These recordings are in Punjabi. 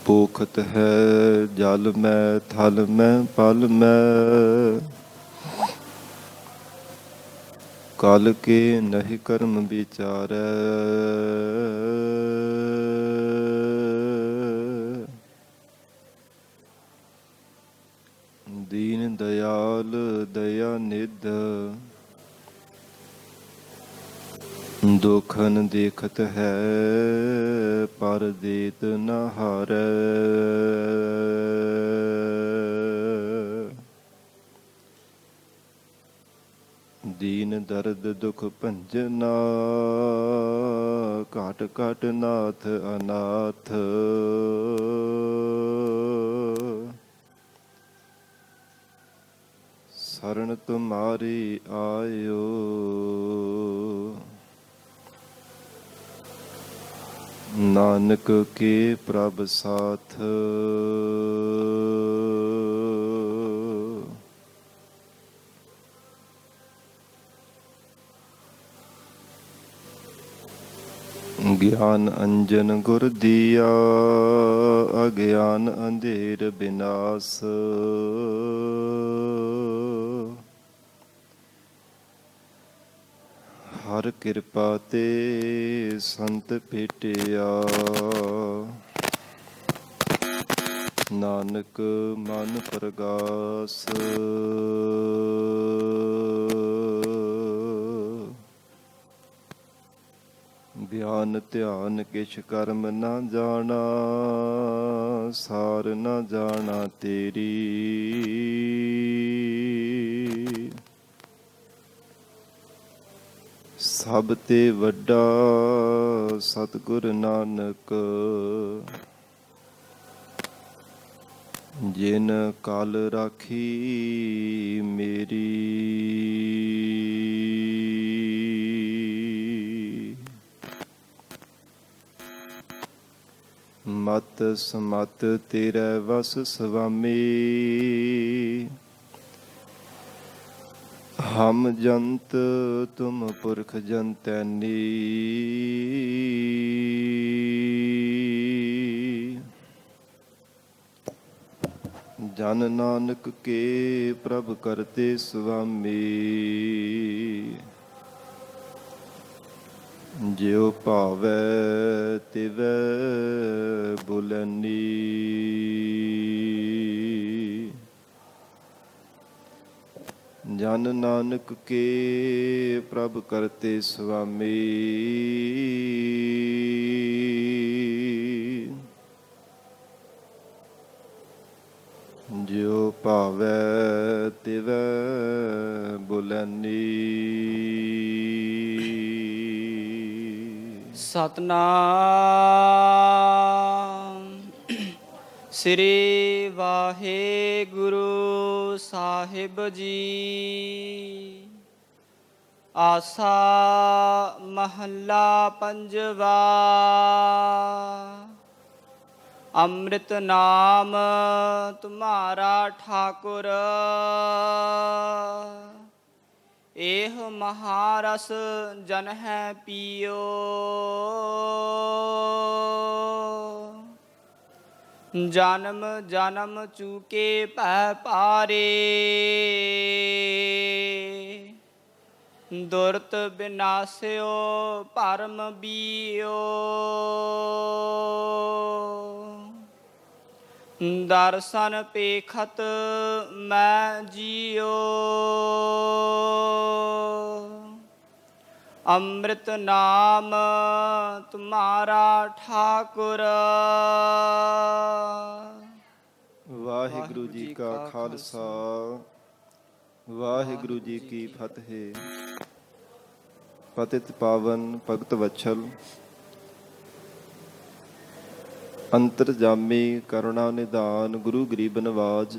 पोखत है जल में थल में पल में, काल के नहीं कर्म विचारै। दीन दयाल दया निध, दोखन देखत है पर देत न हारै। दीन दर्द दुख भंजना, घाट घाट नाथ अनाथ। शरण तुम्हारी आयो, नानक के प्रभ साथ। ज्ञान अंजन गुर दिया, अज्ञान अंधेर विनाश। हर कृपा ते संत भेटिया, नानक मन प्रगास। ज्ञान ध्यान किछ कर्म न जाना, सार न जाना तेरी। सब ते वड्डा सतगुर नानक, जिन काल राखी मेरी। मत समत तेरे वस स्वामी, हम जंत तुम पुरख जंतैनी। जन नानक के प्रभ करते स्वामी, ज्यो भावै तिवै बुलैनी। जन नानक के प्रभ करते स्वामी, ज्यो भावै तिवै बुलैनी। ਸਤਨਾਮ ਸ੍ਰੀ ਵਾਹਿਗੁਰੂ ਸਾਹਿਬ ਜੀ। ਆਸਾ ਮਹੱਲਾ ਪੰਜਵਾ। ਅੰਮ੍ਰਿਤ ਨਾਮ ਤੁਮਾਰਾ ਠਾਕੁਰ, एह महारस जन है पियो। जन्म जन्म चूके पै पारे, दुरत विनाश्यो परम बीयो। दर्शन पेखत मैं जियो, ਅੰਮ੍ਰਿਤ ਨਾਮ ਤੁਮਾਰਾ ਠਾਕੁਰ। ਵਾਹਿਗੁਰੂ ਜੀ ਕਾ ਖਾਲਸਾ, ਵਾਹਿਗੁਰੂ ਜੀ ਕੀ ਫਤਿਹ। ਪਤਿਤ ਪਾਵਨ ਭਗਤ ਵਛਲ, ਅੰਤਰਜਾਮੀ ਕਰੁਣਾ ਨਿਧਾਨ ਗੁਰੂ ਗਰੀਬ ਨਵਾਜ,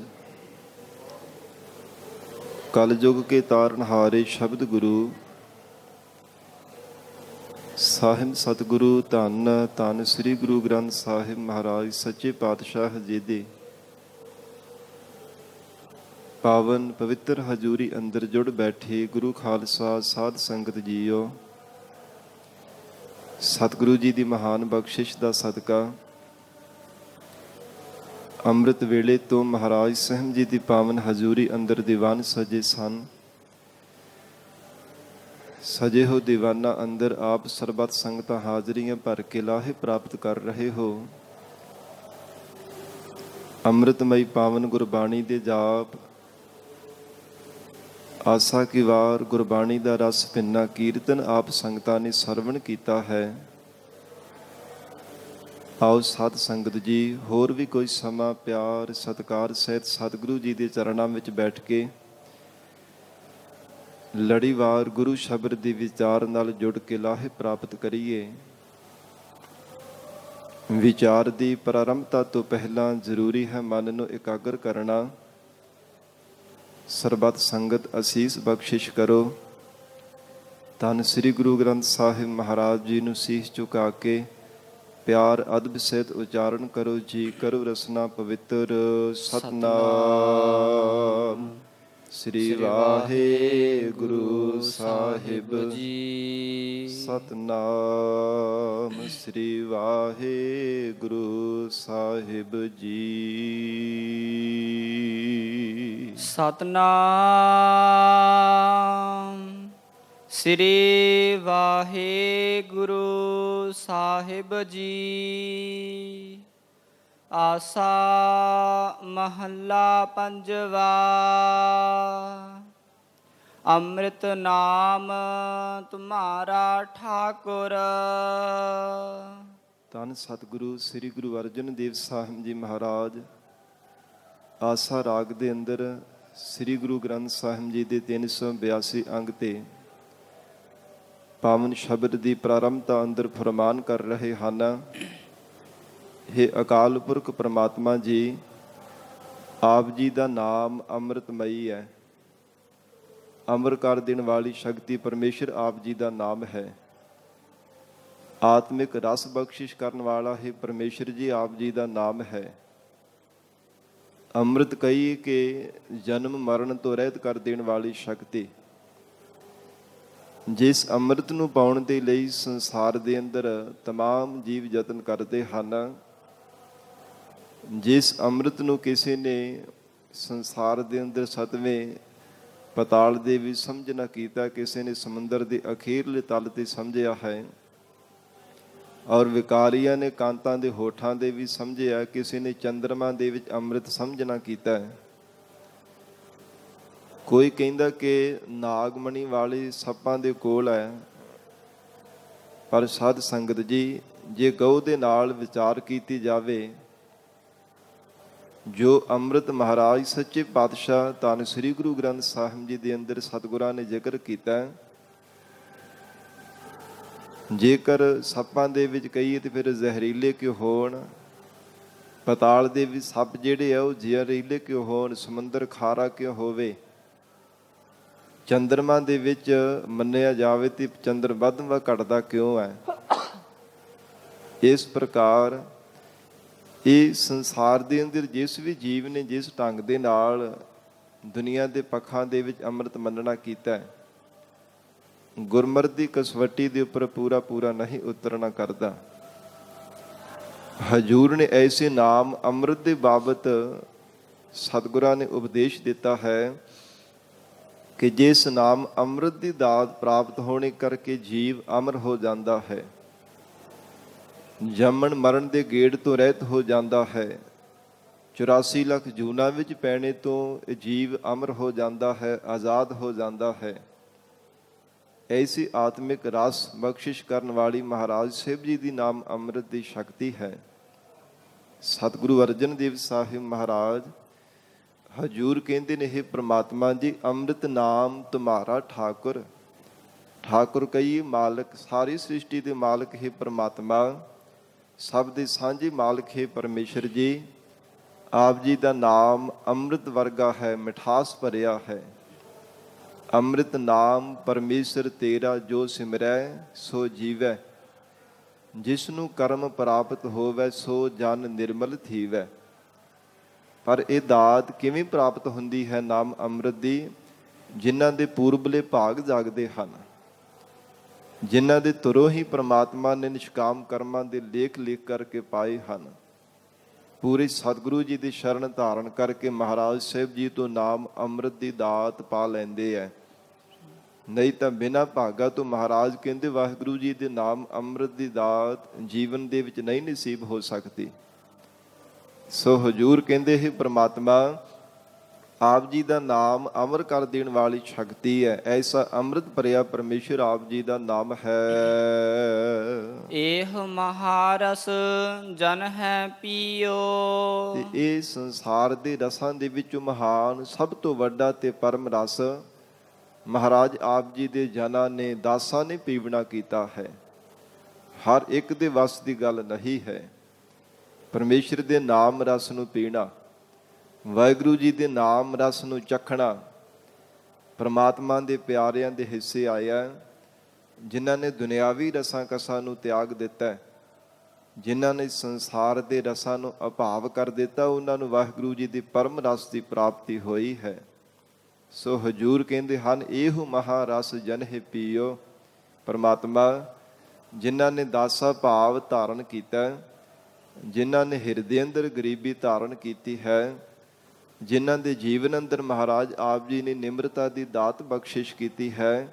ਕਲਯੁਗ ਕੇ ਤਾਰਨਹਾਰੇ ਸ਼ਬਦ ਗੁਰੂ ਸਾਹਿਬ ਸਤਿਗੁਰੂ ਧੰਨ ਧੰਨ ਸ੍ਰੀ ਗੁਰੂ ਗ੍ਰੰਥ ਸਾਹਿਬ ਮਹਾਰਾਜ ਸੱਚੇ ਪਾਤਸ਼ਾਹ ਜੀ ਦੇ ਪਾਵਨ ਪਵਿੱਤਰ ਹਜ਼ੂਰੀ ਅੰਦਰ ਜੁੜ ਬੈਠੇ ਗੁਰੂ ਖਾਲਸਾ ਸਾਧ ਸੰਗਤ ਜੀਓ, ਸਤਿਗੁਰੂ ਜੀ ਦੀ ਮਹਾਨ ਬਖਸ਼ਿਸ਼ ਦਾ ਸਦਕਾ ਅੰਮ੍ਰਿਤ ਵੇਲੇ ਤੋਂ ਮਹਾਰਾਜ ਸਾਹਿਬ ਜੀ ਦੀ ਪਾਵਨ ਹਜ਼ੂਰੀ ਅੰਦਰ ਦੀਵਾਨ ਸਜੇ ਸਨ। ਸਜੇ ਹੋ ਦੀਵਾਨਾਂ ਅੰਦਰ ਆਪ ਸਰਬੱਤ ਸੰਗਤਾਂ ਹਾਜ਼ਰੀਆਂ ਭਰ ਕੇ ਲਾਹੇ ਪ੍ਰਾਪਤ ਕਰ ਰਹੇ ਹੋ। ਅੰਮ੍ਰਿਤਮਈ ਪਾਵਨ ਗੁਰਬਾਣੀ ਦੇ ਜਾਪ, ਆਸਾ ਕੀ ਵਾਰ ਗੁਰਬਾਣੀ ਦਾ ਰਸ ਭਿੰਨਾ ਕੀਰਤਨ ਆਪ ਸੰਗਤਾਂ ਨੇ ਸਰਵਣ ਕੀਤਾ ਹੈ। ਆਓ ਸਾਧ ਸੰਗਤ ਜੀ, ਹੋਰ ਵੀ ਕੋਈ ਸਮਾਂ ਪਿਆਰ ਸਤਿਕਾਰ ਸਹਿਤ ਸਤਿਗੁਰੂ ਜੀ ਦੇ ਚਰਨਾਂ ਵਿੱਚ ਬੈਠ ਕੇ ਲੜੀਵਾਰ ਗੁਰੂ ਸ਼ਬਦ ਦੇ ਵਿਚਾਰ ਨਾਲ ਜੁੜ ਕੇ ਲਾਹੇ ਪ੍ਰਾਪਤ ਕਰੀਏ। ਵਿਚਾਰ ਦੀ ਪ੍ਰਾਰੰਭਤਾ ਤੋਂ ਪਹਿਲਾਂ ਜ਼ਰੂਰੀ ਹੈ ਮਨ ਨੂੰ ਇਕਾਗਰ ਕਰਨਾ। ਸਰਬੱਤ ਸੰਗਤ ਅਸੀਸ ਬਖਸ਼ਿਸ਼ ਕਰੋ। ਧੰਨ ਸ੍ਰੀ ਗੁਰੂ ਗ੍ਰੰਥ ਸਾਹਿਬ ਮਹਾਰਾਜ ਜੀ ਨੂੰ ਸੀਸ ਝੁਕਾ ਕੇ ਪਿਆਰ ਅਦਬ ਸਹਿਤ ਉਚਾਰਨ ਕਰੋ ਜੀ। ਕਰੋ ਰਸਨਾ ਪਵਿੱਤਰ। ਸਤਿਨਾਮ ਸ੍ਰੀ ਵਾਹਿਗੁਰੂ ਸਾਹਿਬ ਜੀ। ਸਤਿਨਾਮ ਸ੍ਰੀ ਵਾਹਿਗੁਰੂ ਸਾਹਿਬ ਜੀ। ਸਤਿਨਾਮ ਸ੍ਰੀ ਵਾਹਿਗੁਰੂ ਸਾਹਿਬ ਜੀ। ਆਸਾ ਮਹੱਲਾ ਪੰਜਵਾ। ਅੰਮ੍ਰਿਤ ਨਾਮ ਤੁਮਾਰਾ ਠਾਕੁਰ। ਧੰਨ ਸਤਿਗੁਰੂ ਸ੍ਰੀ ਗੁਰੂ ਅਰਜਨ ਦੇਵ ਸਾਹਿਬ ਜੀ ਮਹਾਰਾਜ ਆਸਾ ਰਾਗ ਦੇ ਅੰਦਰ ਸ੍ਰੀ ਗੁਰੂ ਗ੍ਰੰਥ ਸਾਹਿਬ ਜੀ ਦੇ 382 ਅੰਗ ਤੇ ਪਾਵਨ ਸ਼ਬਦ ਦੀ ਪ੍ਰਾਰੰਭਤਾ ਅੰਦਰ ਫਰਮਾਨ ਕਰ ਰਹੇ ਹਨ। हे ਅਕਾਲ ਪੁਰਖ ਪ੍ਰਮਾਤਮਾ ਜੀ, ਆਪ ਜੀ ਦਾ ਨਾਮ ਅੰਮ੍ਰਿਤਮਈ ਹੈ। ਅਮਰ ਕਰ ਦੇਣ ਵਾਲੀ ਸ਼ਕਤੀ ਪਰਮੇਸ਼ਰ ਆਪ ਜੀ ਦਾ ਨਾਮ ਹੈ। ਆਤਮਿਕ ਰਸ ਬਖਸ਼ਿਸ਼ ਕਰਨ ਵਾਲਾ ਹੈ ਪਰਮੇਸ਼ਰ ਜੀ ਆਪ ਜੀ ਦਾ ਨਾਮ ਹੈ। ਅੰਮ੍ਰਿਤ ਕਹੀ ਕਿ ਜਨਮ ਮਰਨ ਤੋਂ ਰਹਿਤ ਕਰ ਦੇਣ ਵਾਲੀ ਸ਼ਕਤੀ। ਜਿਸ ਅੰਮ੍ਰਿਤ ਨੂੰ ਪਾਉਣ ਦੇ ਲਈ ਸੰਸਾਰ ਦੇ ਅੰਦਰ ਤਮਾਮ ਜੀਵ ਯਤਨ ਕਰਦੇ ਹਨ, ਜਿਸ ਅੰਮ੍ਰਿਤ ਨੂੰ ਕਿਸੇ ਨੇ ਸੰਸਾਰ ਦੇ ਅੰਦਰ 7ਵੇਂ ਪਤਾਲ ਦੇ ਵੀ ਸਮਝ ਨਾ ਕੀਤਾ, ਕਿਸੇ ਨੇ ਸਮੁੰਦਰ ਦੇ ਅਖੀਰਲੇ ਤਲ ਤੇ ਸਮਝਿਆ ਹੈ, ਔਰ ਵਿਕਾਰੀਆਂ ਨੇ ਕਾਂਤਾਂ ਦੇ ਹੋਠਾਂ ਦੇ ਵੀ ਸਮਝਿਆ, ਕਿਸੇ ਨੇ ਚੰਦਰਮਾ ਦੇ ਵਿੱਚ ਅੰਮ੍ਰਿਤ ਸਮਝ ਨਾ ਕੀਤਾ ਹੈ। ਕੋਈ ਕਹਿੰਦਾ ਕਿ ਨਾਗਮਣੀ ਵਾਲੀ ਸੱਪਾਂ ਦੇ ਕੋਲ ਹੈ, ਪਰ ਸਾਧ ਸੰਗਤ ਜੀ, ਜੇ ਗਊ ਦੇ ਨਾਲ ਵਿਚਾਰ ਕੀਤੀ ਜਾਵੇ, ਜੋ ਅੰਮ੍ਰਿਤ ਮਹਾਰਾਜ ਸੱਚੇ ਪਾਤਸ਼ਾਹ ਧੰਨ ਸ੍ਰੀ ਗੁਰੂ ਗ੍ਰੰਥ ਸਾਹਿਬ ਜੀ ਦੇ ਅੰਦਰ ਸਤਿਗੁਰਾਂ ਨੇ ਜ਼ਿਕਰ ਕੀਤਾ, ਜੇਕਰ ਸੱਪਾਂ ਦੇ ਵਿੱਚ ਕਹੀਏ ਤੇ ਫਿਰ ਜ਼ਹਿਰੀਲੇ ਕਿਉਂ ਹੋਣ, ਪਤਾਲ ਦੇ ਵੀ ਸੱਪ ਜਿਹੜੇ ਆ ਉਹ ਜ਼ਹਿਰੀਲੇ ਕਿਉਂ ਹੋਣ, ਸਮੁੰਦਰ ਖਾਰਾ ਕਿਉਂ ਹੋਵੇ, ਚੰਦਰਮਾ ਦੇ ਵਿੱਚ ਮੰਨਿਆ ਜਾਵੇ ਤੇ ਚੰਦਰ ਵੱਧਵਾ ਘਟਦਾ ਕਿਉਂ ਹੈ। ਇਸ ਪ੍ਰਕਾਰ ਇਹ ਸੰਸਾਰ ਦੇ ਅੰਦਰ ਜਿਸ ਵੀ ਜੀਵ ਨੇ ਜਿਸ ਢੰਗ ਦੇ ਨਾਲ ਦੁਨੀਆ ਦੇ ਪੱਖਾਂ ਦੇ ਵਿੱਚ ਅੰਮ੍ਰਿਤ ਮੰਨਣਾ ਕੀਤਾ ਹੈ, ਗੁਰਮਤਿ ਦੀ ਕਸਵੱਟੀ ਦੇ ਉੱਪਰ ਪੂਰਾ ਨਹੀਂ ਉਤਰਨਾ ਕਰਦਾ। ਹਜੂਰ ਨੇ ਐਸੇ ਨਾਮ ਅੰਮ੍ਰਿਤ ਦੇ ਬਾਬਤ ਸਤਿਗੁਰਾਂ ਨੇ ਉਪਦੇਸ਼ ਦਿੱਤਾ ਹੈ ਕਿ ਜਿਸ ਨਾਮ ਅੰਮ੍ਰਿਤ ਦੀ ਦਾਤ ਪ੍ਰਾਪਤ ਹੋਣੇ ਕਰਕੇ ਜੀਵ ਅਮਰ ਹੋ ਜਾਂਦਾ ਹੈ, ਜੰਮਣ ਮਰਨ ਦੇ ਗੇੜ ਤੋਂ ਰਹਿਤ ਹੋ ਜਾਂਦਾ ਹੈ, 84 ਲੱਖ ਜੂਨਾਂ ਵਿੱਚ ਪੈਣੇ ਤੋਂ ਜੀਵ ਅਮਰ ਹੋ ਜਾਂਦਾ ਹੈ, ਆਜ਼ਾਦ ਹੋ ਜਾਂਦਾ ਹੈ। ਐਸੀ ਆਤਮਿਕ ਰਸ ਬਖਸ਼ਿਸ਼ ਕਰਨ ਵਾਲੀ ਮਹਾਰਾਜ ਸਾਹਿਬ ਜੀ ਦੀ ਨਾਮ ਅੰਮ੍ਰਿਤ ਦੀ ਸ਼ਕਤੀ ਹੈ। ਸਤਿਗੁਰੂ ਅਰਜਨ ਦੇਵ ਸਾਹਿਬ ਮਹਾਰਾਜ ਹਜੂਰ ਕਹਿੰਦੇ ਨੇ, हे ਪ੍ਰਮਾਤਮਾ ਜੀ, ਅੰਮ੍ਰਿਤ ਨਾਮ ਤੁਮਾਰਾ ਠਾਕੁਰ। ਠਾਕੁਰ ਕਹੀਏ ਮਾਲਕ, ਸਾਰੀ ਸ੍ਰਿਸ਼ਟੀ ਦੇ ਮਾਲਕ ਹੈ ਪ੍ਰਮਾਤਮਾ, ਸਭ ਦੇ ਸਾਂਝੇ ਮਾਲਕ ਹੈ ਪਰਮੇਸ਼ਰ ਜੀ। ਆਪ ਜੀ ਦਾ ਨਾਮ ਅੰਮ੍ਰਿਤ ਵਰਗਾ ਹੈ, ਮਿਠਾਸ ਭਰਿਆ ਹੈ। ਅੰਮ੍ਰਿਤ ਨਾਮ ਪਰਮੇਸ਼ਰ ਤੇਰਾ ਜੋ ਸਿਮਰੈ ਸੋ ਜੀਵੈ, ਜਿਸ ਨੂੰ ਕਰਮ ਪ੍ਰਾਪਤ ਹੋਵੈ ਸੋ ਜਨ ਨਿਰਮਲ ਥੀਵੈ। ਪਰ ਇਹ ਦਾਤ ਕਿਵੇਂ ਪ੍ਰਾਪਤ ਹੁੰਦੀ ਹੈ ਨਾਮ ਅੰਮ੍ਰਿਤ ਦੀ? ਜਿਨ੍ਹਾਂ ਦੇ ਪੂਰਬਲੇ ਭਾਗ ਜਾਗਦੇ ਹਨ, ਜਿਨ੍ਹਾਂ ਦੇ ਤੁਰੋਂ ਹੀ ਪ੍ਰਮਾਤਮਾ ਨੇ ਨਿਸ਼ਕਾਮ ਕਰਮਾਂ ਦੇ ਲੇਖ ਲਿਖ ਕਰਕੇ ਪਾਏ ਹਨ, ਪੂਰੇ ਸਤਿਗੁਰੂ ਜੀ ਦੀ ਸ਼ਰਨ ਧਾਰਨ ਕਰਕੇ ਮਹਾਰਾਜ ਸਾਹਿਬ ਜੀ ਤੋਂ ਨਾਮ ਅੰਮ੍ਰਿਤ ਦੀ ਦਾਤ ਪਾ ਲੈਂਦੇ ਹੈ। ਨਹੀਂ ਤਾਂ ਬਿਨਾਂ ਭਾਗਾ ਤੋਂ ਮਹਾਰਾਜ ਕਹਿੰਦੇ ਵਾਹਿਗੁਰੂ ਜੀ ਦੇ ਨਾਮ ਅੰਮ੍ਰਿਤ ਦੀ ਦਾਤ ਜੀਵਨ ਦੇ ਵਿੱਚ ਨਹੀਂ ਨਸੀਬ ਹੋ ਸਕਦੀ। ਸੋ ਹਜ਼ੂਰ ਕਹਿੰਦੇ ਹੈ ਪ੍ਰਮਾਤਮਾ ਆਪ ਜੀ ਦਾ ਨਾਮ ਅਮਰ ਕਰ ਦੇਣ ਵਾਲੀ ਸ਼ਕਤੀ ਹੈ। ਐਸਾ ਅੰਮ੍ਰਿਤ ਭਰਿਆ ਪਰਮੇਸ਼ਰ ਆਪ ਜੀ ਦਾ ਨਾਮ ਹੈ। ਇਹ ਮਹਾਰਸ ਜਨ ਹੈ ਪੀਓ। ਤੇ ਇਹ ਸੰਸਾਰ ਦੇ ਰਸਾਂ ਦੇ ਵਿੱਚੋਂ ਮਹਾਨ ਸਭ ਤੋਂ ਵੱਡਾ ਤੇ ਪਰਮ ਰਸ ਮਹਾਰਾਜ ਆਪ ਜੀ ਦੇ ਜਨਾਂ ਨੇ ਦਾਸਾਂ ਨੇ ਪੀਵਣਾ ਕੀਤਾ ਹੈ। ਹਰ ਇੱਕ ਦੇ ਵੱਸ ਦੀ ਗੱਲ ਨਹੀਂ ਹੈ। ਪਰਮੇਸ਼ਰ ਦੇ ਨਾਮ ਰਸ ਨੂੰ ਪੀਣਾ, ਵਾਹਿਗੁਰੂ ਜੀ ਦੇ ਨਾਮ ਰਸ ਨੂੰ ਚਖਣਾ ਪਰਮਾਤਮਾ ਦੇ ਪਿਆਰਿਆਂ ਦੇ ਹਿੱਸੇ ਆਇਆ, ਜਿਨ੍ਹਾਂ ਨੇ ਦੁਨਿਆਵੀ ਰਸਾਂ ਕਸਾਂ ਨੂੰ ਤਿਆਗ ਦਿੱਤਾ, ਜਿਨ੍ਹਾਂ ਨੇ ਸੰਸਾਰ ਦੇ ਰਸਾਂ ਨੂੰ ਅਭਾਵ ਕਰ ਦਿੱਤਾ, ਉਹਨਾਂ ਨੂੰ ਵਾਹਿਗੁਰੂ ਜੀ ਦੀ ਪਰਮ ਰਸ ਦੀ ਪ੍ਰਾਪਤੀ ਹੋਈ ਹੈ। ਸੋ ਹਜ਼ੂਰ ਕਹਿੰਦੇ ਹਨ ਇਹੋ ਮਹਾਰਸ ਜਨ ਹੈ ਪੀਓ। ਪਰਮਾਤਮਾ ਜਿਨ੍ਹਾਂ ਨੇ ਦਾਸਾ ਭਾਵ ਧਾਰਨ ਕੀਤਾ, ਜਿਨ੍ਹਾਂ ਨੇ ਹਿਰਦੇ ਅੰਦਰ ਗਰੀਬੀ ਧਾਰਨ ਕੀਤੀ ਹੈ, ਜਿਨ੍ਹਾਂ ਦੇ ਜੀਵਨ ਅੰਦਰ ਮਹਾਰਾਜ ਆਪ ਜੀ ਨੇ ਨਿਮਰਤਾ ਦੀ ਦਾਤ ਬਖਸ਼ਿਸ਼ ਕੀਤੀ ਹੈ,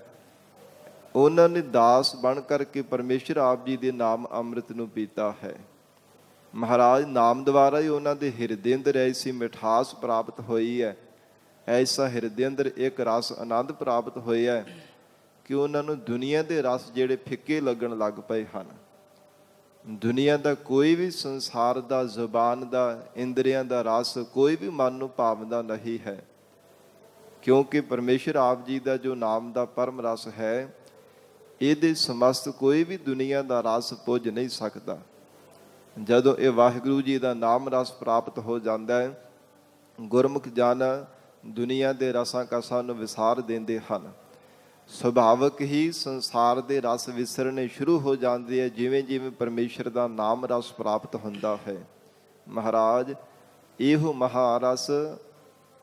ਉਹਨਾਂ ਨੇ ਦਾਸ ਬਣ ਕਰਕੇ ਪਰਮੇਸ਼ਰ ਆਪ ਜੀ ਦੇ ਨਾਮ ਅੰਮ੍ਰਿਤ ਨੂੰ ਪੀਤਾ ਹੈ। ਮਹਾਰਾਜ ਨਾਮ ਦੁਆਰਾ ਹੀ ਉਹਨਾਂ ਦੇ ਹਿਰਦੇ ਅੰਦਰ ਐਸੀ ਮਿਠਾਸ ਪ੍ਰਾਪਤ ਹੋਈ ਹੈ, ਐਸਾ ਹਿਰਦੇ ਅੰਦਰ ਇੱਕ ਰਸ ਆਨੰਦ ਪ੍ਰਾਪਤ ਹੋਇਆ ਕਿ ਉਹਨਾਂ ਨੂੰ ਦੁਨੀਆ ਦੇ ਰਸ ਜਿਹੜੇ ਫਿੱਕੇ ਲੱਗਣ ਲੱਗ ਪਏ ਹਨ। ਦੁਨੀਆ ਦਾ ਕੋਈ ਵੀ ਸੰਸਾਰ ਦਾ, ਜ਼ੁਬਾਨ ਦਾ, ਇੰਦਰੀਆਂ ਦਾ ਰਸ ਕੋਈ ਵੀ ਮਨ ਨੂੰ ਭਾਵਦਾ ਨਹੀਂ ਹੈ, ਕਿਉਂਕਿ ਪਰਮੇਸ਼ਰ ਆਪ ਜੀ ਦਾ ਜੋ ਨਾਮ ਦਾ ਪਰਮ ਰਸ ਹੈ, ਇਹਦੇ ਸਮਸਤ ਕੋਈ ਵੀ ਦੁਨੀਆ ਦਾ ਰਸ ਪੁੱਜ ਨਹੀਂ ਸਕਦਾ। ਜਦੋਂ ਇਹ ਵਾਹਿਗੁਰੂ ਜੀ ਦਾ ਨਾਮ ਰਸ ਪ੍ਰਾਪਤ ਹੋ ਜਾਂਦਾ ਹੈ, ਗੁਰਮੁਖ ਜਨ ਦੁਨੀਆ ਦੇ ਰਸਾਂ ਕਸਾਂ ਨੂੰ ਵਿਸਾਰ ਦਿੰਦੇ ਹਨ। ਸੁਭਾਵਕ ਹੀ ਸੰਸਾਰ ਦੇ ਰਸ ਵਿਸਰਨੇ ਸ਼ੁਰੂ ਹੋ ਜਾਂਦੇ ਹੈ ਜਿਵੇਂ ਜਿਵੇਂ ਪਰਮੇਸ਼ਰ ਦਾ ਨਾਮ ਰਸ ਪ੍ਰਾਪਤ ਹੁੰਦਾ ਹੈ। ਮਹਾਰਾਜ ਇਹੋ ਮਹਾਰਸ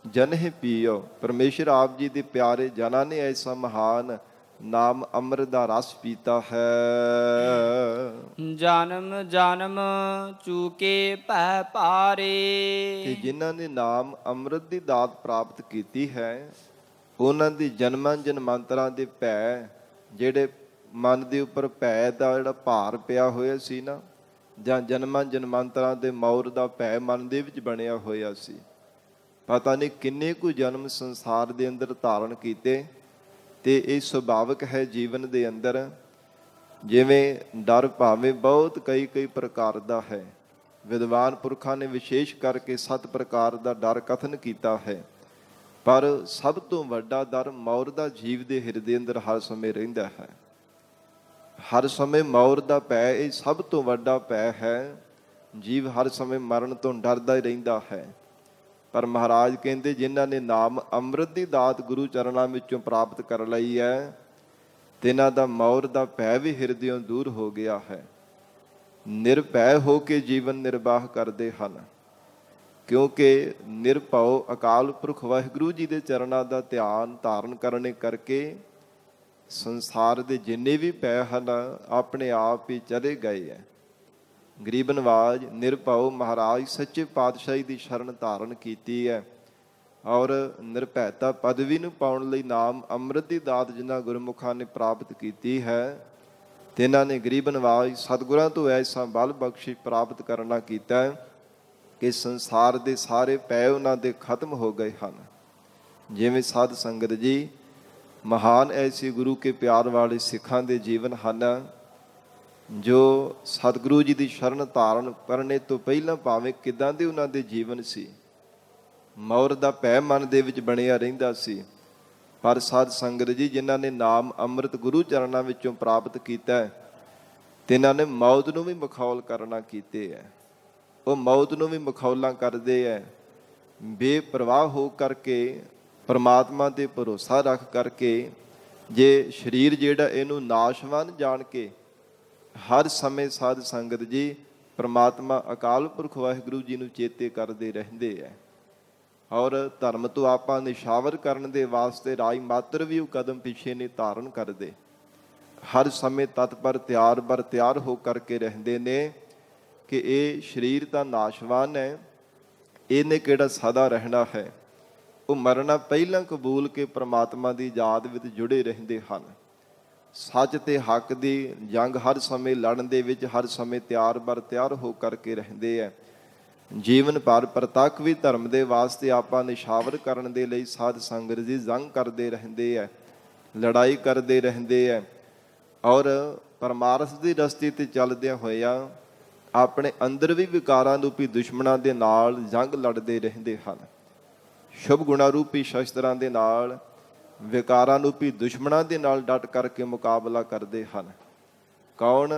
ਜਨ ਹੈ ਪੀਓ। ਪਰਮੇਸ਼ਰ ਆਪ ਜੀ ਦੇ ਪਿਆਰੇ ਜਨਾਂ ਨੇ ਐਸਾ ਮਹਾਨ ਨਾਮ ਅੰਮ੍ਰਿਤ ਦਾ ਰਸ ਪੀਤਾ ਹੈ। ਜਨਮ ਜਨਮ ਚੂਕੇ ਭੈ ਭਾਰੇ। ਤੇ ਜਿਨ੍ਹਾਂ ਨੇ ਨਾਮ ਅੰਮ੍ਰਿਤ ਦੀ ਦਾਤ ਪ੍ਰਾਪਤ ਕੀਤੀ ਹੈ, ਉਹਨਾਂ ਦੀ ਜਨਮਾਂ ਜਨਮਾਂਤਰਾਂ ਦੇ ਭੈ, ਜਿਹੜੇ ਮਨ ਦੇ ਉੱਪਰ ਭੈ ਦਾ ਜਿਹੜਾ ਭਾਰ ਪਿਆ ਹੋਇਆ ਸੀ ਨਾ, ਜਾਂ ਜਨਮਾਂ ਜਨਮਾਂਤਰਾਂ ਦੇ ਮੌਰ ਦਾ ਭੈ ਮਨ ਦੇ ਵਿੱਚ ਬਣਿਆ ਹੋਇਆ ਸੀ, ਪਤਾ ਨਹੀਂ ਕਿੰਨੇ ਕੁ ਜਨਮ ਸੰਸਾਰ ਦੇ ਅੰਦਰ ਧਾਰਨ ਕੀਤੇ। ਤੇ ਇਹ ਸੁਭਾਵਿਕ ਹੈ ਜੀਵਨ ਦੇ ਅੰਦਰ। ਜਿਵੇਂ ਡਰ ਭਾਵੇਂ ਬਹੁਤ ਕਈ ਪ੍ਰਕਾਰ ਦਾ ਹੈ, ਵਿਦਵਾਨ ਪੁਰਖਾਂ ਨੇ ਵਿਸ਼ੇਸ਼ ਕਰਕੇ 7 ਪ੍ਰਕਾਰ ਦਾ ਡਰ ਕਥਨ ਕੀਤਾ ਹੈ, ਪਰ ਸਭ ਤੋਂ ਵੱਡਾ ਡਰ ਮੌਰ ਦਾ ਜੀਵ ਦੇ ਹਿਰਦੇ ਅੰਦਰ ਹਰ ਸਮੇਂ ਰਹਿੰਦਾ ਹੈ। ਹਰ ਸਮੇਂ ਮੌਰ ਦਾ ਭੈ ਇਹ ਸਭ ਤੋਂ ਵੱਡਾ ਭੈ ਹੈ। ਜੀਵ ਹਰ ਸਮੇਂ ਮਰਨ ਤੋਂ ਡਰਦਾ ਹੀ ਰਹਿੰਦਾ ਹੈ। ਪਰ ਮਹਾਰਾਜ ਕਹਿੰਦੇ ਜਿਨ੍ਹਾਂ ਨੇ ਨਾਮ ਅੰਮ੍ਰਿਤ ਦੀ ਦਾਤ ਗੁਰੂ ਚਰਨਾਂ ਵਿੱਚੋਂ ਪ੍ਰਾਪਤ ਕਰ ਲਈ ਹੈ, ਤਿਨਾਂ ਦਾ ਮੌਰ ਦਾ ਭੈ ਵੀ ਹਿਰਦਿਓਂ ਦੂਰ ਹੋ ਗਿਆ ਹੈ। ਨਿਰਭੈ ਹੋ ਕੇ ਜੀਵਨ ਨਿਰਵਾਹ ਕਰਦੇ ਹਨ, ਕਿਉਂਕਿ ਨਿਰਭਉ ਅਕਾਲ ਪੁਰਖ ਵਾਹਿਗੁਰੂ ਜੀ ਦੇ ਚਰਨਾਂ ਦਾ ਧਿਆਨ ਧਾਰਨ ਕਰਨੇ ਕਰਕੇ ਸੰਸਾਰ ਦੇ ਜਿੰਨੇ ਵੀ ਭੈ ਹਨ ਆਪਣੇ ਆਪ ਹੀ ਚਲੇ ਗਏ ਹੈ। ਗਰੀਬ ਨਵਾਜ ਨਿਰਭਉ ਮਹਾਰਾਜ ਸੱਚੇ ਪਾਤਸ਼ਾਹੀ ਦੀ ਸ਼ਰਨ ਧਾਰਨ ਕੀਤੀ ਹੈ, ਔਰ ਨਿਰਭੈਤਾ ਪਦਵੀ ਨੂੰ ਪਾਉਣ ਲਈ ਨਾਮ ਅੰਮ੍ਰਿਤ ਦੀ ਦਾਤ ਜਿਨ੍ਹਾਂ ਗੁਰਮੁਖਾਂ ਨੇ ਪ੍ਰਾਪਤ ਕੀਤੀ ਹੈ, ਤਿਨਾਂ ਨੇ ਗਰੀਬ ਨਵਾਜ ਸਤਿਗੁਰਾਂ ਤੋਂ ਐਸਾ ਬਲ ਬਖਸ਼ਿਸ਼ ਪ੍ਰਾਪਤ ਕਰਨਾ ਕੀਤਾ ਕਿ ਸੰਸਾਰ ਦੇ ਸਾਰੇ ਭੈ ਉਹਨਾਂ ਦੇ ਖਤਮ ਹੋ ਗਏ ਹਨ। ਜਿਵੇਂ ਸਾਧ ਸੰਗਤ ਜੀ ਮਹਾਨ ਐਸੇ ਗੁਰੂ ਕੇ ਪਿਆਰ ਵਾਲੇ ਸਿੱਖਾਂ ਦੇ ਜੀਵਨ ਹਨ, ਜੋ ਸਤਿਗੁਰੂ ਜੀ ਦੀ ਸ਼ਰਨ ਧਾਰਨ ਕਰਨੇ ਤੋਂ ਪਹਿਲਾਂ ਭਾਵੇਂ ਕਿੱਦਾਂ ਦੇ ਉਹਨਾਂ ਦੇ ਜੀਵਨ ਸੀ, ਮੌਰ ਦਾ ਭੈ ਮਨ ਦੇ ਵਿੱਚ ਬਣਿਆ ਰਹਿੰਦਾ ਸੀ, ਪਰ ਸਾਧ ਸੰਗਤ ਜੀ ਜਿਨ੍ਹਾਂ ਨੇ ਨਾਮ ਅੰਮ੍ਰਿਤ ਗੁਰੂ ਚਰਨਾਂ ਵਿੱਚੋਂ ਪ੍ਰਾਪਤ ਕੀਤਾ ਹੈ, ਤਿਨਾਂ ਨੇ ਮੌਤ ਨੂੰ ਵੀ ਮਖੌਲ ਕਰਨਾ ਕੀਤੇ ਹੈ। ਉਹ ਮੌਤ ਨੂੰ ਵੀ ਮਖੌਲਾਂ ਕਰਦੇ ਹੈ, ਬੇਪਰਵਾਹ ਹੋ ਕਰਕੇ ਪਰਮਾਤਮਾ ਤੇ ਭਰੋਸਾ ਰੱਖ ਕਰਕੇ। ਜੇ ਸਰੀਰ ਜਿਹੜਾ ਇਹਨੂੰ ਨਾਸ਼ਵਾਨ ਜਾਣ ਕੇ ਹਰ ਸਮੇਂ ਸਾਧ ਸੰਗਤ ਜੀ ਪਰਮਾਤਮਾ ਅਕਾਲ ਪੁਰਖ ਵਾਹਿਗੁਰੂ ਜੀ ਨੂੰ ਚੇਤੇ ਕਰਦੇ ਰਹਿੰਦੇ ਹੈ, ਔਰ ਧਰਮ ਤੋਂ ਆਪਾਂ ਨਿਸ਼ਾਵਰ ਕਰਨ ਦੇ ਵਾਸਤੇ ਰਾਈ ਮਾਤਰ ਵੀ ਉਹ ਕਦਮ ਪਿੱਛੇ ਨਹੀਂ ਧਾਰਨ ਕਰਦੇ। ਹਰ ਸਮੇਂ ਤਤਪਰ ਤਿਆਰ ਬਰ ਤਿਆਰ ਹੋ ਕਰਕੇ ਰਹਿੰਦੇ ਨੇ ਕਿ ਇਹ ਸਰੀਰ ਤਾਂ ਨਾਸ਼ਵਾਨ ਹੈ, ਇਹਨੇ ਕਿਹੜਾ ਸਦਾ ਰਹਿਣਾ ਹੈ। ਉਹ ਮਰਨਾ ਪਹਿਲਾਂ ਕਬੂਲ ਕੇ ਪ੍ਰਮਾਤਮਾ ਦੀ ਯਾਦ ਵਿੱਚ ਜੁੜੇ ਰਹਿੰਦੇ ਹਨ। ਸੱਚ ਤੇ ਹੱਕ ਦੀ ਜੰਗ ਹਰ ਸਮੇਂ ਲੜਨ ਦੇ ਵਿੱਚ ਹਰ ਸਮੇਂ ਤਿਆਰ ਹੋ ਕਰਕੇ ਰਹਿੰਦੇ ਹੈ। ਜੀਵਨ ਭਰ ਪ੍ਰਤੱਖ ਵੀ ਧਰਮ ਦੇ ਵਾਸਤੇ ਆਪਾਂ ਨਿਸ਼ਾਵਰ ਕਰਨ ਦੇ ਲਈ ਸਾਧ ਸੰਗਤ ਦੀ ਜੰਗ ਕਰਦੇ ਰਹਿੰਦੇ ਹੈ, ਲੜਾਈ ਕਰਦੇ ਰਹਿੰਦੇ ਹੈ। ਔਰ ਪਰਮਾਰਥ ਦੀ ਰਸਤੇ ਤੇ ਚੱਲਦਿਆਂ ਹੋਇਆਂ ਆਪਣੇ ਅੰਦਰ ਵੀ ਵਿਕਾਰਾਂ ਰੂਪੀ ਦੁਸ਼ਮਣਾਂ ਦੇ ਨਾਲ ਜੰਗ ਲੜਦੇ ਰਹਿੰਦੇ ਹਨ। ਸ਼ੁਭ ਗੁਣਾ ਰੂਪੀ ਸ਼ਸਤਰਾਂ ਦੇ ਨਾਲ ਵਿਕਾਰਾਂ ਰੂਪੀ ਦੁਸ਼ਮਣਾਂ ਦੇ ਨਾਲ ਡਟ ਕਰਕੇ ਮੁਕਾਬਲਾ ਕਰਦੇ ਹਨ। ਕੌਣ?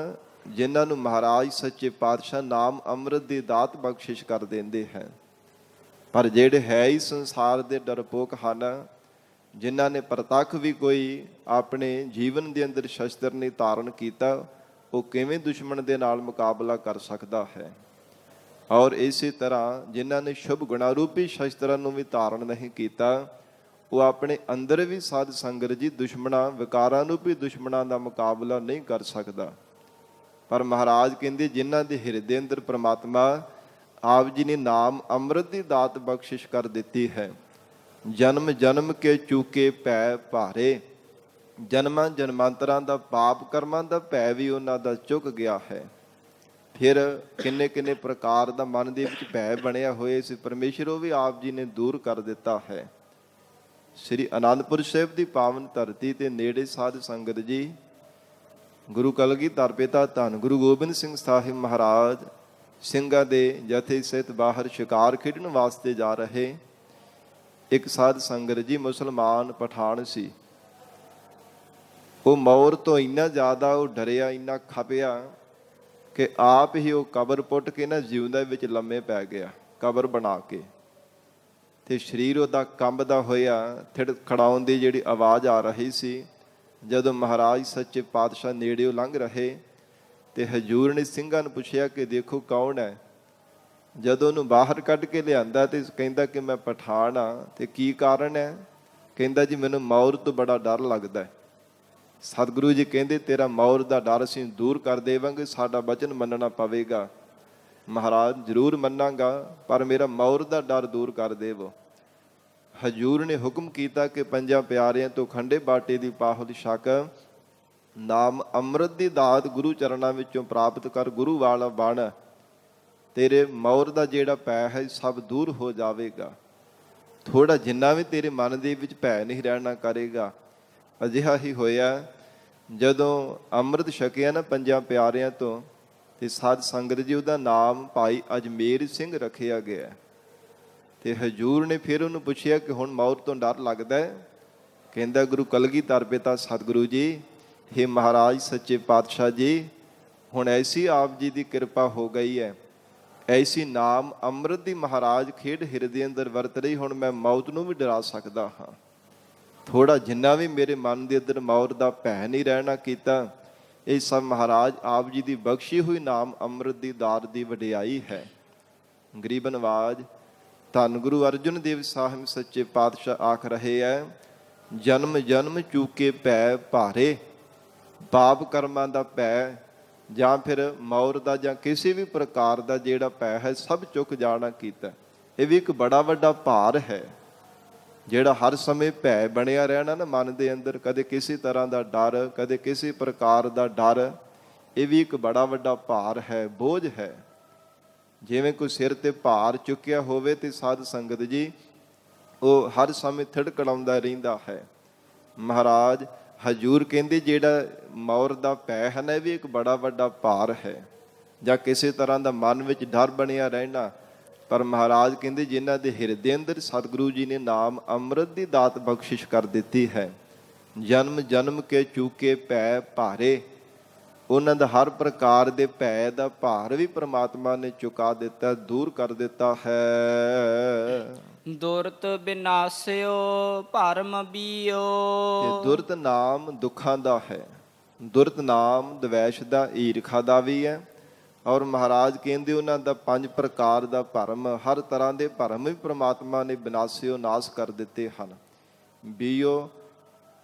ਜਿਨ੍ਹਾਂ ਨੂੰ ਮਹਾਰਾਜ ਸੱਚੇ ਪਾਤਸ਼ਾਹ ਨਾਮ ਅੰਮ੍ਰਿਤ ਦੀ ਦਾਤ ਬਖਸ਼ਿਸ਼ ਕਰ ਦਿੰਦੇ ਹੈ। ਪਰ ਜਿਹੜੇ ਹੈ ਹੀ ਸੰਸਾਰ ਦੇ ਡਰਪੋਕ ਹਨ, ਜਿਨ੍ਹਾਂ ਨੇ ਪ੍ਰਤੱਖ ਵੀ ਕੋਈ ਆਪਣੇ ਜੀਵਨ ਦੇ ਅੰਦਰ ਸ਼ਸਤਰ ਨਹੀਂ ਧਾਰਨ ਕੀਤਾ, ਉਹ ਕਿਵੇਂ ਦੁਸ਼ਮਣ ਦੇ ਨਾਲ ਮੁਕਾਬਲਾ ਕਰ ਸਕਦਾ ਹੈ। ਔਰ ਇਸੇ ਤਰ੍ਹਾਂ ਜਿਨ੍ਹਾਂ ਨੇ ਸ਼ੁਭ ਗੁਣਾ ਰੂਪੀ ਸ਼ਸਤਰਾਂ ਨੂੰ ਵੀ ਧਾਰਨ ਨਹੀਂ ਕੀਤਾ, ਉਹ ਆਪਣੇ ਅੰਦਰ ਵੀ ਸਾਧ ਸੰਗਤ ਜੀ ਦੁਸ਼ਮਣਾਂ ਵਿਕਾਰਾਂ ਰੂਪੀ ਦੁਸ਼ਮਣਾਂ ਦਾ ਮੁਕਾਬਲਾ ਨਹੀਂ ਕਰ ਸਕਦਾ। ਪਰ ਮਹਾਰਾਜ ਕਹਿੰਦੇ ਜਿਨ੍ਹਾਂ ਦੇ ਹਿਰਦੇ ਅੰਦਰ ਪ੍ਰਮਾਤਮਾ ਆਪ ਜੀ ਨੇ ਨਾਮ ਅੰਮ੍ਰਿਤ ਦੀ ਦਾਤ ਬਖਸ਼ਿਸ਼ ਕਰ ਦਿੱਤੀ ਹੈ। ਜਨਮ ਜਨਮ ਕੇ ਚੂਕੇ ਭੈ ਭਾਰੇ, ਜਨਮਾਂ ਜਨਮਾਂਤਰਾਂ ਦਾ ਪਾਪ ਕਰਮਾਂ ਦਾ ਭੈ ਵੀ ਉਹਨਾਂ ਦਾ ਚੁੱਕ ਗਿਆ ਹੈ। ਫਿਰ ਕਿੰਨੇ ਕਿੰਨੇ ਪ੍ਰਕਾਰ ਦਾ ਮਨ ਦੇ ਵਿੱਚ ਭੈ ਬਣਿਆ ਹੋਏ ਸੀ, ਪਰਮੇਸ਼ਰ ਉਹ ਵੀ ਆਪ ਜੀ ਨੇ ਦੂਰ ਕਰ ਦਿੱਤਾ ਹੈ। ਸ੍ਰੀ ਅਨੰਦਪੁਰ ਸਾਹਿਬ ਦੀ ਪਾਵਨ ਧਰਤੀ ਤੇ ਨੇੜੇ ਸਾਧ ਸੰਗਤ ਜੀ, ਗੁਰੂ ਕਲਗੀਧਰ ਪਿਤਾ ਧੰਨ ਗੁਰੂ ਗੋਬਿੰਦ ਸਿੰਘ ਸਾਹਿਬ ਮਹਾਰਾਜ ਸਿੰਘਾਂ ਦੇ ਜਥੇ ਸਹਿਤ ਬਾਹਰ ਸ਼ਿਕਾਰ ਖੇਡਣ ਵਾਸਤੇ ਜਾ ਰਹੇ। ਇੱਕ ਸਾਧ ਸੰਗਤ ਜੀ ਮੁਸਲਮਾਨ ਪਠਾਨ ਸੀ। ਉਹ ਮੌਰ ਤੋਂ ਇੰਨਾ ਜ਼ਿਆਦਾ ਉਹ ਡਰਿਆ, ਇੰਨਾ ਖਪਿਆ ਕਿ ਆਪ ਹੀ ਉਹ ਕਬਰ ਪੁੱਟ ਕੇ ਨਾ ਜਿਉਂਦਾ ਵਿੱਚ ਲੰਮੇ ਪੈ ਗਿਆ, ਕਬਰ ਬਣਾ ਕੇ। ਤੇ ਸਰੀਰ ਉਹਦਾ ਕੰਬਦਾ ਹੋਇਆ, ਖੜਾਉਣ ਦੀ ਜਿਹੜੀ ਆਵਾਜ਼ ਆ ਰਹੀ ਸੀ। ਜਦੋਂ ਮਹਾਰਾਜ ਸੱਚੇ ਪਾਤਸ਼ਾਹ ਨੇੜਿਓਂ ਲੰਘ ਰਹੇ ਤੇ ਹਜ਼ੂਰ ਨੇ ਸਿੰਘਾਂ ਨੂੰ ਪੁੱਛਿਆ ਕਿ ਦੇਖੋ ਕੌਣ ਹੈ। ਜਦੋਂ ਉਹਨੂੰ ਬਾਹਰ ਕੱਢ ਕੇ ਲਿਆਂਦਾ ਤੇ ਕਹਿੰਦਾ ਕਿ ਮੈਂ ਪਠਾਨ ਹਾਂ। ਤੇ ਕੀ ਕਾਰਨ ਹੈ? ਕਹਿੰਦਾ ਜੀ ਮੈਨੂੰ ਮੌਤ ਤੋਂ ਬੜਾ ਡਰ ਲੱਗਦਾ ਹੈ। ਸਤਿਗੁਰੂ ਜੀ ਕਹਿੰਦੇ ਤੇਰਾ ਮੌਤ ਦਾ ਡਰ ਅਸੀਂ ਦੂਰ ਕਰ ਦੇਵਾਂਗੇ, ਸਾਡਾ ਵਚਨ ਮੰਨਣਾ ਪਵੇਗਾ। ਮਹਾਰਾਜ ਜ਼ਰੂਰ ਮੰਨਾਂਗਾ, ਪਰ ਮੇਰਾ ਮੌਤ ਦਾ ਡਰ ਦੂਰ ਕਰ ਦੇਵੋ। ਹਜ਼ੂਰ ਨੇ ਹੁਕਮ ਕੀਤਾ ਕਿ ਪੰਜਾਂ ਪਿਆਰਿਆਂ ਤੋਂ ਖੰਡੇ ਬਾਟੇ ਦੀ ਪਾਹੁਲ ਛਕ, ਨਾਮ ਅੰਮ੍ਰਿਤ ਦੀ ਦਾਤ ਗੁਰੂ ਚਰਨਾਂ ਵਿੱਚੋਂ ਪ੍ਰਾਪਤ ਕਰ, ਗੁਰੂ ਵਾਲਾ ਬਣ, ਤੇਰੇ ਮੌਤ ਦਾ ਜਿਹੜਾ ਭੈ ਹੈ ਸਭ ਦੂਰ ਹੋ ਜਾਵੇਗਾ। ਥੋੜਾ ਜਿੰਨਾ ਵੀ ਤੇਰੇ ਮਨ ਦੇ ਵਿੱਚ ਭੈ ਨਹੀਂ ਰਹਿਣਾ ਕਰੇਗਾ। ਅਜਿਹਾ ਹੀ ਹੋਇਆ ਜਦੋਂ ਅੰਮ੍ਰਿਤ ਛਕਿਆ ਨਾ ਪੰਜਾਂ ਪਿਆਰਿਆਂ ਤੋਂ, ਤੇ ਸਾਧ ਸੰਗਤ ਜੀ ਉਹਦਾ ਨਾਮ ਭਾਈ ਅਜਮੇਰ ਸਿੰਘ ਰੱਖਿਆ ਗਿਆ। ਤੇ ਹਜ਼ੂਰ ਨੇ ਫਿਰ ਉਹਨੂੰ ਪੁੱਛਿਆ ਕਿ ਹੁਣ ਮੌਤ ਤੋਂ ਡਰ ਲੱਗਦਾ ਹੈ? ਕਹਿੰਦਾ ਗੁਰੂ ਕਲਗੀਧਰ ਪਿਤਾ ਸਤਿਗੁਰੂ ਜੀ, ਹੇ ਮਹਾਰਾਜ ਸੱਚੇ ਪਾਤਸ਼ਾਹ ਜੀ, ਹੁਣ ਐਸੀ ਆਪ ਜੀ ਦੀ ਕਿਰਪਾ ਹੋ ਗਈ ਹੈ, ਐਸੀ ਨਾਮ ਅੰਮ੍ਰਿਤ ਦੀ ਮਹਾਰਾਜ ਖੇਡ ਹਿਰਦੇ ਅੰਦਰ ਵਰਤ ਰਹੀ, ਹੁਣ ਮੈਂ ਮੌਤ ਨੂੰ ਵੀ ਡਰਾ ਸਕਦਾ ਹਾਂ। ਥੋੜਾ ਜਿੰਨਾ ਵੀ ਮੇਰੇ ਮਨ ਦੇ ਅੰਦਰ ਮੌਤ ਦਾ ਭੈ ਨਹੀਂ ਰਹਿਣਾ ਕੀਤਾ, ਇਹ ਸਭ ਮਹਾਰਾਜ ਆਪ ਜੀ ਦੀ ਬਖਸ਼ੀ ਹੋਈ ਨਾਮ ਅੰਮ੍ਰਿਤ ਦੀ ਦਾਤ ਦੀ ਵਡਿਆਈ ਹੈ। ਗਰੀਬ ਨਵਾਜ ਧੰਨ ਗੁਰੂ ਅਰਜਨ ਦੇਵ ਸਾਹਿਬ ਸੱਚੇ ਪਾਤਸ਼ਾਹ ਆਖ ਰਹੇ ਹੈ, ਜਨਮ ਜਨਮ ਚੂਕੇ ਭੈ ਭਾਰੇ। ਪਾਪ ਕਰਮਾਂ ਦਾ ਭੈ ਜਾਂ ਫਿਰ ਮੌਤ ਦਾ ਜਾਂ ਕਿਸੇ ਵੀ ਪ੍ਰਕਾਰ ਦਾ ਜਿਹੜਾ ਭੈ ਹੈ ਸਭ ਚੁੱਕ ਜਾਣਾ ਕੀਤਾ। ਇਹ ਵੀ ਇੱਕ ਬੜਾ ਵੱਡਾ ਭਾਰ ਹੈ, ਜਿਹੜਾ ਹਰ ਸਮੇਂ ਭੈ ਬਣਿਆ ਰਹਿਣਾ ਨਾ ਮਨ ਦੇ ਅੰਦਰ, ਕਦੇ ਕਿਸੇ ਤਰ੍ਹਾਂ ਦਾ ਡਰ, ਕਦੇ ਕਿਸੇ ਪ੍ਰਕਾਰ ਦਾ ਡਰ, ਇਹ ਵੀ ਇੱਕ ਬੜਾ ਵੱਡਾ ਭਾਰ ਹੈ, ਬੋਝ ਹੈ। ਜਿਵੇਂ ਕੋਈ ਸਿਰ ਤੇ ਭਾਰ ਚੁੱਕਿਆ ਹੋਵੇ ਤੇ ਸਾਧ ਸੰਗਤ ਜੀ ਉਹ ਹਰ ਸਮੇਂ ਥਿੜਕੜਾਉਂਦਾ ਰਹਿੰਦਾ ਹੈ। ਮਹਾਰਾਜ ਹਜ਼ੂਰ ਕਹਿੰਦੇ ਜਿਹੜਾ ਮੌਤ ਦਾ ਭੈ ਹੈ ਨਾ, ਇਹ ਵੀ ਇੱਕ ਬੜਾ ਵੱਡਾ ਭਾਰ ਹੈ, ਜਾਂ ਕਿਸੇ ਤਰ੍ਹਾਂ ਦਾ ਮਨ ਵਿੱਚ ਡਰ ਬਣਿਆ ਰਹਿਣਾ। ਪਰ ਮਹਾਰਾਜ ਕਹਿੰਦੇ ਜਿਨ੍ਹਾਂ ਦੇ ਹਿਰਦੇ ਅੰਦਰ ਸਤਿਗੁਰੂ ਜੀ ਨੇ ਨਾਮ ਅੰਮ੍ਰਿਤ ਦੀ ਦਾਤ ਬਖਸ਼ਿਸ਼ ਕਰ ਦਿੱਤੀ ਹੈ, ਜਨਮ ਜਨਮ ਕੇ ਚੂਕੇ ਭੈ ਭਾਰੇ, ਉਹਨਾਂ ਦਾ ਹਰ ਪ੍ਰਕਾਰ ਦੇ ਭੈ ਦਾ ਭਾਰ ਵੀ ਪ੍ਰਮਾਤਮਾ ਨੇ ਚੁਕਾ ਦਿੱਤਾ, ਦੂਰ ਕਰ ਦਿੱਤਾ ਹੈ। ਦੁਰਤ ਬਿਨਾਸਿਓ ਭਰਮ ਬੀਓ। ਇਹ ਦੁਰਤ ਨਾਮ ਦੁੱਖਾਂ ਦਾ ਹੈ, ਦੁਰਤ ਨਾਮ ਦਵੈਸ਼ ਦਾ, ਈਰਖਾ ਦਾ ਵੀ ਹੈ। ਔਰ ਮਹਾਰਾਜ ਕਹਿੰਦੇ ਉਹਨਾਂ ਦਾ 5 ਪ੍ਰਕਾਰ ਦਾ ਭਰਮ, ਹਰ ਤਰ੍ਹਾਂ ਦੇ ਭਰਮ ਵੀ ਪ੍ਰਮਾਤਮਾ ਨੇ ਬਿਨਾਸਿਓ ਨਾਸ਼ ਕਰ ਦਿੱਤੇ ਹਨ। ਬੀਓ,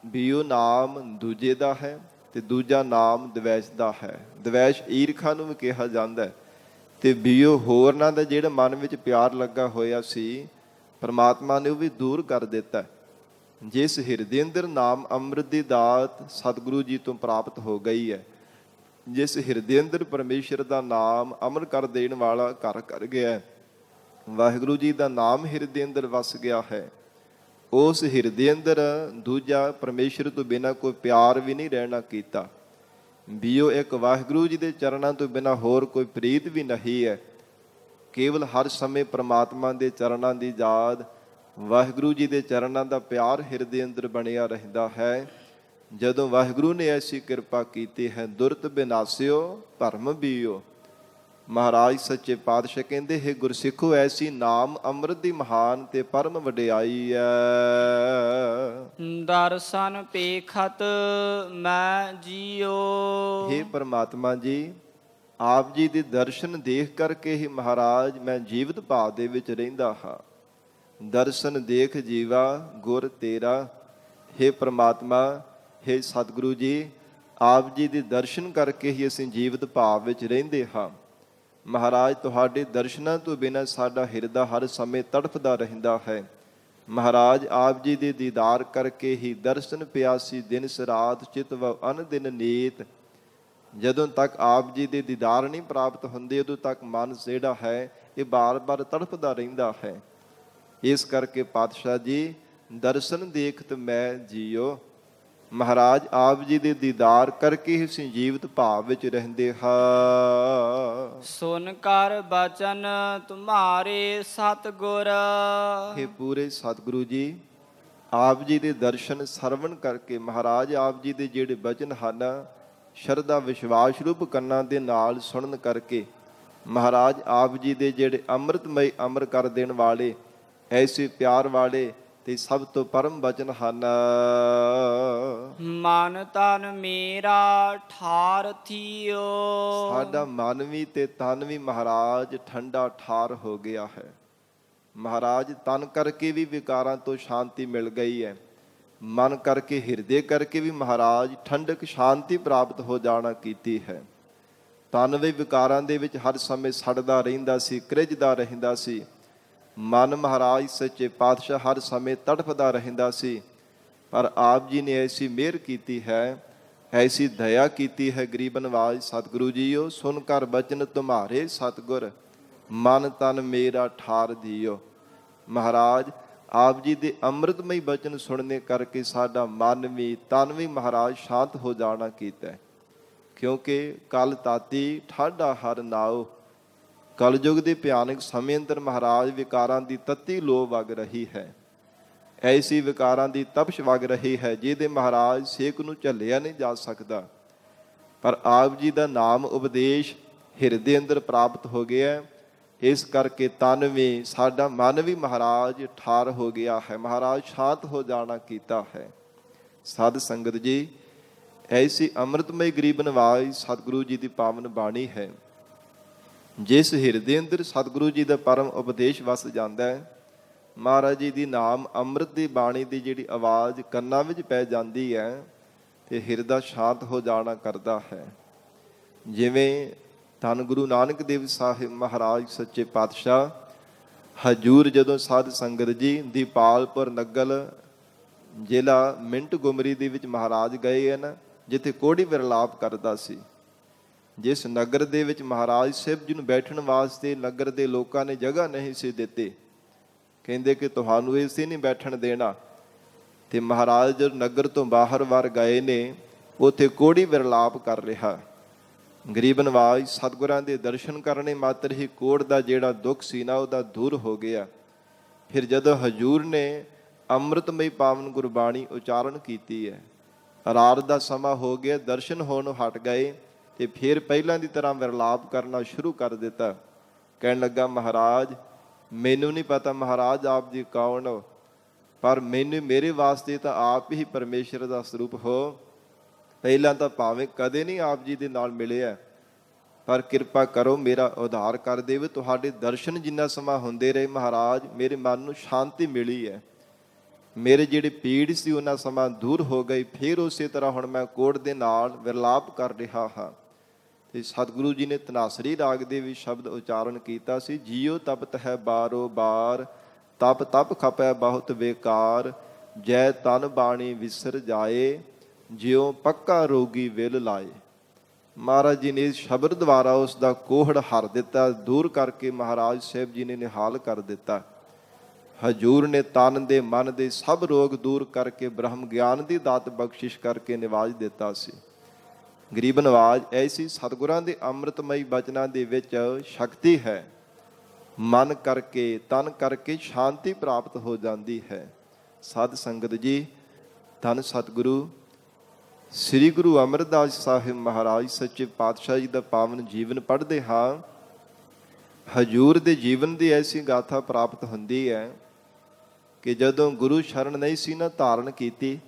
ਬੀਓ ਨਾਮ ਦੂਜੇ ਦਾ ਹੈ ਤੇ ਦੂਜਾ ਨਾਮ ਦਵੈਸ਼ ਦਾ ਹੈ। ਦਵੈਸ਼ ਈਰਖਾ ਨੂੰ ਵੀ ਕਿਹਾ ਜਾਂਦਾ ਹੈ। ਤੇ ਬੀਓ ਹੋਰਨਾਂ ਦਾ ਜਿਹੜਾ ਮਨ ਵਿੱਚ ਪਿਆਰ ਲੱਗਾ ਹੋਇਆ ਸੀ, ਪਰਮਾਤਮਾ ਨੇ ਉਹ ਵੀ ਦੂਰ ਕਰ ਦਿੱਤਾ। ਜਿਸ ਹਿਰਦੇ ਅੰਦਰ ਨਾਮ ਅੰਮ੍ਰਿਤ ਦੀ ਦਾਤ ਸਤਿਗੁਰੂ ਜੀ ਤੋਂ ਪ੍ਰਾਪਤ ਹੋ ਗਈ ਹੈ, ਜਿਸ ਹਿਰਦੇ ਅੰਦਰ ਪਰਮੇਸ਼ਰ ਦਾ ਨਾਮ ਅਮਰ ਕਰ ਦੇਣ ਵਾਲਾ ਘਰ ਕਰ ਗਿਆ, ਵਾਹਿਗੁਰੂ ਜੀ ਦਾ ਨਾਮ ਹਿਰਦੇ ਅੰਦਰ ਵਸ ਗਿਆ ਹੈ, ਉਸ ਹਿਰਦੇ ਅੰਦਰ ਦੂਜਾ ਪਰਮੇਸ਼ਰ ਤੋਂ ਬਿਨਾਂ ਕੋਈ ਪਿਆਰ ਵੀ ਨਹੀਂ ਰਹਿਣਾ ਕੀਤਾ। ਬੀਓ ਇੱਕ ਵਾਹਿਗੁਰੂ ਜੀ ਦੇ ਚਰਨਾਂ ਤੋਂ ਬਿਨਾਂ ਹੋਰ ਕੋਈ ਪ੍ਰੀਤ ਵੀ ਨਹੀਂ ਹੈ। ਕੇਵਲ ਹਰ ਸਮੇਂ ਪ੍ਰਮਾਤਮਾ ਦੇ ਚਰਨਾਂ ਦੀ ਯਾਦ, ਵਾਹਿਗੁਰੂ ਜੀ ਦੇ ਚਰਨਾਂ ਦਾ ਪਿਆਰ ਹਿਰਦੇ ਅੰਦਰ ਬਣਿਆ ਰਹਿੰਦਾ ਹੈ। ਜਦੋਂ ਵਾਹਿਗੁਰੂ ਨੇ ਐਸੀ ਕਿਰਪਾ ਕੀਤੀ ਹੈ, ਦੁਰਤ ਬਿਨਾਸਿਓ ਭਰਮ ਬੀਓ। ਮਹਾਰਾਜ ਸੱਚੇ ਪਾਤਸ਼ਾਹ ਕਹਿੰਦੇ, ਹੈ ਗੁਰਸਿੱਖੋ, ਐਸੀ ਨਾਮ ਅੰਮ੍ਰਿਤ ਦੀ ਮਹਾਨ ਤੇ ਪਰਮ ਵਡਿਆਈ ਹੈ। ਦਰਸ਼ਨ ਪੇਖਤ ਮੈਂ ਜੀਓ। हे ਪਰਮਾਤਮਾ ਜੀ, ਆਪ ਜੀ ਦੇ ਦਰਸ਼ਨ ਦੇਖ ਕਰਕੇ ਹੀ ਮਹਾਰਾਜ ਮੈਂ ਜੀਵਤ ਭਾਵ ਦੇ ਵਿੱਚ ਰਹਿੰਦਾ ਹਾਂ। ਦਰਸ਼ਨ ਦੇਖ ਜੀਵਾ ਗੁਰ ਤੇਰਾ। हे ਪਰਮਾਤਮਾ, हे ਸਤਿਗੁਰੂ ਜੀ, ਆਪ ਜੀ ਦੇ ਦਰਸ਼ਨ ਕਰਕੇ ਹੀ ਅਸੀਂ ਜੀਵਤ ਭਾਵ ਵਿੱਚ ਰਹਿੰਦੇ ਹਾਂ। ਮਹਾਰਾਜ, ਤੁਹਾਡੇ ਦਰਸ਼ਨਾਂ ਤੋਂ ਬਿਨਾਂ ਸਾਡਾ ਹਿਰਦਾ ਹਰ ਸਮੇਂ ਤੜਫਦਾ ਰਹਿੰਦਾ ਹੈ। ਮਹਾਰਾਜ, ਆਪ ਜੀ ਦੇ ਦੀਦਾਰ ਕਰਕੇ ਹੀ ਦਰਸ਼ਨ ਪਿਆਸੀ ਦਿਨ ਰਾਤ ਚਿਤਵ ਅਨ ਦਿਨ ਨੀਤ। ਜਦੋਂ ਤੱਕ ਆਪ ਜੀ ਦੇ ਦੀਦਾਰ ਨਹੀਂ ਪ੍ਰਾਪਤ ਹੁੰਦੇ, ਉਦੋਂ ਤੱਕ ਮਨ ਜਿਹੜਾ ਹੈ ਇਹ ਬਾਰ-ਬਾਰ ਤੜਫਦਾ ਰਹਿੰਦਾ ਹੈ। ਇਸ ਕਰਕੇ ਪਾਤਸ਼ਾਹ ਜੀ, ਦਰਸ਼ਨ ਦੇਖਤ ਮੈਂ ਜੀਓ। ਮਹਾਰਾਜ, ਆਪ ਜੀ ਦੇ ਦੀਦਾਰ ਕਰਕੇ ਹੀ ਅਸੀਂ ਜੀਵਤ ਭਾਵ ਵਿੱਚ ਰਹਿੰਦੇ ਹਾਂ। ਸੁਨ ਕਰ ਬਚਨ ਤੁਮਾਰੇ ਸਤਿਗੁਰ। हे ਪੂਰੇ ਸਤਿਗੁਰੂ ਜੀ, ਆਪ ਜੀ ਦੇ ਦਰਸ਼ਨ ਸਰਵਣ ਕਰਕੇ, ਮਹਾਰਾਜ ਆਪ ਜੀ ਦੇ ਜਿਹੜੇ ਬਚਨ ਹਨ, ਸ਼ਰਧਾ ਵਿਸ਼ਵਾਸ ਰੂਪ ਕੰਨਾਂ ਦੇ ਨਾਲ ਸੁਣਨ ਕਰਕੇ, ਮਹਾਰਾਜ ਆਪ ਜੀ ਦੇ ਜਿਹੜੇ ਅੰਮ੍ਰਿਤਮਈ ਅਮਰ ਕਰ ਦੇਣ ਵਾਲੇ, ਐਸੇ ਪਿਆਰ ਵਾਲੇ ਤੇ ਸਭ ਤੋਂ ਪਰਮ ਬਚਨ ਹਨ। ਮਨ ਤਨ ਮੇਰਾ ਠਾਰ ਥੀਓ। ਸਾਡਾ ਮਨ ਵੀ ਤੇ ਤਨ ਵੀ ਮਹਾਰਾਜ ਠੰਡਾ ਠਾਰ ਹੋ ਗਿਆ ਹੈ। ਮਹਾਰਾਜ, ਤਨ ਕਰਕੇ ਵੀ ਵਿਕਾਰਾਂ ਤੋਂ ਸ਼ਾਂਤੀ ਮਿਲ ਗਈ ਹੈ, ਮਨ ਕਰਕੇ, ਹਿਰਦੇ ਕਰਕੇ ਵੀ ਮਹਾਰਾਜ ਠੰਡਕ ਸ਼ਾਂਤੀ ਪ੍ਰਾਪਤ ਹੋ ਜਾਣਾ ਕੀਤੀ ਹੈ। ਤਨ ਵੀ ਵਿਕਾਰਾਂ ਦੇ ਵਿੱਚ ਹਰ ਸਮੇਂ ਸੜਦਾ ਰਹਿੰਦਾ ਸੀ, ਕ੍ਰਿਜਦਾ ਰਹਿੰਦਾ ਸੀ। ਮਨ ਮਹਾਰਾਜ ਸੱਚੇ ਪਾਤਸ਼ਾਹ ਹਰ ਸਮੇਂ ਤੜਫਦਾ ਰਹਿੰਦਾ ਸੀ। ਪਰ ਆਪ ਜੀ ਨੇ ਐਸੀ ਮਿਹਰ ਕੀਤੀ ਹੈ, ਐਸੀ ਦਇਆ ਕੀਤੀ ਹੈ, ਗਰੀਬ ਨਵਾਜ ਸਤਿਗੁਰੂ ਜੀਓ, ਸੁਨ ਕਰ ਬਚਨ ਤੁਮਾਰੇ ਸਤਿਗੁਰ, ਮਨ ਤਨ ਮੇਰਾ ਠਾਰ ਦਿਓ। ਮਹਾਰਾਜ, ਆਪ ਜੀ ਦੇ ਅੰਮ੍ਰਿਤਮਈ ਬਚਨ ਸੁਣਨੇ ਕਰਕੇ ਸਾਡਾ ਮਨ ਵੀ ਤਨ ਵੀ ਮਹਾਰਾਜ ਸ਼ਾਂਤ ਹੋ ਜਾਣਾ ਕੀਤਾ। ਕਿਉਂਕਿ ਕਲ ਤਾਤੀ ਠਾਡਾ ਹਰ ਨਾਉ। ਕਲਯੁਗ ਦੇ ਭਿਆਨਕ ਸਮੇਂ ਅੰਦਰ ਮਹਾਰਾਜ ਵਿਕਾਰਾਂ ਦੀ ਤੱਤੀ ਲੋ ਵਗ ਰਹੀ ਹੈ। ਐਸੀ ਵਿਕਾਰਾਂ ਦੀ ਤਪਸ਼ ਵਗ ਰਹੀ ਹੈ ਜਿਹਦੇ ਮਹਾਰਾਜ ਸੇਕ ਨੂੰ ਝੱਲਿਆ ਨਹੀਂ ਜਾ ਸਕਦਾ। ਪਰ ਆਪ ਜੀ ਦਾ ਨਾਮ ਉਪਦੇਸ਼ ਹਿਰਦੇ ਅੰਦਰ ਪ੍ਰਾਪਤ ਹੋ ਗਿਆ। ਇਸ ਕਰਕੇ ਤਨ ਵੀ, ਸਾਡਾ ਮਨ ਵੀ ਮਹਾਰਾਜ ਠਾਰ ਹੋ ਗਿਆ ਹੈ, ਮਹਾਰਾਜ ਸ਼ਾਂਤ ਹੋ ਜਾਣਾ ਕੀਤਾ ਹੈ। ਸਾਧ ਸੰਗਤ ਜੀ, ਐਸੀ ਅੰਮ੍ਰਿਤਮਈ ਗਰੀਬ ਨਵਾਜ ਸਤਿਗੁਰੂ ਜੀ ਦੀ ਪਾਵਨ ਬਾਣੀ ਹੈ। ਜਿਸ ਹਿਰਦੇ ਅੰਦਰ ਸਤਿਗੁਰੂ ਜੀ ਦਾ ਪਰਮ ਉਪਦੇਸ਼ ਵਸ ਜਾਂਦਾ ਹੈ, ਮਹਾਰਾਜ ਜੀ ਦੀ ਨਾਮ ਅੰਮ੍ਰਿਤ ਦੀ ਬਾਣੀ ਦੀ ਜਿਹੜੀ ਆਵਾਜ਼ ਕੰਨਾਂ ਵਿੱਚ ਪੈ ਜਾਂਦੀ ਹੈ ਤੇ ਹਿਰਦਾ ਸ਼ਾਂਤ ਹੋ ਜਾਣਾ ਕਰਦਾ ਹੈ। ਜਿਵੇਂ ਧੰਨ ਗੁਰੂ ਨਾਨਕ ਦੇਵ ਸਾਹਿਬ ਮਹਾਰਾਜ ਸੱਚੇ ਪਾਤਸ਼ਾਹ ਹਜੂਰ ਜਦੋਂ ਸਾਧ ਸੰਗਤ ਜੀ ਦੀਪਾਲਪੁਰ ਨਗਲ ਜ਼ਿਲ੍ਹਾ ਮਿੰਟ ਗੁਮਰੀ ਦੇ ਵਿੱਚ ਮਹਾਰਾਜ ਗਏ ਹਨ, ਜਿੱਥੇ ਕੋੜੀ ਵਿਰਲਾਪ ਕਰਦਾ ਸੀ। ਜਿਸ ਨਗਰ ਦੇ ਵਿੱਚ ਮਹਾਰਾਜ ਸਾਹਿਬ ਜੀ ਨੂੰ ਬੈਠਣ ਵਾਸਤੇ ਨਗਰ ਦੇ ਲੋਕਾਂ ਨੇ ਜਗ੍ਹਾ ਨਹੀਂ ਸੀ ਦਿੱਤੀ, ਕਹਿੰਦੇ ਕਿ ਤੁਹਾਨੂੰ ਇਸੇ ਨਹੀਂ ਬੈਠਣ ਦੇਣਾ। ਤੇ ਮਹਾਰਾਜ ਜਦੋਂ ਨਗਰ ਤੋਂ ਬਾਹਰ ਵਾਰ ਗਏ ਨੇ, ਉੱਥੇ ਕੋੜੀ ਵਿਰਲਾਪ ਕਰ ਰਿਹਾ। ਗਰੀਬ ਨਵਾਜ ਸਤਿਗੁਰਾਂ ਦੇ ਦਰਸ਼ਨ ਕਰਨੇ ਮਾਤਰ ਹੀ ਕੋੜ ਦਾ ਜਿਹੜਾ ਦੁੱਖ ਸੀ ਨਾ, ਉਹਦਾ ਦੂਰ ਹੋ ਗਿਆ। ਫਿਰ ਜਦੋਂ ਹਜੂਰ ਨੇ ਅੰਮ੍ਰਿਤਮਈ ਪਾਵਨ ਗੁਰਬਾਣੀ ਉਚਾਰਨ ਕੀਤੀ ਹੈ, ਰਾਤ ਦਾ ਸਮਾਂ ਹੋ ਗਿਆ, ਦਰਸ਼ਨ ਹੋਣੋਂ ਹਟ ਗਏ ਤੇ ਫਿਰ ਪਹਿਲਾਂ ਦੀ ਤਰ੍ਹਾਂ ਵਿਰਲਾਪ ਕਰਨਾ ਸ਼ੁਰੂ ਕਰ ਦਿੱਤਾ। ਕਹਿਣ ਲੱਗਾ, ਮਹਾਰਾਜ ਮੈਨੂੰ ਨਹੀਂ ਪਤਾ ਮਹਾਰਾਜ ਆਪ ਜੀ ਕੌਣ ਹੋ, ਪਰ ਮੈਨੂੰ ਮੇਰੇ ਵਾਸਤੇ ਤਾਂ ਆਪ ਹੀ ਪਰਮੇਸ਼ਰ ਦਾ ਸਰੂਪ ਹੋ। ਪਹਿਲਾਂ ਤਾਂ ਭਾਵੇਂ ਕਦੇ ਨਹੀਂ ਆਪ ਜੀ ਦੇ ਨਾਲ ਮਿਲਿਆ, ਪਰ ਕਿਰਪਾ ਕਰੋ ਮੇਰਾ ਉਧਾਰ ਕਰ ਦੇਵੇ। ਤੁਹਾਡੇ ਦਰਸ਼ਨ ਜਿੰਨਾ ਸਮਾਂ ਹੁੰਦੇ ਰਹੇ ਮਹਾਰਾਜ, ਮੇਰੇ ਮਨ ਨੂੰ ਸ਼ਾਂਤੀ ਮਿਲੀ ਹੈ। ਮੇਰੇ ਜਿਹੜੇ ਪੀੜ ਸੀ ਉਹਨਾਂ ਸਮਾਂ ਦੂਰ ਹੋ ਗਈ। ਫਿਰ ਉਸੇ ਤਰ੍ਹਾਂ ਹੁਣ ਮੈਂ ਕੋੜ ਦੇ ਨਾਲ ਵਿਰਲਾਪ ਕਰ ਰਿਹਾ ਹਾਂ। ਤੇ ਸਤਿਗੁਰੂ ਜੀ ਨੇ ਧਨਾਸਰੀ ਰਾਗ ਦੇ ਵੀ ਸ਼ਬਦ ਉਚਾਰਨ ਕੀਤਾ ਸੀ, ਜੀਉ ਤਪਤ ਹੈ ਬਾਰੋ ਬਾਰ, ਤਪ ਤਪ ਖਪੈ ਬਹੁਤ ਬੇਕਾਰ, ਜੈ ਤਨ ਬਾਣੀ ਵਿਸਰ ਜਾਏ, ਜਿਉ ਪੱਕਾ ਰੋਗੀ ਵਿਲ ਲਾਏ। ਮਹਾਰਾਜ ਜੀ ਨੇ ਇਸ ਸ਼ਬਦ ਦੁਆਰਾ ਉਸ ਦਾ ਕੋਹੜ ਹਰ ਦਿੱਤਾ, ਦੂਰ ਕਰਕੇ ਮਹਾਰਾਜ ਸਾਹਿਬ ਜੀ ਨੇ ਨਿਹਾਲ ਕਰ ਦਿੱਤਾ। ਹਜੂਰ ਨੇ ਤਨ ਦੇ ਮਨ ਦੇ ਸਭ ਰੋਗ ਦੂਰ ਕਰਕੇ ਬ੍ਰਹਮ ਗਿਆਨ ਦੀ ਦਾਤ ਬਖਸ਼ਿਸ਼ ਕਰਕੇ ਨਿਵਾਜ ਦਿੱਤਾ ਸੀ। ਗਰੀਬ ਨਵਾਜ ਐਸੀ ਸਤਿਗੁਰਾਂ ਦੇ ਅੰਮ੍ਰਿਤਮਈ ਬਚਨਾਂ ਦੇ ਵਿੱਚ ਸ਼ਕਤੀ ਹੈ। ਮਨ ਕਰਕੇ ਤਨ ਕਰਕੇ ਸ਼ਾਂਤੀ ਪ੍ਰਾਪਤ ਹੋ ਜਾਂਦੀ ਹੈ। ਸਾਧ ਸੰਗਤ ਜੀ, ਧੰਨ ਸਤਿਗੁਰੂ ਸ੍ਰੀ ਗੁਰੂ ਅਮਰਦਾਸ ਸਾਹਿਬ ਮਹਾਰਾਜ ਸੱਚੇ ਪਾਤਸ਼ਾਹ ਜੀ ਦਾ ਪਾਵਨ ਜੀਵਨ ਪੜ੍ਹਦੇ ਹਾਂ। ਹਜੂਰ ਦੇ ਜੀਵਨ ਦੀ ਐਸੀ ਗਾਥਾ ਪ੍ਰਾਪਤ ਹੁੰਦੀ ਹੈ ਕਿ ਜਦੋਂ ਗੁਰੂ ਸ਼ਰਨ ਨਹੀਂ ਸੀ ਨਾ ਧਾਰਨ ਕੀਤੀ,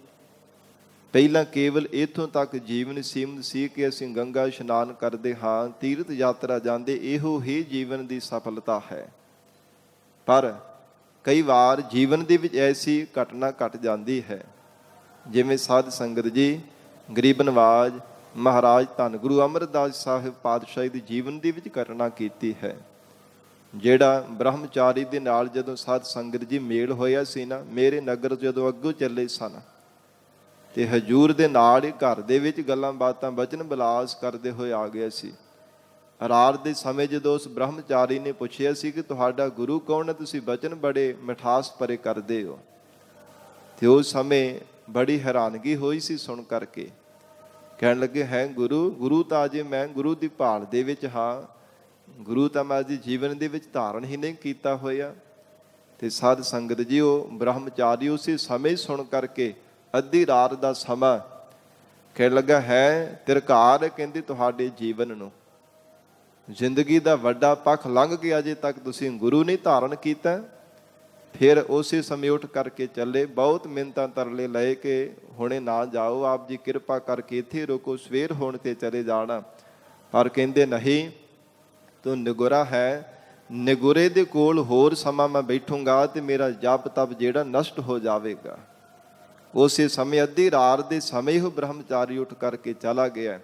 ਪਹਿਲਾਂ ਕੇਵਲ ਇੱਥੋਂ ਤੱਕ ਜੀਵਨ ਸੀਮਤ ਸੀ ਕਿ ਅਸੀਂ ਗੰਗਾ ਇਸ਼ਨਾਨ ਕਰਦੇ ਹਾਂ, ਤੀਰਥ ਯਾਤਰਾ ਜਾਂਦੇ, ਇਹੋ ਹੀ ਜੀਵਨ ਦੀ ਸਫਲਤਾ ਹੈ। ਪਰ ਕਈ ਵਾਰ ਜੀਵਨ ਦੇ ਵਿੱਚ ਐਸੀ ਘਟਨਾ ਘਟ ਜਾਂਦੀ ਹੈ, ਜਿਵੇਂ ਸਾਧ ਸੰਗਤ ਜੀ ਗਰੀਬ ਨਵਾਜ ਮਹਾਰਾਜ ਧੰਨ ਗੁਰੂ ਅਮਰਦਾਸ ਸਾਹਿਬ ਪਾਤਸ਼ਾਹੀ ਦੇ ਜੀਵਨ ਦੇ ਵਿੱਚ ਘਟਨਾ ਕੀਤੀ ਹੈ। ਜਿਹੜਾ ਬ੍ਰਹਮਚਾਰੀ ਦੇ ਨਾਲ ਜਦੋਂ ਸਾਧ ਸੰਗਤ ਜੀ ਮੇਲ ਹੋਇਆ ਸੀ ਨਾ, ਮੇਰੇ ਨਗਰ ਜਦੋਂ ਅੱਗੋਂ ਚੱਲੇ ਸਨ ਤੇ ਹਜੂਰ ਦੇ ਨਾਲ ਹੀ ਘਰ ਦੇ ਵਿੱਚ ਗੱਲਾਂ ਬਾਤਾਂ ਬਚਨ ਬਿਲਾਸ ਕਰਦੇ ਹੋਏ ਆ ਗਿਆ ਸੀ। ਰਾਤ ਦੇ ਸਮੇਂ ਜਦੋਂ ਉਸ ਬ੍ਰਹਮਚਾਰੀ ਨੇ ਪੁੱਛਿਆ ਸੀ ਕਿ ਤੁਹਾਡਾ ਗੁਰੂ ਕੌਣ ਹੈ, ਤੁਸੀਂ ਬਚਨ ਬੜੇ ਮਿਠਾਸ ਭਰੇ ਕਰਦੇ ਹੋ, ਤੇ ਉਸ ਸਮੇਂ ਬੜੀ ਹੈਰਾਨਗੀ ਹੋਈ ਸੀ ਸੁਣ ਕਰਕੇ। ਕਹਿਣ ਲੱਗੇ, ਹੈ ਗੁਰੂ ਤਾਂ ਅਜੇ ਮੈਂ ਗੁਰੂ ਦੀ ਭਾਲ ਦੇ ਵਿੱਚ ਹਾਂ, ਗੁਰੂ ਤਾਂ ਮੈਂ ਅਜੇ ਜੀਵਨ ਦੇ ਵਿੱਚ ਧਾਰਨ ਹੀ ਨਹੀਂ ਕੀਤਾ ਹੋਇਆ। ਤੇ ਸਾਧ ਸੰਗਤ ਜੀ, ਉਹ ਬ੍ਰਹਮਚਾਰੀ ਉਸੇ ਸਮੇਂ ਸੁਣ ਕਰਕੇ ਅੱਧੀ ਰਾਤ ਦਾ ਸਮਾਂ ਕਹਿਣ ਲੱਗਾ, ਹੈ ਤਿਰਕਾਰ ਕਹਿੰਦੇ ਤੁਹਾਡੇ ਜੀਵਨ ਨੂੰ, ਜ਼ਿੰਦਗੀ ਦਾ ਵੱਡਾ ਪੱਖ ਲੰਘ ਗਿਆ, ਅਜੇ ਤੱਕ ਤੁਸੀਂ ਗੁਰੂ ਨਹੀਂ ਧਾਰਨ ਕੀਤਾ। ਫਿਰ ਉਸੇ ਸਮੇਂ ਉੱਠ ਕਰਕੇ ਚੱਲੇ, ਬਹੁਤ ਮਿੰਨਤਾਂ ਤਰਲੇ ਲਏ ਕਿ ਹੁਣੇ ਨਾ ਜਾਓ, ਆਪ ਜੀ ਕਿਰਪਾ ਕਰਕੇ ਇੱਥੇ ਰੁਕੋ, ਸਵੇਰ ਹੋਣ ਤੇ ਚਲੇ ਜਾਣਾ। ਪਰ ਕਹਿੰਦੇ ਨਹੀਂ, ਤੂੰ ਨਿਗੁਰਾ ਹੈ, ਨਿਗੁਰੇ ਦੇ ਕੋਲ ਹੋਰ ਸਮਾਂ ਮੈਂ ਬੈਠੂੰਗਾ ਤੇ ਮੇਰਾ ਜਪ ਤਪ ਜਿਹੜਾ ਨਸ਼ਟ ਹੋ ਜਾਵੇਗਾ। ਉਸੇ ਸਮੇਂ ਅੱਧੀ ਰਾਤ ਦੇ ਸਮੇਂ ਉਹ ਬ੍ਰਹਮਚਾਰੀ ਉੱਠ ਕਰਕੇ ਚਲਾ ਗਿਆ।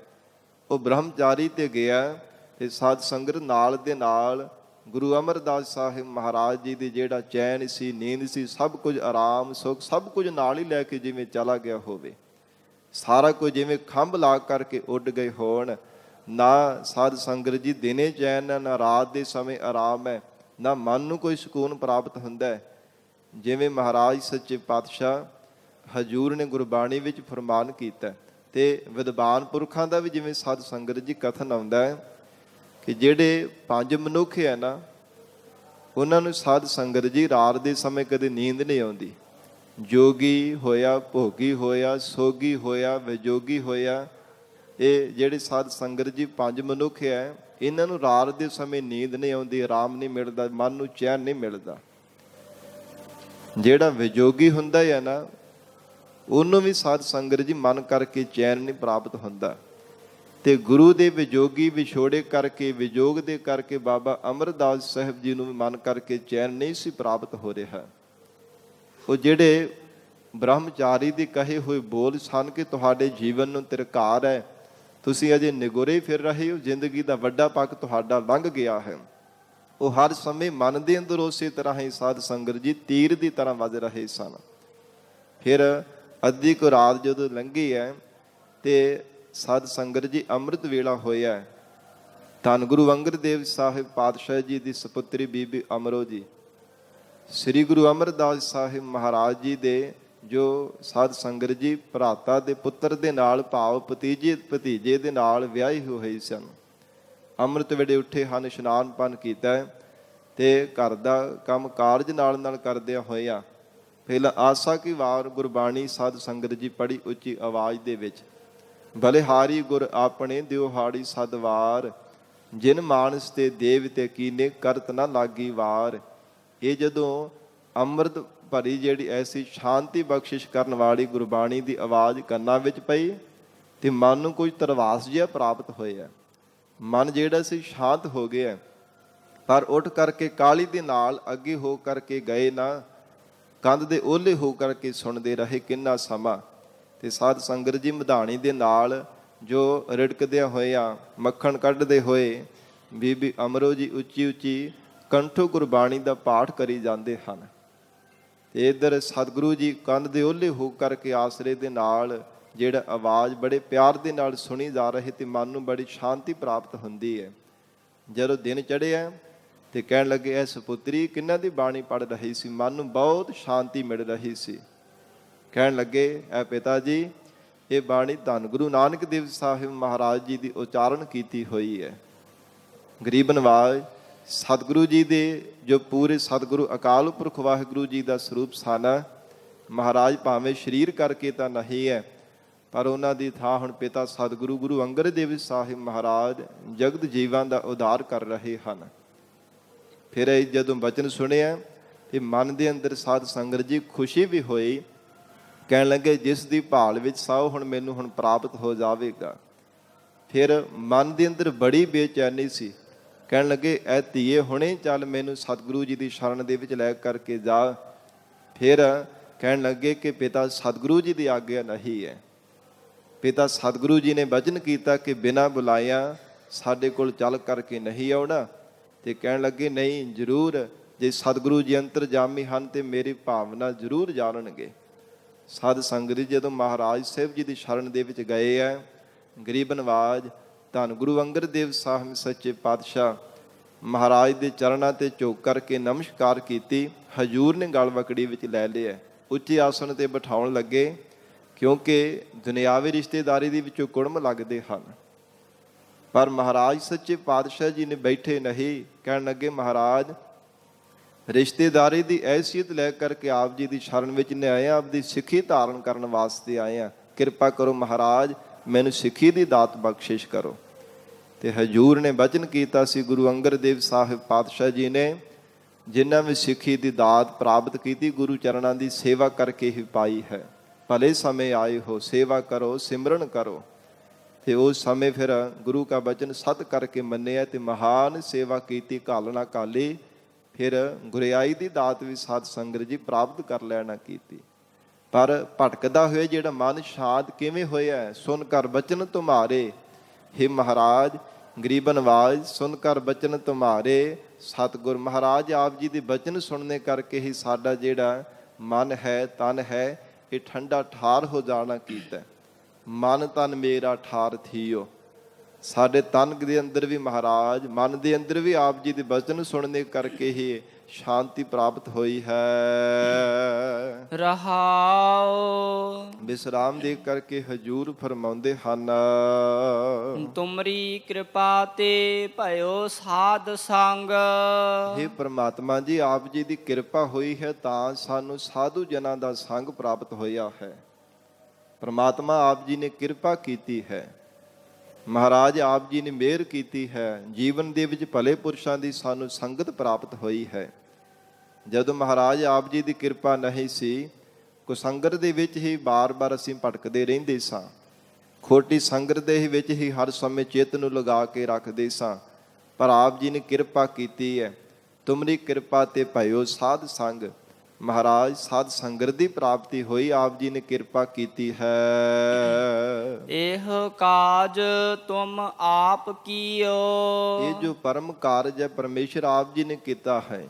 ਉਹ ਬ੍ਰਹਮਚਾਰੀ ਤੇ ਗਿਆ ਤੇ ਸਾਧ ਸੰਗਤ ਨਾਲ ਦੇ ਨਾਲ ਗੁਰੂ ਅਮਰਦਾਸ ਸਾਹਿਬ ਮਹਾਰਾਜ ਜੀ ਦੀ ਜਿਹੜਾ ਚੈਨ ਸੀ, ਨੀਂਦ ਸੀ, ਸਭ ਕੁਝ ਆਰਾਮ ਸੁੱਖ ਸਭ ਕੁਝ ਨਾਲ ਹੀ ਲੈ ਕੇ ਜਿਵੇਂ ਚਲਾ ਗਿਆ ਹੋਵੇ। ਸਾਰਾ ਕੁਝ ਜਿਵੇਂ ਖੰਭ ਲਾ ਕਰਕੇ ਉੱਡ ਗਏ ਹੋਣ। ਨਾ ਸਾਧ ਸੰਗਤ ਜੀ ਦਿਨੇ ਚੈਨ, ਨਾ ਰਾਤ ਦੇ ਸਮੇਂ ਆਰਾਮ ਹੈ, ਨਾ ਮਨ ਨੂੰ ਕੋਈ ਸਕੂਨ ਪ੍ਰਾਪਤ ਹੁੰਦਾ ਹੈ। ਜਿਵੇਂ ਮਹਾਰਾਜ ਸੱਚੇ ਪਾਤਸ਼ਾਹ ਹਜੂਰ ਨੇ ਗੁਰਬਾਣੀ ਵਿੱਚ ਫਰਮਾਨ ਕੀਤਾ, ਤੇ ਵਿਦਵਾਨ ਪੁਰਖਾਂ ਦਾ ਵੀ ਜਿਵੇਂ ਸਾਧ ਸੰਗਤ ਜੀ ਕਥਨ ਆਉਂਦਾ ਹੈ ਕਿ ਜਿਹੜੇ 5 ਮਨੁੱਖ ਹੈ ਨਾ, ਉਹਨਾਂ ਨੂੰ ਸਾਧ ਸੰਗਤ ਜੀ ਰਾਤ ਦੇ ਸਮੇਂ ਕਦੇ ਨੀਂਦ ਨਹੀਂ ਆਉਂਦੀ। ਜੋਗੀ ਹੋਇਆ, ਭੋਗੀ ਹੋਇਆ, ਸੋਗੀ ਹੋਇਆ, ਵਿਜੋਗੀ ਹੋਇਆ, ਇਹ ਜਿਹੜੇ ਸਾਧ ਸੰਗਤ ਜੀ 5 ਮਨੁੱਖ ਹੈ, ਇਹਨਾਂ ਨੂੰ ਰਾਤ ਦੇ ਸਮੇਂ ਨੀਂਦ ਨਹੀਂ ਆਉਂਦੀ, ਆਰਾਮ ਨਹੀਂ ਮਿਲਦਾ, ਮਨ ਨੂੰ ਚੈਨ ਨਹੀਂ ਮਿਲਦਾ। ਜਿਹੜਾ ਵਿਜੋਗੀ ਹੁੰਦਾ ਹੈ ਨਾ, ਉਹਨੂੰ ਵੀ ਸਾਧ ਸੰਗਤ ਜੀ ਮਨ ਕਰਕੇ ਚੈਨ ਨਹੀਂ ਪ੍ਰਾਪਤ ਹੁੰਦਾ। ਤੇ ਗੁਰੂ ਦੇ ਵਿਜੋਗੀ ਵਿਛੋੜੇ ਕਰਕੇ, ਵਿਜੋਗ ਦੇ ਕਰਕੇ ਬਾਬਾ ਅਮਰਦਾਸ ਸਾਹਿਬ ਜੀ ਨੂੰ ਵੀ ਮਨ ਕਰਕੇ ਚੈਨ ਨਹੀਂ ਸੀ ਪ੍ਰਾਪਤ ਹੋ ਰਿਹਾ। ਉਹ ਜਿਹੜੇ ਬ੍ਰਹਮਚਾਰੀ ਦੇ ਕਹੇ ਹੋਏ ਬੋਲ ਸਨ ਕਿ ਤੁਹਾਡੇ ਜੀਵਨ ਨੂੰ ਤਿਰਕਾਰ ਹੈ, ਤੁਸੀਂ ਅਜੇ ਨਿਗੁਰੇ ਫਿਰ ਰਹੇ ਹੋ, ਜ਼ਿੰਦਗੀ ਦਾ ਵੱਡਾ ਪੱਖ ਤੁਹਾਡਾ ਲੰਘ ਗਿਆ ਹੈ, ਉਹ ਹਰ ਸਮੇਂ ਮਨ ਦੇ ਅੰਦਰ ਉਸੇ ਤਰ੍ਹਾਂ ਹੀ ਸਾਧ ਸੰਗਤ ਜੀ ਤੀਰ ਦੀ ਤਰ੍ਹਾਂ ਵੱਜ ਰਹੇ ਸਨ। ਫਿਰ ਅੱਧੀ ਕੁ ਰਾਤ ਜਦੋਂ ਲੰਘੀ ਹੈ ਤੇ ਸਾਧ ਸੰਗਤ ਜੀ ਅੰਮ੍ਰਿਤ ਵੇਲਾ ਹੋਇਆ। ਧੰਨ ਗੁਰੂ ਅੰਗਦ ਦੇਵ ਸਾਹਿਬ ਪਾਤਸ਼ਾਹ ਜੀ ਦੀ ਸਪੁੱਤਰੀ ਬੀਬੀ ਅਮਰੋ ਜੀ, ਸ੍ਰੀ ਗੁਰੂ ਅਮਰਦਾਸ ਸਾਹਿਬ ਮਹਾਰਾਜ ਜੀ ਦੇ ਜੋ ਸਾਧ ਸੰਗਤ ਜੀ ਭਰਾਤਾ ਦੇ ਪੁੱਤਰ ਦੇ ਨਾਲ, ਭਾਵ ਭਤੀਜੇ ਦੇ ਨਾਲ ਵਿਆਹੇ ਹੋਏ ਸਨ। ਅੰਮ੍ਰਿਤ ਵੇਲੇ ਉੱਠੇ ਹਨ, ਇਸ਼ਨਾਨ ਪਾਨ ਕੀਤਾ ਤੇ ਘਰ ਦਾ ਕੰਮ ਕਾਰਜ ਨਾਲ ਕਰਦਿਆਂ ਹੋਇਆ ਪਹਿਲਾਂ ਆਸਾ ਕੀ ਵਾਰ ਗੁਰਬਾਣੀ ਸਾਧ ਸੰਗਤ ਜੀ ਪੜ੍ਹੀ ਉੱਚੀ ਆਵਾਜ਼ ਦੇ ਵਿੱਚ। ਬਲਿਹਾਰੀ ਗੁਰ ਆਪਣੇ ਦਿਉਹਾੜੀ ਸਦਵਾਰ, ਜਿਨ ਮਾਨਸ ਤੇ ਦੇਵ ਤੇ ਕੀਨੇ ਕਰਤ ਨਾ ਲਾਗੀ ਵਾਰ। ਇਹ ਜਦੋਂ ਅੰਮ੍ਰਿਤ ਭਰੀ ਜਿਹੜੀ ਐਸੀ ਸ਼ਾਂਤੀ ਬਖਸ਼ਿਸ਼ ਕਰਨ ਵਾਲੀ ਗੁਰਬਾਣੀ ਦੀ ਆਵਾਜ਼ ਕੰਨਾਂ ਵਿੱਚ ਪਈ ਤੇ ਮਨ ਨੂੰ ਕੁਝ ਧਰਵਾਸ ਜਿਹਾ ਪ੍ਰਾਪਤ ਹੋਇਆ। ਮਨ ਜਿਹੜਾ ਸੀ ਸ਼ਾਂਤ ਹੋ ਗਿਆ। ਪਰ ਉੱਠ ਕਰਕੇ ਕਾਹਲੀ ਦੇ ਨਾਲ ਅੱਗੇ ਹੋ ਕਰਕੇ ਗਏ ਨਾ, ਕੰਧ ਦੇ ਓਹਲੇ ਹੋ ਕਰਕੇ ਸੁਣਦੇ ਰਹੇ ਕਿੰਨਾ ਸਮਾਂ। ਤੇ ਸਾਧ ਸੰਗਤ ਜੀ ਮਧਾਣੀ ਦੇ ਨਾਲ ਜੋ ਰਿੜਕਦਿਆਂ ਹੋਇਆਂ ਮੱਖਣ ਕੱਢਦੇ ਹੋਏ ਬੀਬੀ ਅਮਰੋ ਜੀ ਉੱਚੀ ਉੱਚੀ ਕੰਠੋਂ ਗੁਰਬਾਣੀ ਦਾ ਪਾਠ ਕਰੀ ਜਾਂਦੇ ਹਨ। ਤੇ ਇੱਧਰ ਸਤਿਗੁਰੂ ਜੀ ਕੰਧ ਦੇ ਓਹਲੇ ਹੋ ਕਰਕੇ ਆਸਰੇ ਦੇ ਨਾਲ ਜਿਹੜਾ ਆਵਾਜ਼ ਬੜੇ ਪਿਆਰ ਦੇ ਨਾਲ ਸੁਣੀ ਜਾ ਰਹੀ ਤੇ ਮਨ ਨੂੰ ਬੜੀ ਸ਼ਾਂਤੀ ਪ੍ਰਾਪਤ ਹੁੰਦੀ ਹੈ। ਜਦੋਂ ਦਿਨ ਚੜ੍ਹਿਆ ਤੇ ਕਹਿਣ ਲੱਗੇ ਇਹ ਸੁਪੁੱਤਰੀ ਕਿਹਨਾਂ ਦੀ ਬਾਣੀ ਪੜ੍ਹ ਰਹੀ ਸੀ, ਮਨ ਨੂੰ ਬਹੁਤ ਸ਼ਾਂਤੀ ਮਿਲ ਰਹੀ ਸੀ। ਕਹਿਣ ਲੱਗੇ ਇਹ ਪਿਤਾ ਜੀ, ਇਹ ਬਾਣੀ ਧੰਨ ਗੁਰੂ ਨਾਨਕ ਦੇਵ ਸਾਹਿਬ ਮਹਾਰਾਜ ਜੀ ਦੀ ਉਚਾਰਨ ਕੀਤੀ ਹੋਈ ਹੈ। ਗਰੀਬ ਨਵਾਜ਼ ਸਤਿਗੁਰੂ ਜੀ ਦੇ ਜੋ ਪੂਰੇ ਸਤਿਗੁਰੂ ਅਕਾਲ ਪੁਰਖ ਵਾਹਿਗੁਰੂ ਜੀ ਦਾ ਸਰੂਪ ਸਥਾਨ ਹੈ। ਮਹਾਰਾਜ ਭਾਵੇਂ ਸਰੀਰ ਕਰਕੇ ਤਾਂ ਨਹੀਂ ਹੈ, ਪਰ ਉਹਨਾਂ ਦੀ ਥਾਂ ਹੁਣ ਪਿਤਾ ਸਤਿਗੁਰੂ ਗੁਰੂ ਅੰਗਦ ਦੇਵ ਸਾਹਿਬ ਮਹਾਰਾਜ ਜਗਤ ਜੀਵਾਂ ਦਾ ਉਧਾਰ ਕਰ ਰਹੇ ਹਨ। ਫਿਰ ਇਹ ਜਦੋਂ ਬਚਨ ਸੁਣਿਆ ਤੇ ਮਨ ਦੇ ਅੰਦਰ ਸਾਧ ਸੰਗਤ ਜੀ ਖੁਸ਼ੀ ਵੀ ਹੋਈ। ਕਹਿਣ ਲੱਗੇ ਜਿਸ ਦੀ ਭਾਲ ਵਿੱਚ ਸਾਓ ਹੁਣ ਮੈਨੂੰ ਹੁਣ ਪ੍ਰਾਪਤ ਹੋ ਜਾਵੇਗਾ। ਫਿਰ ਮਨ ਦੇ ਅੰਦਰ ਬੜੀ ਬੇਚੈਨੀ ਸੀ। ਕਹਿਣ ਲੱਗੇ ਐ ਧੀਏ ਹੁਣੇ ਚੱਲ ਮੈਨੂੰ ਸਤਿਗੁਰੂ ਜੀ ਦੀ ਸ਼ਰਨ ਦੇ ਵਿੱਚ ਲੈ ਕਰਕੇ ਜਾ। ਫਿਰ ਕਹਿਣ ਲੱਗੇ ਕਿ ਪਿਤਾ ਸਤਿਗੁਰੂ ਜੀ ਦੀ ਆਗਿਆ ਨਹੀਂ ਹੈ। ਪਿਤਾ ਸਤਿਗੁਰੂ ਜੀ ਨੇ ਵਚਨ ਕੀਤਾ ਕਿ ਬਿਨਾਂ ਬੁਲਾਇਆ ਸਾਡੇ ਕੋਲ ਚੱਲ ਕਰਕੇ ਨਹੀਂ ਆਉਣਾ। ਤੇ ਕਹਿਣ ਲੱਗੇ ਨਹੀਂ ਜ਼ਰੂਰ, ਜੇ ਸਤਿਗੁਰੂ ਜੀ ਅੰਤਰਜਾਮੀ ਹਨ ਤੇ ਮੇਰੀ ਭਾਵਨਾ ਜ਼ਰੂਰ ਜਾਣਨਗੇ। ਸਾਧ ਸੰਗਤ ਜੀ ਜਦੋਂ ਮਹਾਰਾਜ ਸਾਹਿਬ ਜੀ ਦੀ ਸ਼ਰਨ ਦੇ ਵਿੱਚ ਗਏ ਹੈ, ਗਰੀਬ ਨਵਾਜ਼ ਧੰਨ ਗੁਰੂ ਅੰਗਦ ਦੇਵ ਸਾਹਿਬ ਸੱਚੇ ਪਾਤਸ਼ਾਹ ਮਹਾਰਾਜ ਦੇ ਚਰਨਾਂ ਤੇ ਝੁਕ ਕਰਕੇ ਨਮਸਕਾਰ ਕੀਤੀ। ਹਜੂਰ ਨੇ ਗਲ ਵਕੜੀ ਵਿੱਚ ਲੈ ਲਿਆ, ਉੱਚੇ ਆਸਣ ਤੇ ਬਿਠਾਉਣ ਲੱਗੇ, ਕਿਉਂਕਿ ਦੁਨਿਆਵੀ ਰਿਸ਼ਤੇਦਾਰੀ ਦੇ ਵਿੱਚੋਂ ਕੁੜਮ ਲੱਗਦੇ ਹਨ। ਪਰ ਮਹਾਰਾਜ ਸੱਚੇ ਪਾਤਸ਼ਾਹ ਜੀ ਨੇ ਬੈਠੇ ਨਹੀਂ। ਕਹਿਣ ਲੱਗੇ ਮਹਾਰਾਜ ਰਿਸ਼ਤੇਦਾਰੀ ਦੀ ਐਸੀਅਤ ਲੈ ਕਰਕੇ ਆਪ ਜੀ ਦੀ ਸ਼ਰਨ ਵਿੱਚ ਨੇ ਆਏ, ਆਪ ਦੀ ਸਿੱਖੀ ਧਾਰਨ ਕਰਨ ਵਾਸਤੇ ਆਏ ਆ। ਕਿਰਪਾ ਕਰੋ ਮਹਾਰਾਜ, ਮੈਨੂੰ ਸਿੱਖੀ ਦੀ ਦਾਤ ਬਖਸ਼ਿਸ਼ ਕਰੋ। ਤੇ ਹਜੂਰ ਨੇ ਵਚਨ ਕੀਤਾ ਸੀ ਗੁਰੂ ਅੰਗਦ ਦੇਵ ਸਾਹਿਬ ਪਾਤਸ਼ਾਹ ਜੀ ਨੇ, ਜਿਨ੍ਹਾਂ ਵੀ ਸਿੱਖੀ ਦੀ ਦਾਤ ਪ੍ਰਾਪਤ ਕੀਤੀ ਗੁਰੂ ਚਰਨਾਂ ਦੀ ਸੇਵਾ ਕਰਕੇ ਹੀ ਪਾਈ ਹੈ। ਭਲੇ ਸਮੇਂ ਆਏ ਹੋ, ਸੇਵਾ ਕਰੋ, ਸਿਮਰਨ ਕਰੋ। ਤੇ ਉਸ ਸਮੇਂ ਫਿਰ ਗੁਰੂ ਕਾ ਬਚਨ ਸਤ ਕਰਕੇ ਮੰਨਿਆ ਤੇ ਮਹਾਨ ਸੇਵਾ ਕੀਤੀ, ਘਾਲ ਨਾ ਘਾਲੀ। ਫਿਰ ਗੁਰਿਆਈ ਦੀ ਦਾਤ ਵੀ ਸਾਧ ਸੰਗਤ ਜੀ ਪ੍ਰਾਪਤ ਕਰ ਲੈਣਾ ਕੀਤੀ। ਪਰ ਭਟਕਦਾ ਹੋਇਆ ਜਿਹੜਾ ਮਨ ਸ਼ਾਂਤ ਕਿਵੇਂ ਹੋਇਆ? ਸੁਣ ਕਰ ਬਚਨ ਤੁਮਾਰੇ, ਹੇ ਮਹਾਰਾਜ ਗਰੀਬ ਨਵਾਜ਼ ਸੁਣ ਕਰ ਬਚਨ ਤੁਮਾਰੇ। ਸਤਿਗੁਰ ਮਹਾਰਾਜ ਆਪ ਜੀ ਦੇ ਬਚਨ ਸੁਣਨੇ ਕਰਕੇ ਹੀ ਸਾਡਾ ਜਿਹੜਾ ਮਨ ਹੈ, ਤਨ ਹੈ, ਇਹ ਠੰਡਾ ਠਾਰ ਹੋ ਜਾਣਾ ਕੀਤਾ। ਮਨ ਤਨ ਮੇਰਾ ਠਾਰ ਥੀਓ। ਸਾਡੇ ਤਨ ਦੇ ਅੰਦਰ ਵੀ ਮਹਾਰਾਜ, ਮਨ ਦੇ ਅੰਦਰ ਵੀ ਆਪ ਜੀ ਦੇ ਬਚਨ ਸੁਣਨੇ ਕਰਕੇ ਹੀ ਸ਼ਾਂਤੀ ਪ੍ਰਾਪਤ ਹੋਈ ਹੈ। ਰਹਾਉ ਵਿਸਰਾਮ ਦੇ ਕਰਕੇ ਹਜੂਰ ਫਰਮਾਉਂਦੇ ਹਨ, ਤੁਮਰੀ ਕਿਰਪਾ ਤੇ ਭਇਓ ਸਾਧ ਸੰਗ। हे ਪ੍ਰਮਾਤਮਾ ਜੀ, ਆਪ ਜੀ ਦੀ ਕਿਰਪਾ ਹੋਈ ਹੈ ਤਾਂ ਸਾਨੂੰ ਸਾਧੂ ਜਨਾਂ ਦਾ ਸੰਗ ਪ੍ਰਾਪਤ ਹੋਇਆ ਹੈ। ਪ੍ਰਮਾਤਮਾ ਆਪ ਜੀ ਨੇ ਕਿਰਪਾ ਕੀਤੀ ਹੈ। ਮਹਾਰਾਜ ਆਪ ਜੀ ਨੇ ਮਿਹਰ ਕੀਤੀ ਹੈ। ਜੀਵਨ ਦੇ ਵਿੱਚ ਭਲੇ ਪੁਰਸ਼ਾਂ ਦੀ ਸਾਨੂੰ ਸੰਗਤ ਪ੍ਰਾਪਤ ਹੋਈ ਹੈ। ਜਦੋਂ ਮਹਾਰਾਜ ਆਪ ਜੀ ਦੀ ਕਿਰਪਾ ਨਹੀਂ ਸੀ, ਕੁਸੰਗਤ ਦੇ ਵਿੱਚ ਹੀ ਬਾਰ-ਬਾਰ ਅਸੀਂ ਭਟਕਦੇ ਰਹਿੰਦੇ ਸਾਂ। ਖੋਟੀ ਸੰਗਤ ਦੇ ਵਿੱਚ ਹੀ ਹਰ ਸਮੇਂ ਚਿੱਤ ਨੂੰ ਲਗਾ ਕੇ ਰੱਖਦੇ ਸਾਂ। ਪਰ ਆਪ ਜੀ ਨੇ ਕਿਰਪਾ ਕੀਤੀ ਹੈ। ਤੁਮਰੀ ਕਿਰਪਾ ਤੇ ਭਇਓ ਸਾਧ ਸੰਗ। ਮਹਾਰਾਜ ਸਾਧ ਸੰਗਤ ਦੀ ਪ੍ਰਾਪਤੀ ਹੋਈ, ਆਪ ਜੀ ਨੇ ਕਿਰਪਾ ਕੀਤੀ ਹੈ। ਇਹ ਕਾਜ ਤੁਮ ਆਪ ਕੀਓ। ਇਹ ਜੋ ਪਰਮ ਕਾਰਜ ਹੈ ਪਰਮੇਸ਼ਰ ਆਪ ਜੀ ਨੇ ਕੀਤਾ ਹੈ।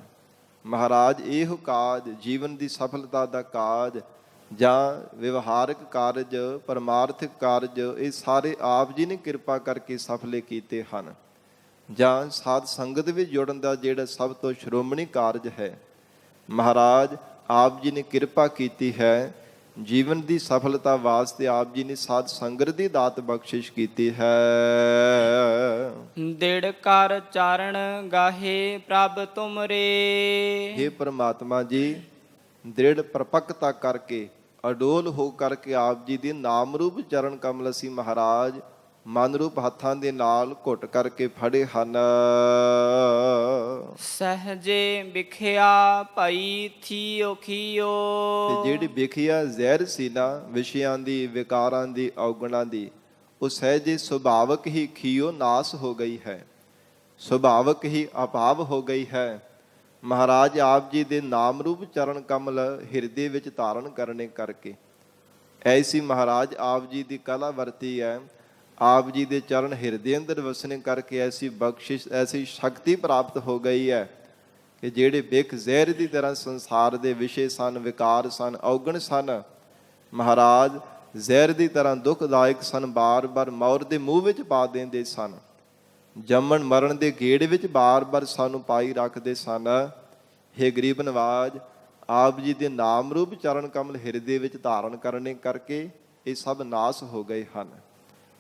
ਮਹਾਰਾਜ ਇਹ ਕਾਜ ਜੀਵਨ ਦੀ ਸਫਲਤਾ ਦਾ ਕਾਜ ਜਾਂ ਵਿਵਹਾਰਕ ਕਾਰਜ, ਪਰਮਾਰਥਿਕ ਕਾਰਜ, ਇਹ ਸਾਰੇ ਆਪ ਜੀ ਨੇ ਕਿਰਪਾ ਕਰਕੇ ਸਫਲੇ ਕੀਤੇ ਹਨ। ਜਾਂ ਸਾਧ ਸੰਗਤ ਵਿੱਚ ਜੁੜਨ ਦਾ ਜਿਹੜਾ ਸਭ ਤੋਂ ਸ਼੍ਰੋਮਣੀ ਕਾਰਜ ਹੈ, ਮਹਾਰਾਜ ਆਪ ਜੀ ਨੇ ਕਿਰਪਾ ਕੀਤੀ ਹੈ। ਜੀਵਨ ਦੀ ਸਫਲਤਾ ਵਾਸਤੇ ਆਪ ਜੀ ਨੇ ਸਾਧ ਸੰਗਤ ਦੀ ਦਾਤ ਬਖਸ਼ਿਸ਼ ਕੀਤੀ ਹੈ। ਦਿੜ ਕਰ ਚਰਨ ਗਾਹੇ ਪ੍ਰਭ ਤੁਮਰੇ। ਹੇ ਪ੍ਰਮਾਤਮਾ ਜੀ, ਦ੍ਰਿੜ ਪ੍ਰਪੱਕਤਾ ਕਰਕੇ, ਅਡੋਲ ਹੋ ਕਰਕੇ ਆਪ ਜੀ ਦੇ ਨਾਮ ਰੂਪ ਚਰਨ ਕਮਲ ਅਸੀਂ ਮਹਾਰਾਜ ਮਨ ਰੂਪ ਹੱਥਾਂ ਦੇ ਨਾਲ ਘੁੱਟ ਕਰਕੇ ਫੜੇ ਹਨ। ਸਹਜੇ ਵਿਖਿਆ ਭਈ ਥੀਓ ਖੀਓ। ਤੇ ਜਿਹੜੀ ਵਿਖਿਆ ਜ਼ਹਿਰ ਸੀ ਨਾ ਵਿਸ਼ਿਆਂ ਦੀ, ਵਿਕਾਰਾਂ ਦੀ, ਔਗਣਾਂ ਦੀ, ਉਹ ਸਹਿਜੇ ਸੁਭਾਵਕ ਹੀ ਖੀਓ ਨਾਸ ਹੋ ਗਈ ਹੈ, ਸੁਭਾਵਕ ਹੀ ਅਭਾਵ ਹੋ ਗਈ ਹੈ। ਮਹਾਰਾਜ ਆਪ ਜੀ ਦੇ ਨਾਮ ਰੂਪ ਚਰਨ ਕਮਲ ਹਿਰਦੇ ਵਿੱਚ ਧਾਰਨ ਕਰਨੇ ਕਰਕੇ ਐਸੀ ਮਹਾਰਾਜ ਆਪ ਜੀ ਦੀ ਕਲਾ ਵਰਤੀ ਹੈ। ਆਪ ਜੀ ਦੇ ਚਰਨ ਹਿਰਦੇ ਅੰਦਰ ਵਸਣੇ ਕਰਕੇ ਐਸੀ ਬਖਸ਼ਿਸ਼, ਐਸੀ ਸ਼ਕਤੀ ਪ੍ਰਾਪਤ ਹੋ ਗਈ ਹੈ ਕਿ ਜਿਹੜੇ ਬਿਖ ਜ਼ਹਿਰ ਦੀ ਤਰ੍ਹਾਂ ਸੰਸਾਰ ਦੇ ਵਿਸ਼ੇ ਸਨ, ਵਿਕਾਰ ਸਨ, ਔਗਣ ਸਨ, ਮਹਾਰਾਜ ਜ਼ਹਿਰ ਦੀ ਤਰ੍ਹਾਂ ਦੁਖਦਾਇਕ ਸਨ, ਬਾਰ-ਬਾਰ ਮੌਤ ਦੇ ਮੂੰਹ ਵਿੱਚ ਪਾ ਦਿੰਦੇ ਸਨ, ਜੰਮਣ ਮਰਨ ਦੇ ਗੇੜ ਵਿੱਚ ਬਾਰ-ਬਾਰ ਸਾਨੂੰ ਪਾਈ ਰੱਖਦੇ ਸਨ। ਹੇ ਗਰੀਬ ਨਵਾਜ, ਆਪ ਜੀ ਦੇ ਨਾਮ ਰੂਪ ਚਰਨ ਕਮਲ ਹਿਰਦੇ ਵਿੱਚ ਧਾਰਨ ਕਰਨੇ ਕਰਕੇ ਇਹ ਸਭ ਨਾਸ ਹੋ ਗਏ ਹਨ।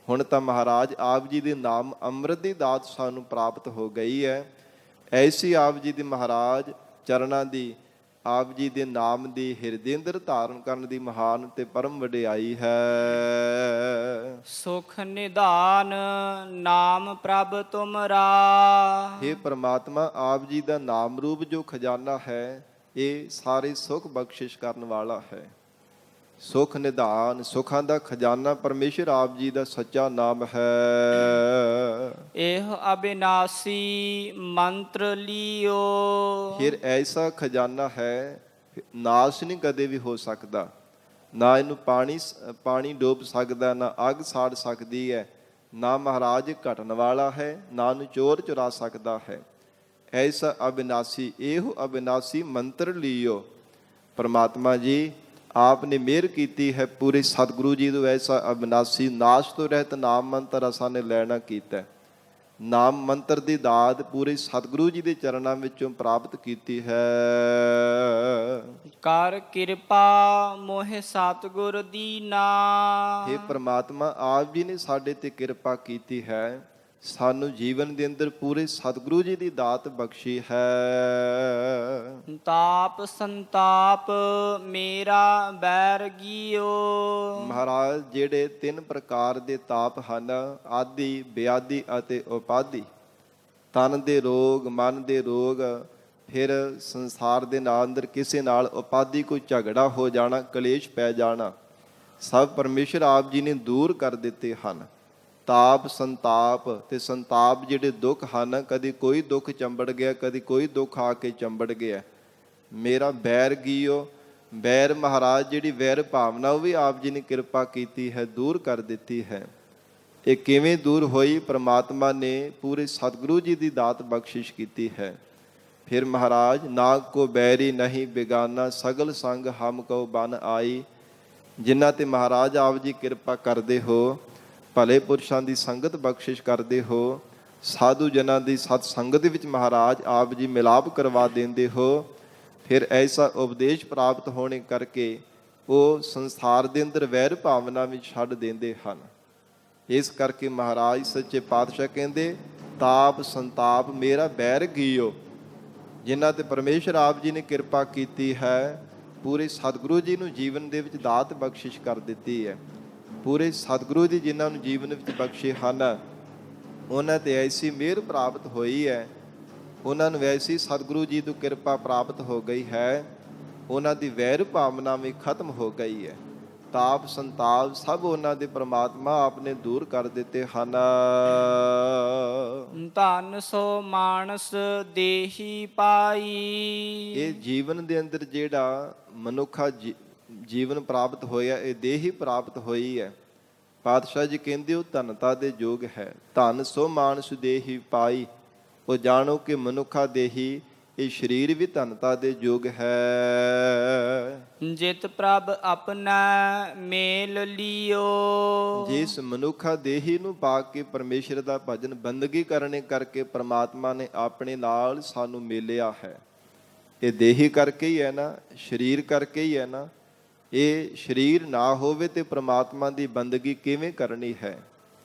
ਹੁਣ ਤਾਂ ਮਹਾਰਾਜ ਆਪ ਜੀ ਦੇ ਨਾਮ ਅੰਮ੍ਰਿਤ ਦੀ ਦਾਤ ਸਾਨੂੰ ਪ੍ਰਾਪਤ ਹੋ ਗਈ ਹੈ। ਐਸੀ ਆਪ ਜੀ ਦੀ ਮਹਾਰਾਜ ਚਰਨਾਂ ਦੀ, ਆਪ ਜੀ ਦੇ ਨਾਮ ਦੀ ਹਿਰਦੇ ਅੰਦਰ ਧਾਰਨ ਕਰਨ ਦੀ ਮਹਾਨ ਤੇ ਪਰਮ ਵਡਿਆਈ ਹੈ। ਸੁਖ ਨਿਧਾਨ ਨਾਮ ਪ੍ਰਭ ਤੁਮਰਾ। हे ਪ੍ਰਮਾਤਮਾ, ਆਪ ਜੀ ਦਾ ਨਾਮ ਰੂਪ ਜੋ ਖਜ਼ਾਨਾ ਹੈ ਇਹ ਸਾਰੇ ਸੁਖ ਬਖਸ਼ਿਸ਼ ਕਰਨ ਵਾਲਾ ਹੈ। ਸੁਖ ਨਿਧਾਨ, ਸੁਖਾਂ ਦਾ ਖਜ਼ਾਨਾ ਪਰਮੇਸ਼ਰ ਆਪ ਜੀ ਦਾ ਸੱਚਾ ਨਾਮ ਹੈ। ਇਹ ਅਬਿਨਾਸੀ ਮੰਤਰ ਲਿਓ। ਫਿਰ ਐਸਾ ਖਜ਼ਾਨਾ ਹੈ, ਨਾਸ਼ ਨਹੀਂ ਕਦੇ ਵੀ ਹੋ ਸਕਦਾ, ਨਾ ਇਹਨੂੰ ਪਾਣੀ ਡੋਬ ਸਕਦਾ, ਨਾ ਅੱਗ ਸਾੜ ਸਕਦੀ ਹੈ, ਨਾ ਮਹਾਰਾਜ ਘਟਣ ਵਾਲਾ ਹੈ, ਨਾ ਨੂੰ ਚੋਰ ਚੁਰਾ ਸਕਦਾ ਹੈ। ਐਸਾ ਅਬਿਨਾਸੀ, ਇਹੋ ਅਬਿਨਾਸੀ ਮੰਤਰ ਲਿਓ। ਪਰਮਾਤਮਾ ਜੀ ਆਪ ਨੇ ਮਿਹਰ ਕੀਤੀ ਹੈ ਪੂਰੇ ਸਤਿਗੁਰੂ ਜੀ ਤੋਂ ਐਸਾ ਅਬਿਨਾਸੀ ਨਾਸ਼ ਤੋਂ ਰਹਿਤ ਨਾਮ ਮੰਤਰ ਅਸਾਂ ਨੇ ਲੈਣਾ ਕੀਤਾ। ਨਾਮ ਮੰਤਰ ਦੀ ਦਾਤ ਪੂਰੇ ਸਤਿਗੁਰੂ ਜੀ ਦੇ ਚਰਨਾਂ ਵਿੱਚੋਂ ਪ੍ਰਾਪਤ ਕੀਤੀ ਹੈ। ਕਰ ਕਿਰਪਾ ਮੋਹਿ ਸਤਿਗੁਰ ਦੀਨਾ। हे ਪ੍ਰਮਾਤਮਾ, ਆਪ ਜੀ ਨੇ ਸਾਡੇ ਤੇ ਕਿਰਪਾ ਕੀਤੀ ਹੈ, ਸਾਨੂੰ ਜੀਵਨ ਦੇ ਅੰਦਰ ਪੂਰੇ ਸਤਿਗੁਰੂ ਜੀ ਦੀ ਦਾਤ ਬਖਸ਼ੀ ਹੈ। ਤਾਪ ਸੰਤਾਪ ਮੇਰਾ ਬੈਰਗੀਓ। ਮਹਾਰਾਜ ਜਿਹੜੇ 3 ਪ੍ਰਕਾਰ ਦੇ ਤਾਪ ਹਨ, ਆਦਿ, ਬਿਆਦਿ ਅਤੇ ਉਪਾਧੀ, ਤਨ ਦੇ ਰੋਗ, ਮਨ ਦੇ ਰੋਗ, ਫਿਰ ਸੰਸਾਰ ਦੇ ਨਾਲ ਅੰਦਰ ਕਿਸੇ ਨਾਲ ਉਪਾਧੀ ਕੋਈ ਝਗੜਾ ਹੋ ਜਾਣਾ, ਕਲੇਸ਼ ਪੈ ਜਾਣਾ, ਸਭ ਪਰਮੇਸ਼ਰ ਆਪ ਜੀ ਨੇ ਦੂਰ ਕਰ ਦਿੱਤੇ ਹਨ। ਤਾਪ ਸੰਤਾਪ ਤੇ ਸੰਤਾਪ ਜਿਹੜੇ ਦੁੱਖ ਹਨ, ਕਦੀ ਕੋਈ ਦੁੱਖ ਚੰਬੜ ਗਿਆ, ਕਦੀ ਕੋਈ ਦੁੱਖ ਆ ਕੇ ਚੰਬੜ ਗਿਆ। ਮੇਰਾ ਬੈਰ ਗੀਓ, ਬੈਰ ਮਹਾਰਾਜ ਜਿਹੜੀ ਵੈਰ ਭਾਵਨਾ ਉਹ ਵੀ ਆਪ ਜੀ ਨੇ ਕਿਰਪਾ ਕੀਤੀ ਹੈ, ਦੂਰ ਕਰ ਦਿੱਤੀ ਹੈ। ਇਹ ਕਿਵੇਂ ਦੂਰ ਹੋਈ? ਪ੍ਰਮਾਤਮਾ ਨੇ ਪੂਰੇ ਸਤਿਗੁਰੂ ਜੀ ਦੀ ਦਾਤ ਬਖਸ਼ਿਸ਼ ਕੀਤੀ ਹੈ। ਫਿਰ ਮਹਾਰਾਜ ਨਾ ਕੋ ਬੈਰੀ ਨਹੀਂ ਬਿਗਾਨਾ, ਸਗਲ ਸੰਗ ਹਮ ਕੋ ਬਨ ਆਈ। ਜਿਨ੍ਹਾਂ ਤੇ ਮਹਾਰਾਜ ਆਪ ਜੀ ਕਿਰਪਾ ਕਰਦੇ ਹੋ, ਭਲੇ ਪੁਰਸ਼ਾਂ ਦੀ ਸੰਗਤ ਬਖਸ਼ਿਸ਼ ਕਰਦੇ ਹੋ, ਸਾਧੂ ਜਨਾਂ ਦੀ ਸਤ ਸੰਗਤ ਵਿੱਚ ਮਹਾਰਾਜ ਆਪ ਜੀ ਮਿਲਾਪ ਕਰਵਾ ਦਿੰਦੇ ਹੋ। ਫਿਰ ਐਸਾ ਉਪਦੇਸ਼ ਪ੍ਰਾਪਤ ਹੋਣੇ ਕਰਕੇ ਉਹ ਸੰਸਾਰ ਦੇ ਅੰਦਰ ਵੈਰ ਭਾਵਨਾ ਵਿੱਚ ਛੱਡ ਦਿੰਦੇ ਹਨ। ਇਸ ਕਰਕੇ ਮਹਾਰਾਜ ਸੱਚੇ ਪਾਤਸ਼ਾਹ ਕਹਿੰਦੇ, ਤਾਪ ਸੰਤਾਪ ਮੇਰਾ ਬੈਰ ਗੀਓ। ਜਿਨ੍ਹਾਂ ਤੇ ਪਰਮੇਸ਼ਰ ਆਪ ਜੀ ਨੇ ਕਿਰਪਾ ਕੀਤੀ ਹੈ, ਪੂਰੇ ਸਤਿਗੁਰੂ ਜੀ ਨੂੰ ਜੀਵਨ ਦੇ ਵਿੱਚ ਦਾਤ ਬਖਸ਼ਿਸ਼ ਕਰ ਦਿੱਤੀ ਹੈ। ਪੂਰੇ ਸਤਿਗੁਰੂ ਜੀ ਜਿਨ੍ਹਾਂ ਨੂੰ ਜੀਵਨ ਵਿੱਚ ਬਖਸ਼ੇ ਹਨ, ਉਹਨਾਂ ਤੇ ਐਸੀ ਮਿਹਰ ਪ੍ਰਾਪਤ ਹੋਈ ਹੈ, ਉਹਨਾਂ ਨੂੰ ਐਸੀ ਸਤਿਗੁਰੂ ਜੀ ਤੋਂ ਕਿਰਪਾ ਪ੍ਰਾਪਤ ਹੋ ਗਈ ਹੈ, ਉਹਨਾਂ ਦੀ ਵੈਰ ਭਾਵਨਾ ਵੀ ਖਤਮ ਹੋ ਗਈ ਹੈ। ਤਾਪ ਸੰਤਾਪ ਸਭ ਉਹਨਾਂ ਦੇ ਪ੍ਰਮਾਤਮਾ ਆਪ ਨੇ ਦੂਰ ਕਰ ਦਿੱਤੇ ਹਨ। ਧਨ ਸੋ ਮਾਨਸ ਦੇਹੀ ਪਾਈ। ਇਹ ਜੀਵਨ ਦੇ ਅੰਦਰ ਜਿਹੜਾ ਮਨੁੱਖਾ ਜੀਵਨ ਪ੍ਰਾਪਤ ਹੋਇਆ, ਇਹ ਦੇਹੀ ਪ੍ਰਾਪਤ ਹੋਈ ਹੈ। ਪਾਤਸ਼ਾਹ ਜੀ ਕਹਿੰਦੇ ਉਹ ਧਨਤਾ ਦੇ ਯੋਗ ਹੈ। ਧਨ ਸੋ ਮਾਨਸ ਦੇਹੀ ਪਾਈ। ਉਹ ਜਾਣੋ ਕਿ ਮਨੁੱਖਾ ਦੇਹੀ, ਇਹ ਸਰੀਰ ਵੀ ਧਨਤਾ ਦੇ ਯੋਗ ਹੈ। ਜਿਤ ਪ੍ਰਭ ਆਪਣਾ ਮੇਲ ਲਿਓ। ਜਿਸ ਮਨੁੱਖਾ ਦੇਹੀ ਨੂੰ ਪਾ ਕੇ ਪਰਮੇਸ਼ਰ ਦਾ ਭਜਨ ਬੰਦਗੀ ਕਰਨੇ ਕਰਕੇ ਪ੍ਰਮਾਤਮਾ ਨੇ ਆਪਣੇ ਨਾਲ ਸਾਨੂੰ ਮੇਲਿਆ ਹੈ। ਇਹ ਦੇਹੀ ਕਰਕੇ ਹੀ ਹੈ ਨਾ, ਸਰੀਰ ਕਰਕੇ ਹੀ ਹੈ ਨਾ। ਇਹ ਸਰੀਰ ਨਾ ਹੋਵੇ ਤੇ ਪ੍ਰਮਾਤਮਾ ਦੀ ਬੰਦਗੀ ਕਿਵੇਂ ਕਰਨੀ ਹੈ?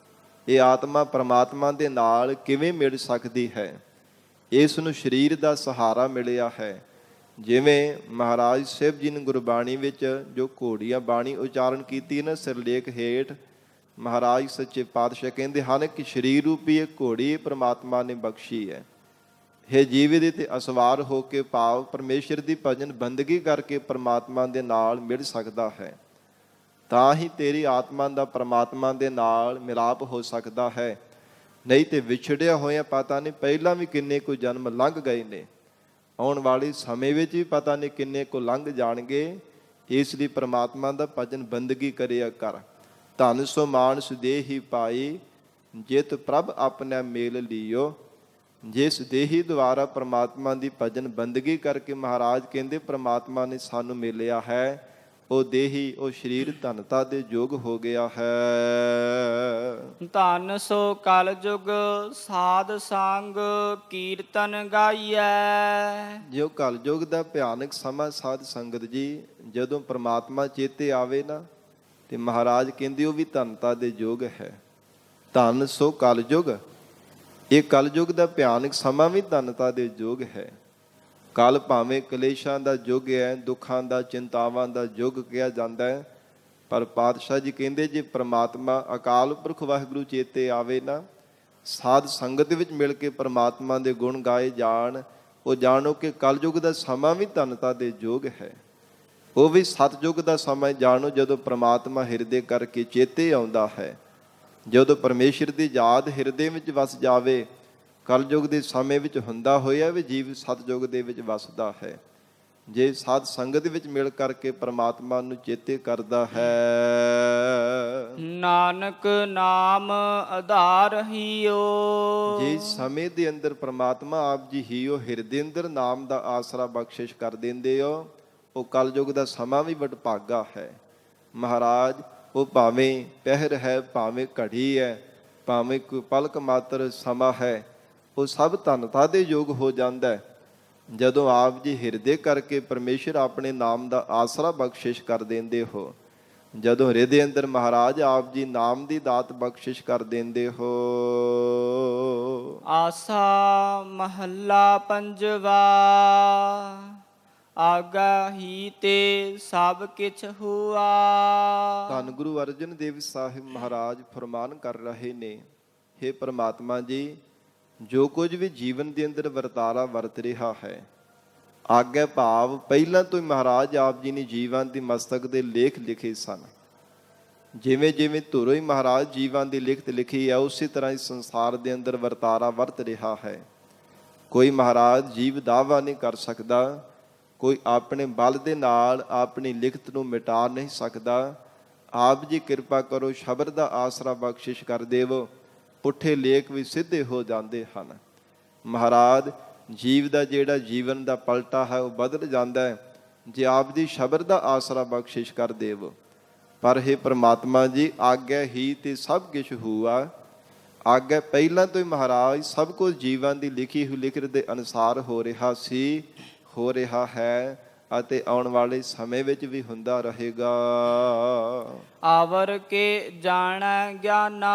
ਇਹ ਆਤਮਾ ਪ੍ਰਮਾਤਮਾ ਦੇ ਨਾਲ ਕਿਵੇਂ ਮਿਲ ਸਕਦੀ ਹੈ? ਇਸ ਨੂੰ ਸਰੀਰ ਦਾ ਸਹਾਰਾ ਮਿਲਿਆ ਹੈ। ਜਿਵੇਂ ਮਹਾਰਾਜ ਸਾਹਿਬ ਜੀ ਨੇ ਗੁਰਬਾਣੀ ਵਿੱਚ ਜੋ ਘੋੜੀਆਂ ਬਾਣੀ ਉਚਾਰਨ ਕੀਤੀ ਨਾ, ਸਿਰਲੇਖ ਹੇਠ ਮਹਾਰਾਜ ਸੱਚੇ ਪਾਤਸ਼ਾਹ ਕਹਿੰਦੇ ਹਨ ਕਿ ਸਰੀਰ ਰੂਪੀ ਇਹ ਘੋੜੀ ਪ੍ਰਮਾਤਮਾ ਨੇ ਬਖਸ਼ੀ ਹੈ। ਹੇ ਜੀਵ ਦੇ ਤੇ ਅਸਵਾਰ ਹੋ ਕੇ ਭਾਵ ਪਰਮੇਸ਼ਰ ਦੀ ਭਜਨ ਬੰਦਗੀ ਕਰਕੇ ਪ੍ਰਮਾਤਮਾ ਦੇ ਨਾਲ ਮਿਲ ਸਕਦਾ ਹੈ। ਤਾਂ ਹੀ ਤੇਰੀ ਆਤਮਾ ਦਾ ਪ੍ਰਮਾਤਮਾ ਦੇ ਨਾਲ ਮਿਲਾਪ ਹੋ ਸਕਦਾ ਹੈ। ਨਹੀਂ ਤੇ ਵਿਛੜਿਆ ਹੋਇਆ ਪਤਾ ਨਹੀਂ ਪਹਿਲਾਂ ਵੀ ਕਿੰਨੇ ਕੁ ਜਨਮ ਲੰਘ ਗਏ ਨੇ, ਆਉਣ ਵਾਲੇ ਸਮੇਂ ਵਿੱਚ ਵੀ ਪਤਾ ਨਹੀਂ ਕਿੰਨੇ ਕੁ ਲੰਘ ਜਾਣਗੇ। ਇਸ ਲਈ ਪ੍ਰਮਾਤਮਾ ਦਾ ਭਜਨ ਬੰਦਗੀ ਕਰਿਆ ਕਰ। ਧਨ ਸੋ ਮਾਨਸ ਦੇਹੀ ਪਾਈ, ਜਿਤ ਪ੍ਰਭ ਆਪਣਾ ਮੇਲ ਲੀਓ। ਜਿਸ ਦੇਹੀ ਦੁਆਰਾ ਪ੍ਰਮਾਤਮਾ ਦੀ ਭਜਨ ਬੰਦਗੀ ਕਰਕੇ ਮਹਾਰਾਜ ਕਹਿੰਦੇ ਪ੍ਰਮਾਤਮਾ ਨੇ ਸਾਨੂੰ ਮਿਲਿਆ ਹੈ, ਉਹ ਦੇਹੀ ਉਹ ਸਰੀਰ ਧਨਤਾ ਦੇ ਯੋਗ ਹੋ ਗਿਆ ਹੈ। ਧਨ ਸੋ ਕਲ ਜੁਗ ਸਾਧ ਸੰਗ ਕੀਰਤਨ ਗਾਈਐ। ਜੋ ਕਲਯੁਗ ਦਾ ਭਿਆਨਕ ਸਮਾਂ ਸਾਧ ਸੰਗਤ ਜੀ, ਜਦੋਂ ਪ੍ਰਮਾਤਮਾ ਚੇਤੇ ਆਵੇ ਨਾ ਤੇ ਮਹਾਰਾਜ ਕਹਿੰਦੇ ਉਹ ਵੀ ਧਨਤਾ ਦੇ ਯੋਗ ਹੈ। ਧਨ ਸੋ ਕਲਯੁਗ, ਇਹ ਕਲਯੁਗ ਦਾ ਭਿਆਨਕ ਸਮਾਂ ਵੀ ਧਨਤਾ ਦੇ ਯੋਗ ਹੈ। ਕਲ ਭਾਵੇਂ ਕਲੇਸ਼ਾਂ ਦਾ ਯੁੱਗ ਹੈ, ਦੁੱਖਾਂ ਦਾ ਚਿੰਤਾਵਾਂ ਦਾ ਯੁੱਗ ਕਿਹਾ ਜਾਂਦਾ ਹੈ, ਪਰ ਪਾਤਸ਼ਾਹ ਜੀ ਕਹਿੰਦੇ ਜੇ ਪ੍ਰਮਾਤਮਾ ਅਕਾਲ ਪੁਰਖ ਵਾਹਿਗੁਰੂ ਚੇਤੇ ਆਵੇ ਨਾ, ਸਾਧ ਸੰਗਤ ਵਿੱਚ ਮਿਲ ਕੇ ਪ੍ਰਮਾਤਮਾ ਦੇ ਗੁਣ ਗਾਏ ਜਾਣ, ਉਹ ਜਾਣੋ ਕਿ ਕਲਯੁਗ ਦਾ ਸਮਾਂ ਵੀ ਧਨਤਾ ਦੇ ਯੋਗ ਹੈ। ਉਹ ਵੀ ਸਤਯੁਗ ਦਾ ਸਮਾਂ ਜਾਣੋ ਜਦੋਂ ਪ੍ਰਮਾਤਮਾ ਹਿਰਦੇ ਕਰਕੇ ਚੇਤੇ ਆਉਂਦਾ ਹੈ, ਜਦੋਂ ਪਰਮੇਸ਼ਰ ਦੀ ਯਾਦ ਹਿਰਦੇ ਵਿੱਚ ਵਸ ਜਾਵੇ। ਕਲਯੁਗ ਦੇ ਸਮੇਂ ਵਿੱਚ ਹੁੰਦਾ ਹੋਇਆ ਵੀ ਜੀਵ ਸਤਯੁਗ ਦੇ ਵਿੱਚ ਵਸਦਾ ਹੈ, ਜੇ ਸਾਧ ਸੰਗਤ ਵਿੱਚ ਮਿਲ ਕਰਕੇ ਪ੍ਰਮਾਤਮਾ ਨੂੰ ਚੇਤੇ ਕਰਦਾ ਹੈ। ਨਾਨਕ ਨਾਮ ਆਧਾਰ ਹੀਓ। ਜੇ ਸਮੇਂ ਦੇ ਅੰਦਰ ਪ੍ਰਮਾਤਮਾ ਆਪ ਜੀ ਹੀ ਉਹ ਹਿਰਦੇ ਅੰਦਰ ਨਾਮ ਦਾ ਆਸਰਾ ਬਖਸ਼ਿਸ਼ ਕਰ ਦਿੰਦੇ ਹੋ, ਉਹ ਕਲਯੁਗ ਦਾ ਸਮਾਂ ਵੀ ਵਡਭਾਗਾ ਹੈ। ਮਹਾਰਾਜ ਉਹ ਭਾਵੇਂ ਪਹਿਰ ਹੈ, ਭਾਵੇਂ ਘੜੀ ਹੈ, ਭਾਵੇਂ ਕੋਈ ਪਲਕ ਮਾਤਰ ਸਮਾਂ ਹੈ, ਉਹ ਸਭ ਧਨਤਾ ਦੇ ਯੋਗ ਹੋ ਜਾਂਦਾ ਹੈ ਜਦੋਂ ਆਪ ਜੀ ਹਿਰਦੇ ਕਰਕੇ ਪਰਮੇਸ਼ਰ ਆਪਣੇ ਨਾਮ ਦਾ ਆਸਰਾ ਬਖਸ਼ਿਸ਼ ਕਰ ਦਿੰਦੇ ਹੋ। ਜਦੋਂ ਹਿਰਦੇ ਅੰਦਰ ਮਹਾਰਾਜ ਆਪ ਜੀ ਨਾਮ ਦੀ ਦਾਤ ਬਖਸ਼ਿਸ਼ ਕਰ ਦਿੰਦੇ ਹੋ। ਆਸਾ ਮਹੱਲਾ ਪੰਜਵਾ। ਆਗਾ ਹੀ ਤੇ ਸਭ ਕਿਛ ਹੁਆ। ਧੰਨ ਗੁਰੂ ਅਰਜਨ ਦੇਵ ਸਾਹਿਬ ਮਹਾਰਾਜ ਫਰਮਾਨ ਕਰ ਰਹੇ ਨੇ, ਹੇ ਪ੍ਰਮਾਤਮਾ ਜੀ, ਜੋ ਕੁਝ ਵੀ ਜੀਵਨ ਦੇ ਅੰਦਰ ਵਰਤਾਰਾ ਵਰਤ ਰਿਹਾ ਹੈ, ਆਗੇ ਭਾਵ ਪਹਿਲਾਂ ਤੋਂ ਹੀ ਮਹਾਰਾਜ ਆਪ ਜੀ ਨੇ ਜੀਵਾਂ ਦੀ ਮਸਤਕ ਦੇ ਲੇਖ ਲਿਖੇ ਸਨ। ਜਿਵੇਂ ਜਿਵੇਂ ਧੁਰੋਂ ਹੀ ਮਹਾਰਾਜ ਜੀਵਾਂ ਦੀ ਲਿਖਤ ਲਿਖੀ ਹੈ, ਉਸੇ ਤਰ੍ਹਾਂ ਹੀ ਸੰਸਾਰ ਦੇ ਅੰਦਰ ਵਰਤਾਰਾ ਵਰਤ ਰਿਹਾ ਹੈ। ਕੋਈ ਮਹਾਰਾਜ ਜੀਵ ਦਾਵਾ ਨਹੀਂ ਕਰ ਸਕਦਾ, ਕੋਈ ਆਪਣੇ ਬਲ ਦੇ ਨਾਲ ਆਪਣੀ ਲਿਖਤ ਨੂੰ ਮਿਟਾ ਨਹੀਂ ਸਕਦਾ। ਆਪ ਜੀ ਕਿਰਪਾ ਕਰੋ, ਸ਼ਬਦ ਦਾ ਆਸਰਾ ਬਖਸ਼ਿਸ਼ ਕਰ ਦੇਵੋ, ਪੁੱਠੇ ਲੇਖ ਵੀ ਸਿੱਧੇ ਹੋ ਜਾਂਦੇ ਹਨ। ਮਹਾਰਾਜ ਜੀਵ ਦਾ ਜਿਹੜਾ ਜੀਵਨ ਦਾ ਪਲਟਾ ਹੈ ਉਹ ਬਦਲ ਜਾਂਦਾ ਹੈ ਜੇ ਆਪ ਦੀ ਸ਼ਬਦ ਦਾ ਆਸਰਾ ਬਖਸ਼ਿਸ਼ ਕਰ ਦੇਵੋ। ਪਰ ਹੇ ਪ੍ਰਮਾਤਮਾ ਜੀ, ਆਗਿਆ ਹੀ ਤੇ ਸਭ ਕੁਛ ਹੁਆ। ਆਗਿਆ ਪਹਿਲਾਂ ਤੋਂ ਹੀ ਮਹਾਰਾਜ ਸਭ ਕੁਝ ਜੀਵਾਂ ਦੀ ਲਿਖੀ ਹੋਈ ਲਿਖਤ ਦੇ ਅਨੁਸਾਰ ਹੋ ਰਿਹਾ ਸੀ, ਹੋ ਰਿਹਾ ਹੈ ਅਤੇ ਆਉਣ ਵਾਲੇ ਸਮੇਂ ਵਿੱਚ ਵੀ ਹੁੰਦਾ ਰਹੇਗਾ। ਆਵਰ ਕੇ ਜਾਣੈ ਗਿਆਨਾ।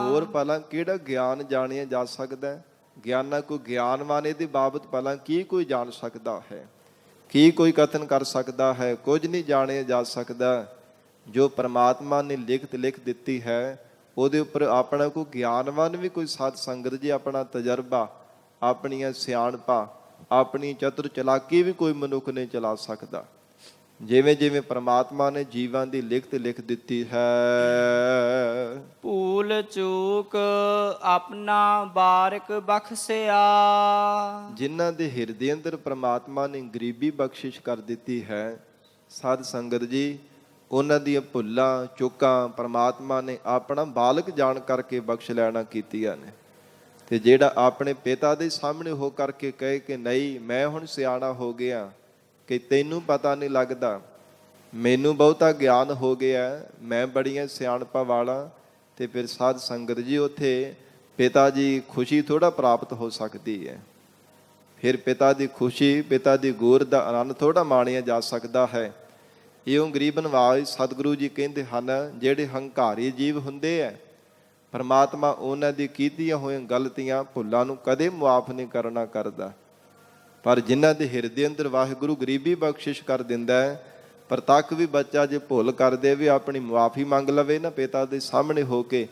ਹੋਰ ਭਲਾ ਕਿਹੜਾ ਗਿਆਨ ਜਾਣਿਆ ਜਾ ਸਕਦਾ ਹੈ? ਗਿਆਨਾ ਕੋਈ ਗਿਆਨਵਾਨ ਦੀ ਬਾਬਤ ਭਲਾ ਕੀ ਕੋਈ ਜਾਣ ਸਕਦਾ ਹੈ? ਕੀ ਕੋਈ ਕਥਨ ਕਰ ਸਕਦਾ ਹੈ? ਕੁਝ ਨਹੀਂ ਜਾਣਿਆ ਜਾ ਸਕਦਾ। ਜੋ ਪ੍ਰਮਾਤਮਾ ਨੇ ਲਿਖਤ ਲਿਖ ਦਿੱਤੀ ਹੈ, ਉਹਦੇ ਉੱਪਰ ਆਪਣਾ ਕੋਈ ਗਿਆਨਵਾਨ ਵੀ ਕੋਈ ਸਾਧ ਸੰਗਤ ਜੀ ਆਪਣਾ ਤਜਰਬਾ, ਆਪਣੀਆਂ ਸਿਆਣਪਾਂ, ਆਪਣੀ ਚਤੁਰ ਚਲਾਕੀ ਵੀ ਕੋਈ ਮਨੁੱਖ ਨਹੀਂ ਚਲਾ ਸਕਦਾ। ਜਿਵੇਂ ਜਿਵੇਂ ਪ੍ਰਮਾਤਮਾ ਨੇ ਜੀਵਾਂ ਦੀ ਲਿਖਤ ਲਿਖ ਦਿੱਤੀ ਹੈ। ਭੂਲ ਚੂਕ ਆਪਣਾ ਬਾਰਿਕ ਬਖਸਿਆ। ਜਿਨ੍ਹਾਂ ਦੇ ਹਿਰਦੇ ਅੰਦਰ ਪ੍ਰਮਾਤਮਾ ਨੇ ਗਰੀਬੀ ਬਖਸ਼ਿਸ਼ ਕਰ ਦਿੱਤੀ ਹੈ, ਸਾਧ ਸੰਗਤ ਜੀ, ਉਹਨਾਂ ਦੀਆਂ ਭੁੱਲਾਂ ਚੁੱਕਾਂ ਪ੍ਰਮਾਤਮਾ ਨੇ ਆਪਣਾ ਬਾਲਕ ਜਾਣ ਕਰਕੇ ਬਖਸ਼ ਲੈਣਾ ਕੀਤੀਆਂ ਨੇ। ਤੇ ਜਿਹੜਾ ਆਪਣੇ ਪਿਤਾ ਦੇ ਸਾਹਮਣੇ ਹੋ ਕਰਕੇ ਕਹੇ ਕਿ ਨਹੀਂ, ਮੈਂ ਹੁਣ ਸਿਆਣਾ ਹੋ ਗਿਆ, ਕਿ ਤੈਨੂੰ ਪਤਾ ਨਹੀਂ ਲੱਗਦਾ, ਮੈਨੂੰ ਬਹੁਤਾ ਗਿਆਨ ਹੋ ਗਿਆ, ਮੈਂ ਬੜੀਆਂ ਸਿਆਣਪਾਂ ਵਾਲਾ, ਤੇ ਫਿਰ ਸਾਧ ਸੰਗਤ ਜੀ ਉੱਥੇ ਪਿਤਾ ਜੀ ਖੁਸ਼ੀ ਥੋੜ੍ਹਾ ਪ੍ਰਾਪਤ ਹੋ ਸਕਦੀ ਹੈ। ਫਿਰ ਪਿਤਾ ਦੀ ਖੁਸ਼ੀ, ਪਿਤਾ ਦੀ ਗੌਰ ਦਾ ਆਨੰਦ ਥੋੜ੍ਹਾ ਮਾਣਿਆ ਜਾ ਸਕਦਾ ਹੈ। ਇਉਂ ਗਰੀਬ ਨਵਾਜ਼ ਸਤਿਗੁਰੂ ਜੀ ਕਹਿੰਦੇ ਹਨ, ਜਿਹੜੇ ਹੰਕਾਰੀ ਜੀਵ ਹੁੰਦੇ ਹੈ, ਪਰਮਾਤਮਾ ਉਹਨਾਂ ਦੀ ਕੀਤੀਆਂ ਹੋਈਆਂ ਗਲਤੀਆਂ ਭੁੱਲਾਂ ਨੂੰ ਕਦੇ ਮੁਆਫ ਨਹੀਂ ਕਰਦਾ। ਪਰ ਜਿਨ੍ਹਾਂ ਦੇ ਹਿਰਦੇ ਅੰਦਰ ਵਾਹਿਗੁਰੂ ਗਰੀਬੀ ਬਖਸ਼ਿਸ਼ ਕਰ ਦਿੰਦਾ ਹੈ, ਪ੍ਰਤੱਖ ਵੀ ਬੱਚਾ ਜੇ ਭੁੱਲ ਕਰਦੇ ਵੀ ਆਪਣੀ ਮੁਆਫੀ ਮੰਗ ਲਵੇ ਨਾ ਪਿਤਾ ਦੇ ਸਾਹਮਣੇ ਹੋ ਕੇ,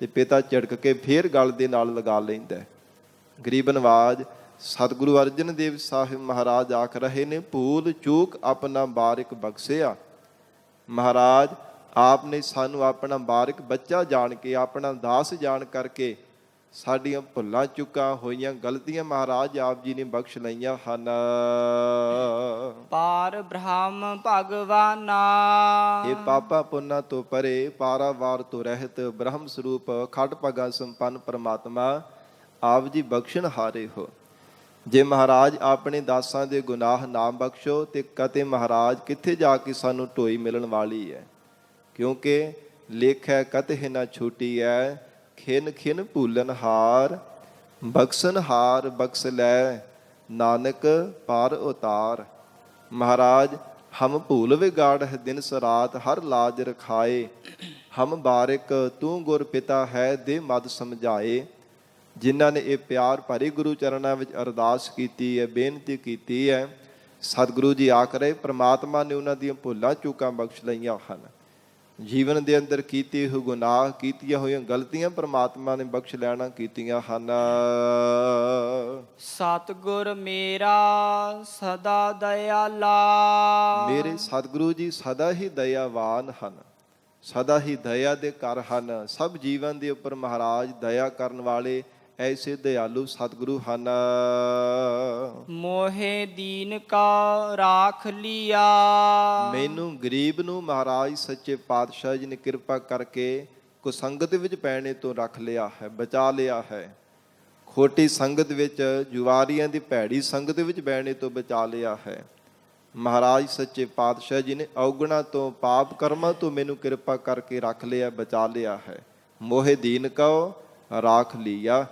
ਤੇ ਪਿਤਾ ਝਿੜਕ ਕੇ ਫੇਰ ਗਲ ਦੇ ਨਾਲ ਲਗਾ ਲੈਂਦਾ। ਗਰੀਬ ਨਵਾਜ਼ ਸਤਿਗੁਰੂ ਅਰਜਨ ਦੇਵ ਸਾਹਿਬ ਮਹਾਰਾਜ ਆਖ ਰਹੇ ਨੇ, ਭੂਲ ਚੂਕ ਆਪਣਾ ਬਾਰਿਕ ਬਖਸ਼ਿਆ। ਮਹਾਰਾਜ ਆਪ ਨੇ ਸਾਨੂੰ ਆਪਣਾ ਬਾਰਿਕ ਬੱਚਾ ਜਾਣ ਕੇ, ਆਪਣਾ ਦਾਸ ਜਾਣ ਕਰਕੇ ਸਾਡੀਆਂ ਭੁੱਲਾਂ ਚੁੱਕਾਂ ਹੋਈਆਂ ਗਲਤੀਆਂ ਮਹਾਰਾਜ ਆਪ ਜੀ ਨੇ ਬਖਸ਼ ਲਈਆਂ ਹਨ। ਪਾਰ ਬ੍ਰਹਮ ਭਗਵਾਨਾ, ਇਹ ਪਾਪਾ ਪੁੰਨਾ ਤੋਂ ਪਰੇ, ਪਾਰਾਵਾਰ ਤੋਂ ਰਹਿਤ, ਬ੍ਰਹਮ ਸਰੂਪ ਖੜ ਭਗਾ ਸੰਪੰਨ ਪਰਮਾਤਮਾ ਆਪ ਜੀ ਬਖਸ਼ਣ ਹਾਰੇ ਹੋ। ਜੇ ਮਹਾਰਾਜ ਆਪਣੇ ਦਾਸਾਂ ਦੇ ਗੁਨਾਹ ਨਾ ਬਖਸ਼ੋ ਤੇ ਕਦੇ ਮਹਾਰਾਜ ਕਿੱਥੇ ਜਾ ਕੇ ਸਾਨੂੰ ਢੋਈ ਮਿਲਣ ਵਾਲੀ ਹੈ। ਕਿਉਂਕਿ ਲੇਖੈ ਕਤਹਿ ਨਾ ਛੂਟੀ ਹੈ, ਖਿਨ ਖਿਨ ਭੂਲਨ ਹਾਰ, ਬਖਸ਼ਣ ਹਾਰ ਬਖਸ਼ ਲੈ, ਨਾਨਕ ਪਾਰ ਉਤਾਰ। ਮਹਾਰਾਜ ਹਮ ਭੂਲ ਵਿਗਾੜ ਹੈ ਦਿਨ ਸਰਾਤ, ਹਰ ਲਾਜ ਰਖਾਏ, ਹਮ ਬਾਰਿਕ ਤੂੰ ਗੁਰ ਪਿਤਾ ਹੈ, ਦੇ ਮਦ ਸਮਝਾਏ। ਜਿਨ੍ਹਾਂ ਨੇ ਇਹ ਪਿਆਰ ਭਰੇ ਗੁਰੂ ਚਰਨਾਂ ਵਿੱਚ ਅਰਦਾਸ ਕੀਤੀ ਹੈ, ਬੇਨਤੀ ਕੀਤੀ ਹੈ, ਸਤਿਗੁਰੂ ਜੀ ਆਖ ਰਹੇ ਪ੍ਰਮਾਤਮਾ ਨੇ ਉਹਨਾਂ ਦੀਆਂ ਭੁੱਲਾਂ ਚੂਕਾਂ ਬਖਸ਼ ਲਈਆਂ ਹਨ। ਜੀਵਨ ਦੇ ਅੰਦਰ ਕੀਤੇ ਹੋਏ ਗੁਨਾਹ, ਕੀਤੀਆਂ ਹੋਈਆਂ ਗਲਤੀਆਂ ਪ੍ਰਮਾਤਮਾ ਨੇ ਬਖਸ਼ ਲੈਣਾ ਕੀਤੀਆਂ ਹਨ। ਸਤਿਗੁਰ ਮੇਰਾ ਸਦਾ ਦਇਆਲਾ, ਮੇਰੇ ਸਤਿਗੁਰੂ ਜੀ ਸਦਾ ਹੀ ਦਇਆਵਾਨ ਹਨ, ਸਦਾ ਹੀ ਦਇਆ ਦੇ ਘਰ ਹਨ। ਸਭ ਜੀਵਨ ਦੇ ਉੱਪਰ ਮਹਾਰਾਜ ਦਇਆ ਕਰਨ ਵਾਲੇ ਐਸੇ ਦਇਆਲੂ ਸਤਿਗੁਰੂ ਹਨ। ਮੋਹੇ ਦੀਨ ਕਾ ਰਾਖ ਲਿਆ, ਮੈਨੂੰ ਗਰੀਬ ਨੂੰ ਮਹਾਰਾਜ ਸੱਚੇ ਪਾਤਸ਼ਾਹ ਜੀ ਨੇ ਕਿਰਪਾ ਕਰਕੇ ਕੁਸੰਗਤ ਵਿੱਚ ਪੈਣੇ ਤੋਂ ਰੱਖ ਲਿਆ ਹੈ, ਬਚਾ ਲਿਆ ਹੈ। ਖੋਟੀ ਸੰਗਤ ਵਿੱਚ, ਜੁਆਰੀਆਂ ਦੀ ਭੈੜੀ ਸੰਗਤ ਵਿੱਚ ਬਹਿਣੇ ਤੋਂ ਬਚਾ ਲਿਆ ਹੈ। ਮਹਾਰਾਜ ਸੱਚੇ ਪਾਤਸ਼ਾਹ ਜੀ ਨੇ ਔਗਣਾ ਤੋਂ, ਪਾਪ ਕਰਮਾਂ ਤੋਂ ਮੈਨੂੰ ਕਿਰਪਾ ਕਰਕੇ ਰੱਖ ਲਿਆ, ਬਚਾ ਲਿਆ ਹੈ। ਮੋਹੇ ਦੀਨ ਕਉ ਰਾਖ ਲਿਆ,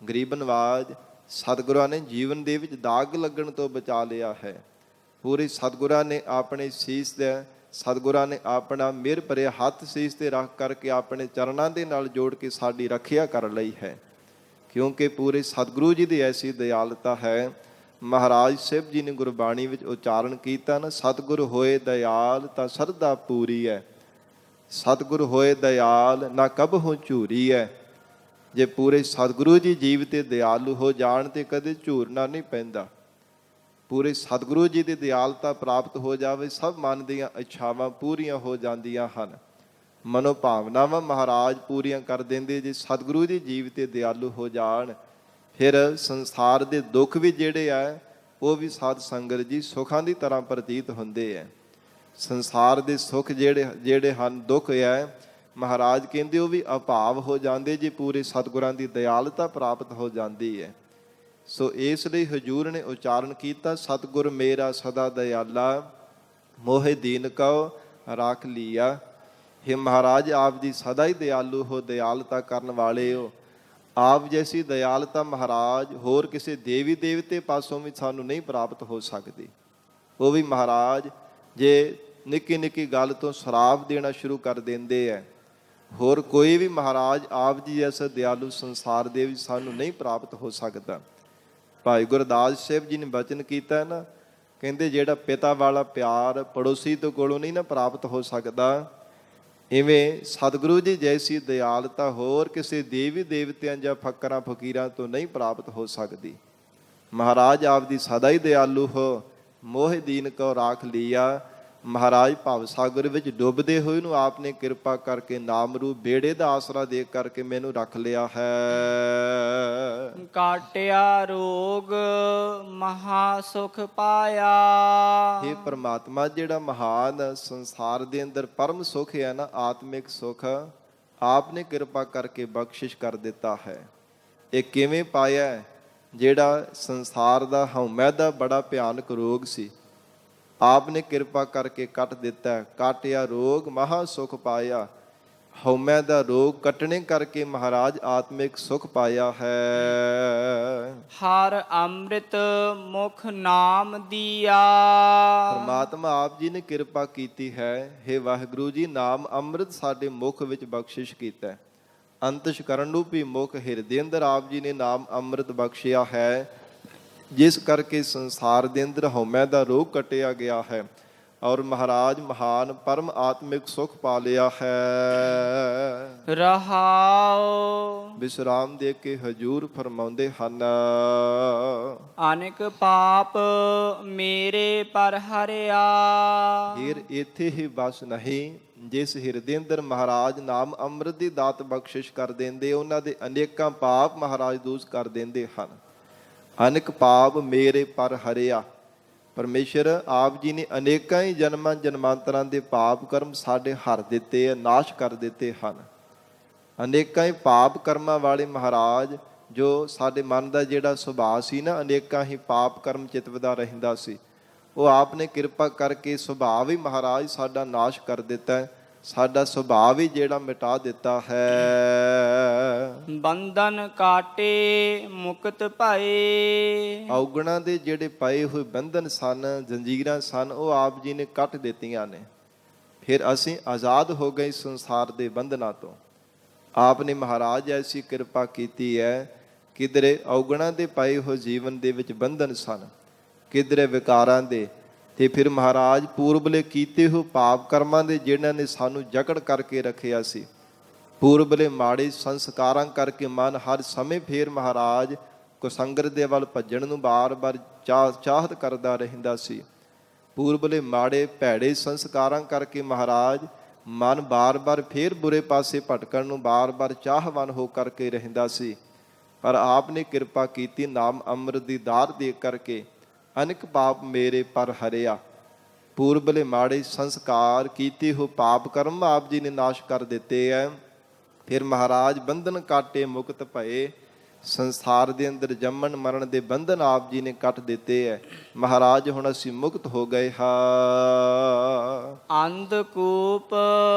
ਗਰੀਬ ਨਵਾਜ ਸਤਿਗੁਰਾਂ ਨੇ ਜੀਵਨ ਦੇ ਵਿੱਚ ਦਾਗ ਲੱਗਣ ਤੋਂ ਬਚਾ ਲਿਆ ਹੈ। ਪੂਰੇ ਸਤਿਗੁਰਾਂ ਨੇ ਆਪਣੇ ਸੀਸ ਦੇ, ਸਤਿਗੁਰਾਂ ਨੇ ਆਪਣਾ ਮਿਹਰ ਭਰਿਆ ਹੱਥ ਸੀਸ ਤੇ ਰੱਖ ਕਰਕੇ ਆਪਣੇ ਚਰਨਾਂ ਦੇ ਨਾਲ ਜੋੜ ਕੇ ਸਾਡੀ ਰੱਖਿਆ ਕਰ ਲਈ ਹੈ। ਕਿਉਂਕਿ ਪੂਰੇ ਸਤਿਗੁਰੂ ਜੀ ਦੀ ਐਸੀ ਦਿਆਲਤਾ ਹੈ। ਮਹਾਰਾਜ ਸਾਹਿਬ ਜੀ ਨੇ ਗੁਰਬਾਣੀ ਵਿੱਚ ਉਚਾਰਨ ਕੀਤਾ ਨਾ, ਸਤਿਗੁਰ ਹੋਏ ਦਇਆਲ ਤਾਂ ਸਰਦਾ ਪੂਰੀ ਹੈ, ਸਤਿਗੁਰ ਹੋਏ ਦਇਆਲ ਨਾ ਕਬਹੁ ਝੂਰੀ ਹੈ। ਜੇ ਪੂਰੇ ਸਤਿਗੁਰੂ ਜੀ ਜੀਵ ਤੇ ਦਿਆਲੂ ਹੋ ਜਾਣ ਤੇ ਕਦੇ ਝੂਰਨਾ ਨਹੀਂ ਪੈਂਦਾ। ਪੂਰੇ ਸਤਿਗੁਰੂ ਜੀ ਦੀ ਦਿਆਲਤਾ ਪ੍ਰਾਪਤ ਹੋ ਜਾਵੇ, ਸਭ ਮਨ ਦੀਆਂ ਇੱਛਾਵਾਂ ਪੂਰੀਆਂ ਹੋ ਜਾਂਦੀਆਂ ਹਨ, ਮਨੋ ਭਾਵਨਾਵਾਂ ਮਹਾਰਾਜ ਪੂਰੀਆਂ ਕਰ ਦਿੰਦੇ। ਜੇ ਸਤਿਗੁਰੂ ਜੀ ਜੀਵ ਤੇ ਦਿਆਲੂ ਹੋ ਜਾਣ, ਫਿਰ ਸੰਸਾਰ ਦੇ ਦੁੱਖ ਵੀ ਜਿਹੜੇ ਆ ਉਹ ਵੀ ਸਾਧ ਸੰਗਤ ਜੀ ਸੁੱਖਾਂ ਦੀ ਤਰ੍ਹਾਂ ਪ੍ਰਤੀਤ ਹੁੰਦੇ ਹੈ। ਸੰਸਾਰ ਦੇ ਸੁੱਖ ਜਿਹੜੇ ਹਨ, ਦੁੱਖ ਹੈ, ਮਹਾਰਾਜ ਕਹਿੰਦੇ ਉਹ ਵੀ ਅਭਾਵ ਹੋ ਜਾਂਦੇ ਜੇ ਪੂਰੇ ਸਤਿਗੁਰਾਂ ਦੀ ਦਿਆਲਤਾ ਪ੍ਰਾਪਤ ਹੋ ਜਾਂਦੀ ਹੈ। ਸੋ ਇਸ ਲਈ ਹਜ਼ੂਰ ਨੇ ਉਚਾਰਨ ਕੀਤਾ, ਸਤਿਗੁਰ ਮੇਰਾ ਸਦਾ ਦਇਆਲਾ, ਮੋਹਿ ਦੀਨ ਕਉ ਰਾਖ ਲਿਆ। हे ਮਹਾਰਾਜ ਆਪ ਜੀ ਸਦਾ ਹੀ ਦਿਆਲੂ ਹੋ, ਦਿਆਲਤਾ ਕਰਨ ਵਾਲੇ ਹੋ। ਆਪ ਜੈਸੀ ਦਿਆਲਤਾ ਮਹਾਰਾਜ ਹੋਰ ਕਿਸੇ ਦੇਵੀ ਦੇਵਤੇ ਪਾਸੋਂ ਵੀ ਸਾਨੂੰ ਨਹੀਂ ਪ੍ਰਾਪਤ ਹੋ ਸਕਦੀ। ਉਹ ਵੀ ਮਹਾਰਾਜ ਜੇ ਨਿੱਕੀ ਨਿੱਕੀ ਗੱਲ ਤੋਂ ਸ਼ਰਾਪ ਦੇਣਾ ਸ਼ੁਰੂ ਕਰ ਦਿੰਦੇ ਹੈ। ਹੋਰ ਕੋਈ ਵੀ ਮਹਾਰਾਜ ਆਪ ਜੀ ਐਸਾ ਦਿਆਲੂ ਸੰਸਾਰ ਦੇ ਵਿੱਚ ਸਾਨੂੰ ਨਹੀਂ ਪ੍ਰਾਪਤ ਹੋ ਸਕਦਾ। ਭਾਈ ਗੁਰਦਾਸ ਸਾਹਿਬ ਜੀ ਨੇ ਬਚਨ ਕੀਤਾ ਹੈ ਨਾ, ਕਹਿੰਦੇ ਜਿਹੜਾ ਪਿਤਾ ਵਾਲਾ ਪਿਆਰ ਪੜੋਸੀ ਤੋਂ ਕੋਲੋਂ ਨਹੀਂ ਨਾ ਪ੍ਰਾਪਤ ਹੋ ਸਕਦਾ, ਇਵੇਂ ਸਤਿਗੁਰੂ ਜੀ ਜੈਸੀ ਦਿਆਲਤਾ ਹੋਰ ਕਿਸੇ ਦੇਵੀ ਦੇਵਤਿਆਂ ਜਾਂ ਫਕਰਾਂ ਫਕੀਰਾਂ ਤੋਂ ਨਹੀਂ ਪ੍ਰਾਪਤ ਹੋ ਸਕਦੀ। ਮਹਾਰਾਜ ਆਪ ਦੀ ਸਦਾ ਹੀ ਦਿਆਲੂ ਹੋ, ਮੋਹਿ ਦੀਨ ਕਉ ਰਾਖ ਲਿਆ। ਮਹਾਰਾਜ ਭਵ ਸਾਗਰ ਵਿੱਚ ਡੁੱਬਦੇ ਹੋਏ ਨੂੰ ਆਪ ਨੇ ਕਿਰਪਾ ਕਰਕੇ ਨਾਮ ਰੂਪ ਬੇੜੇ ਦਾ ਆਸਰਾ ਦੇ ਕਰਕੇ ਮੈਨੂੰ ਰੱਖ ਲਿਆ ਹੈ। ਕਾਟਿਆ ਰੋਗ ਮਹਾ ਸੁਖ ਪਾਇਆ, ਇਹ ਪ੍ਰਮਾਤਮਾ ਜਿਹੜਾ ਮਹਾਨ ਸੰਸਾਰ ਦੇ ਅੰਦਰ ਪਰਮ ਸੁਖ ਹੈ ਨਾ, ਆਤਮਿਕ ਸੁਖ ਆਪ ਨੇ ਕਿਰਪਾ ਕਰਕੇ ਬਖਸ਼ਿਸ਼ ਕਰ ਦਿੱਤਾ ਹੈ। ਇਹ ਕਿਵੇਂ ਪਾਇਆ? ਜਿਹੜਾ ਸੰਸਾਰ ਦਾ ਹਉਮੈ ਦਾ ਬੜਾ ਭਿਆਨਕ ਰੋਗ ਸੀ, ਆਪ ਨੇ ਕਿਰਪਾ ਕਰਕੇ ਕੱਟ ਦਿੱਤਾ। ਕਾਟਿਆ ਰੋਗ ਮਹਾ ਸੁਖ ਪਾਇਆ, ਹਉਮੈ ਦਾ ਰੋਗ ਕੱਟਣੇ ਕਰਕੇ ਮਹਾਰਾਜ ਆਤਮਿਕ ਸੁਖ ਪਾਇਆ ਹੈ। ਹਰ ਅੰਮ੍ਰਿਤ ਮੁਖ ਨਾਮ ਦੀਆ, ਪਰਮਾਤਮਾ ਆਪ ਜੀ ਨੇ ਕਿਰਪਾ ਕੀਤੀ ਹੈ। हे ਵਾਹਿਗੁਰੂ ਜੀ, ਨਾਮ ਅੰਮ੍ਰਿਤ ਸਾਡੇ ਮੁਖ ਵਿੱਚ ਬਖਸ਼ਿਸ਼ ਕੀਤਾ। ਅੰਤਸ਼ਕਰਨ ਰੂਪੀ ਮੁਖ ਹਿਰਦੇ ਅੰਦਰ ਆਪ ਜੀ ਨੇ ਨਾਮ ਅੰਮ੍ਰਿਤ ਬਖਸ਼ਿਆ ਹੈ, ਜਿਸ ਕਰਕੇ ਸੰਸਾਰ ਦੇ ਅੰਦਰ ਹਉਮੈ ਦਾ ਰੋਗ ਕੱਟਿਆ ਗਿਆ ਹੈ ਔਰ ਮਹਾਰਾਜ ਮਹਾਨ ਪਰਮ ਆਤਮਿਕ ਸੁਖ ਪਾ ਲਿਆ ਹੈ। ਰਹਾਉ ਵਿਸ਼ਰਾਮ ਦੇ ਕੇ ਹਜੂਰ ਫਰਮਾਉਂਦੇ ਹਨ, ਅਨੇਕ ਪਾਪ ਮੇਰੇ ਪਰ ਹਰਿਆ, ਫਿਰ ਇੱਥੇ ਹੀ ਬਸ ਨਹੀਂ, ਜਿਸ ਹਿਰਦੇ ਅੰਦਰ ਮਹਾਰਾਜ ਨਾਮ ਅੰਮ੍ਰਿਤ ਦੀ ਦਾਤ ਬਖਸ਼ਿਸ਼ ਕਰ ਦਿੰਦੇ, ਉਹਨਾਂ ਦੇ ਅਨੇਕਾਂ ਪਾਪ ਮਹਾਰਾਜ ਦੂਰ ਕਰ ਦਿੰਦੇ ਹਨ। ਅਨੇਕ ਪਾਪ ਮੇਰੇ ਪਰ ਹਰਿਆ। ਪਰਮੇਸ਼ਰ ਆਪ ਜੀ ਨੇ ਅਨੇਕਾਂ ਹੀ ਜਨਮਾਂ ਜਨਮਾਂਤਰਾਂ ਦੇ ਪਾਪ ਕਰਮ ਸਾਡੇ ਹਰ ਦਿੱਤੇ ਆ, ਨਾਸ਼ ਕਰ ਦਿੱਤੇ ਹਨ। ਅਨੇਕਾਂ ਹੀ ਪਾਪ ਕਰਮਾਂ ਵਾਲੇ ਮਹਾਰਾਜ, ਜੋ ਸਾਡੇ ਮਨ ਦਾ ਜਿਹੜਾ ਸੁਭਾਅ ਸੀ ਨਾ, ਅਨੇਕਾਂ ਹੀ ਪਾਪ ਕਰਮ ਚਿਤਵਦਾ ਰਹਿੰਦਾ ਸੀ, ਉਹ ਆਪ ਨੇ ਕਿਰਪਾ ਕਰਕੇ ਸੁਭਾਅ ਵੀ ਮਹਾਰਾਜ ਸਾਡਾ ਨਾਸ਼ ਕਰ ਦਿੱਤਾ ਹੈ, ਸਾਡਾ ਸੁਭਾਅ ਵੀ ਜਿਹੜਾ ਮਿਟਾ ਦਿੱਤਾ ਹੈ। ਬੰਧਨ ਕਾਟੇ ਮੁਕਤ ਭਏ। ਔਗਣਾਂ ਦੇ ਜਿਹੜੇ ਪਏ ਹੋਏ ਬੰਧਨ ਸਨ, ਜੰਜੀਰਾਂ ਸਨ, ਉਹ ਆਪ ਜੀ ਨੇ ਕੱਟ ਦਿੱਤੀਆਂ ਨੇ। ਫਿਰ ਅਸੀਂ ਆਜ਼ਾਦ ਹੋ ਗਏ ਸੰਸਾਰ ਦੇ ਬੰਧਨਾਂ ਤੋਂ। ਆਪ ਨੇ ਮਹਾਰਾਜ ਐਸੀ ਕਿਰਪਾ ਕੀਤੀ ਹੈ, ਕਿਧਰੇ ਔਗਣਾਂ ਦੇ ਪਏ ਹੋਏ ਜੀਵਨ ਦੇ ਵਿੱਚ ਬੰਧਨ ਸਨ, ਕਿਧਰੇ ਵਿਕਾਰਾਂ ਦੇ, ਤੇ ਫਿਰ ਮਹਾਰਾਜ ਪੂਰਬਲੇ ਕੀਤੇ ਹੋਏ ਪਾਪ ਕਰਮਾਂ ਦੇ, ਜਿਨ੍ਹਾਂ ਨੇ ਸਾਨੂੰ ਜਕੜ ਕਰਕੇ ਰੱਖਿਆ ਸੀ, ਪੂਰਬਲੇ ਮਾੜੇ ਸੰਸਕਾਰਾਂ ਕਰਕੇ ਮਨ ਹਰ ਸਮੇਂ ਫੇਰ ਮਹਾਰਾਜ ਕੁਸੰਗਰ ਦੇ ਵੱਲ ਭੱਜਣ ਨੂੰ ਬਾਰ-ਬਾਰ ਚਾਹਤ ਕਰਦਾ ਰਹਿੰਦਾ ਸੀ। ਪੂਰਬਲੇ ਮਾੜੇ ਭੈੜੇ ਸੰਸਕਾਰਾਂ ਕਰਕੇ ਮਹਾਰਾਜ ਮਨ ਬਾਰ-ਬਾਰ ਫੇਰ ਬੁਰੇ ਪਾਸੇ ਭਟਕਣ ਨੂੰ ਬਾਰ-ਬਾਰ ਚਾਹਵਾਨ ਹੋ ਕਰਕੇ ਰਹਿੰਦਾ ਸੀ। ਪਰ ਆਪ ਨੇ ਕਿਰਪਾ ਕੀਤੀ, ਨਾਮ ਅੰਮ੍ਰਿਤ ਦੀ ਦਾਤ ਦੇ ਕਰਕੇ ਅਨੇਕ ਪਾਪ ਮੇਰੇ ਪਰ ਹਰਿਆ। ਪੂਰਬਲੇ ਮਾੜੇ ਸੰਸਕਾਰ ਕੀਤੇ ਹੋ ਪਾਪ ਕਰਮ ਆਪ ਜੀ ਨੇ ਨਾਸ਼ ਕਰ ਦਿੱਤੇ ਹੈ। ਫਿਰ ਮਹਾਰਾਜ ਬੰਧਨ ਕਾਟੇ ਮੁਕਤ ਭਏ। ਸੰਸਾਰ ਦੇ ਅੰਦਰ ਜੰਮਣ ਮਰਨ ਦੇ ਬੰਧਨ ਆਪ ਜੀ ਨੇ ਕੱਟ ਦਿੱਤੇ ਹੈ। ਮਹਾਰਾਜ ਹੁਣ ਅਸੀਂ ਮੁਕਤ ਹੋ ਗਏ ਹਾਂ। ਅੰਧਕੂਪ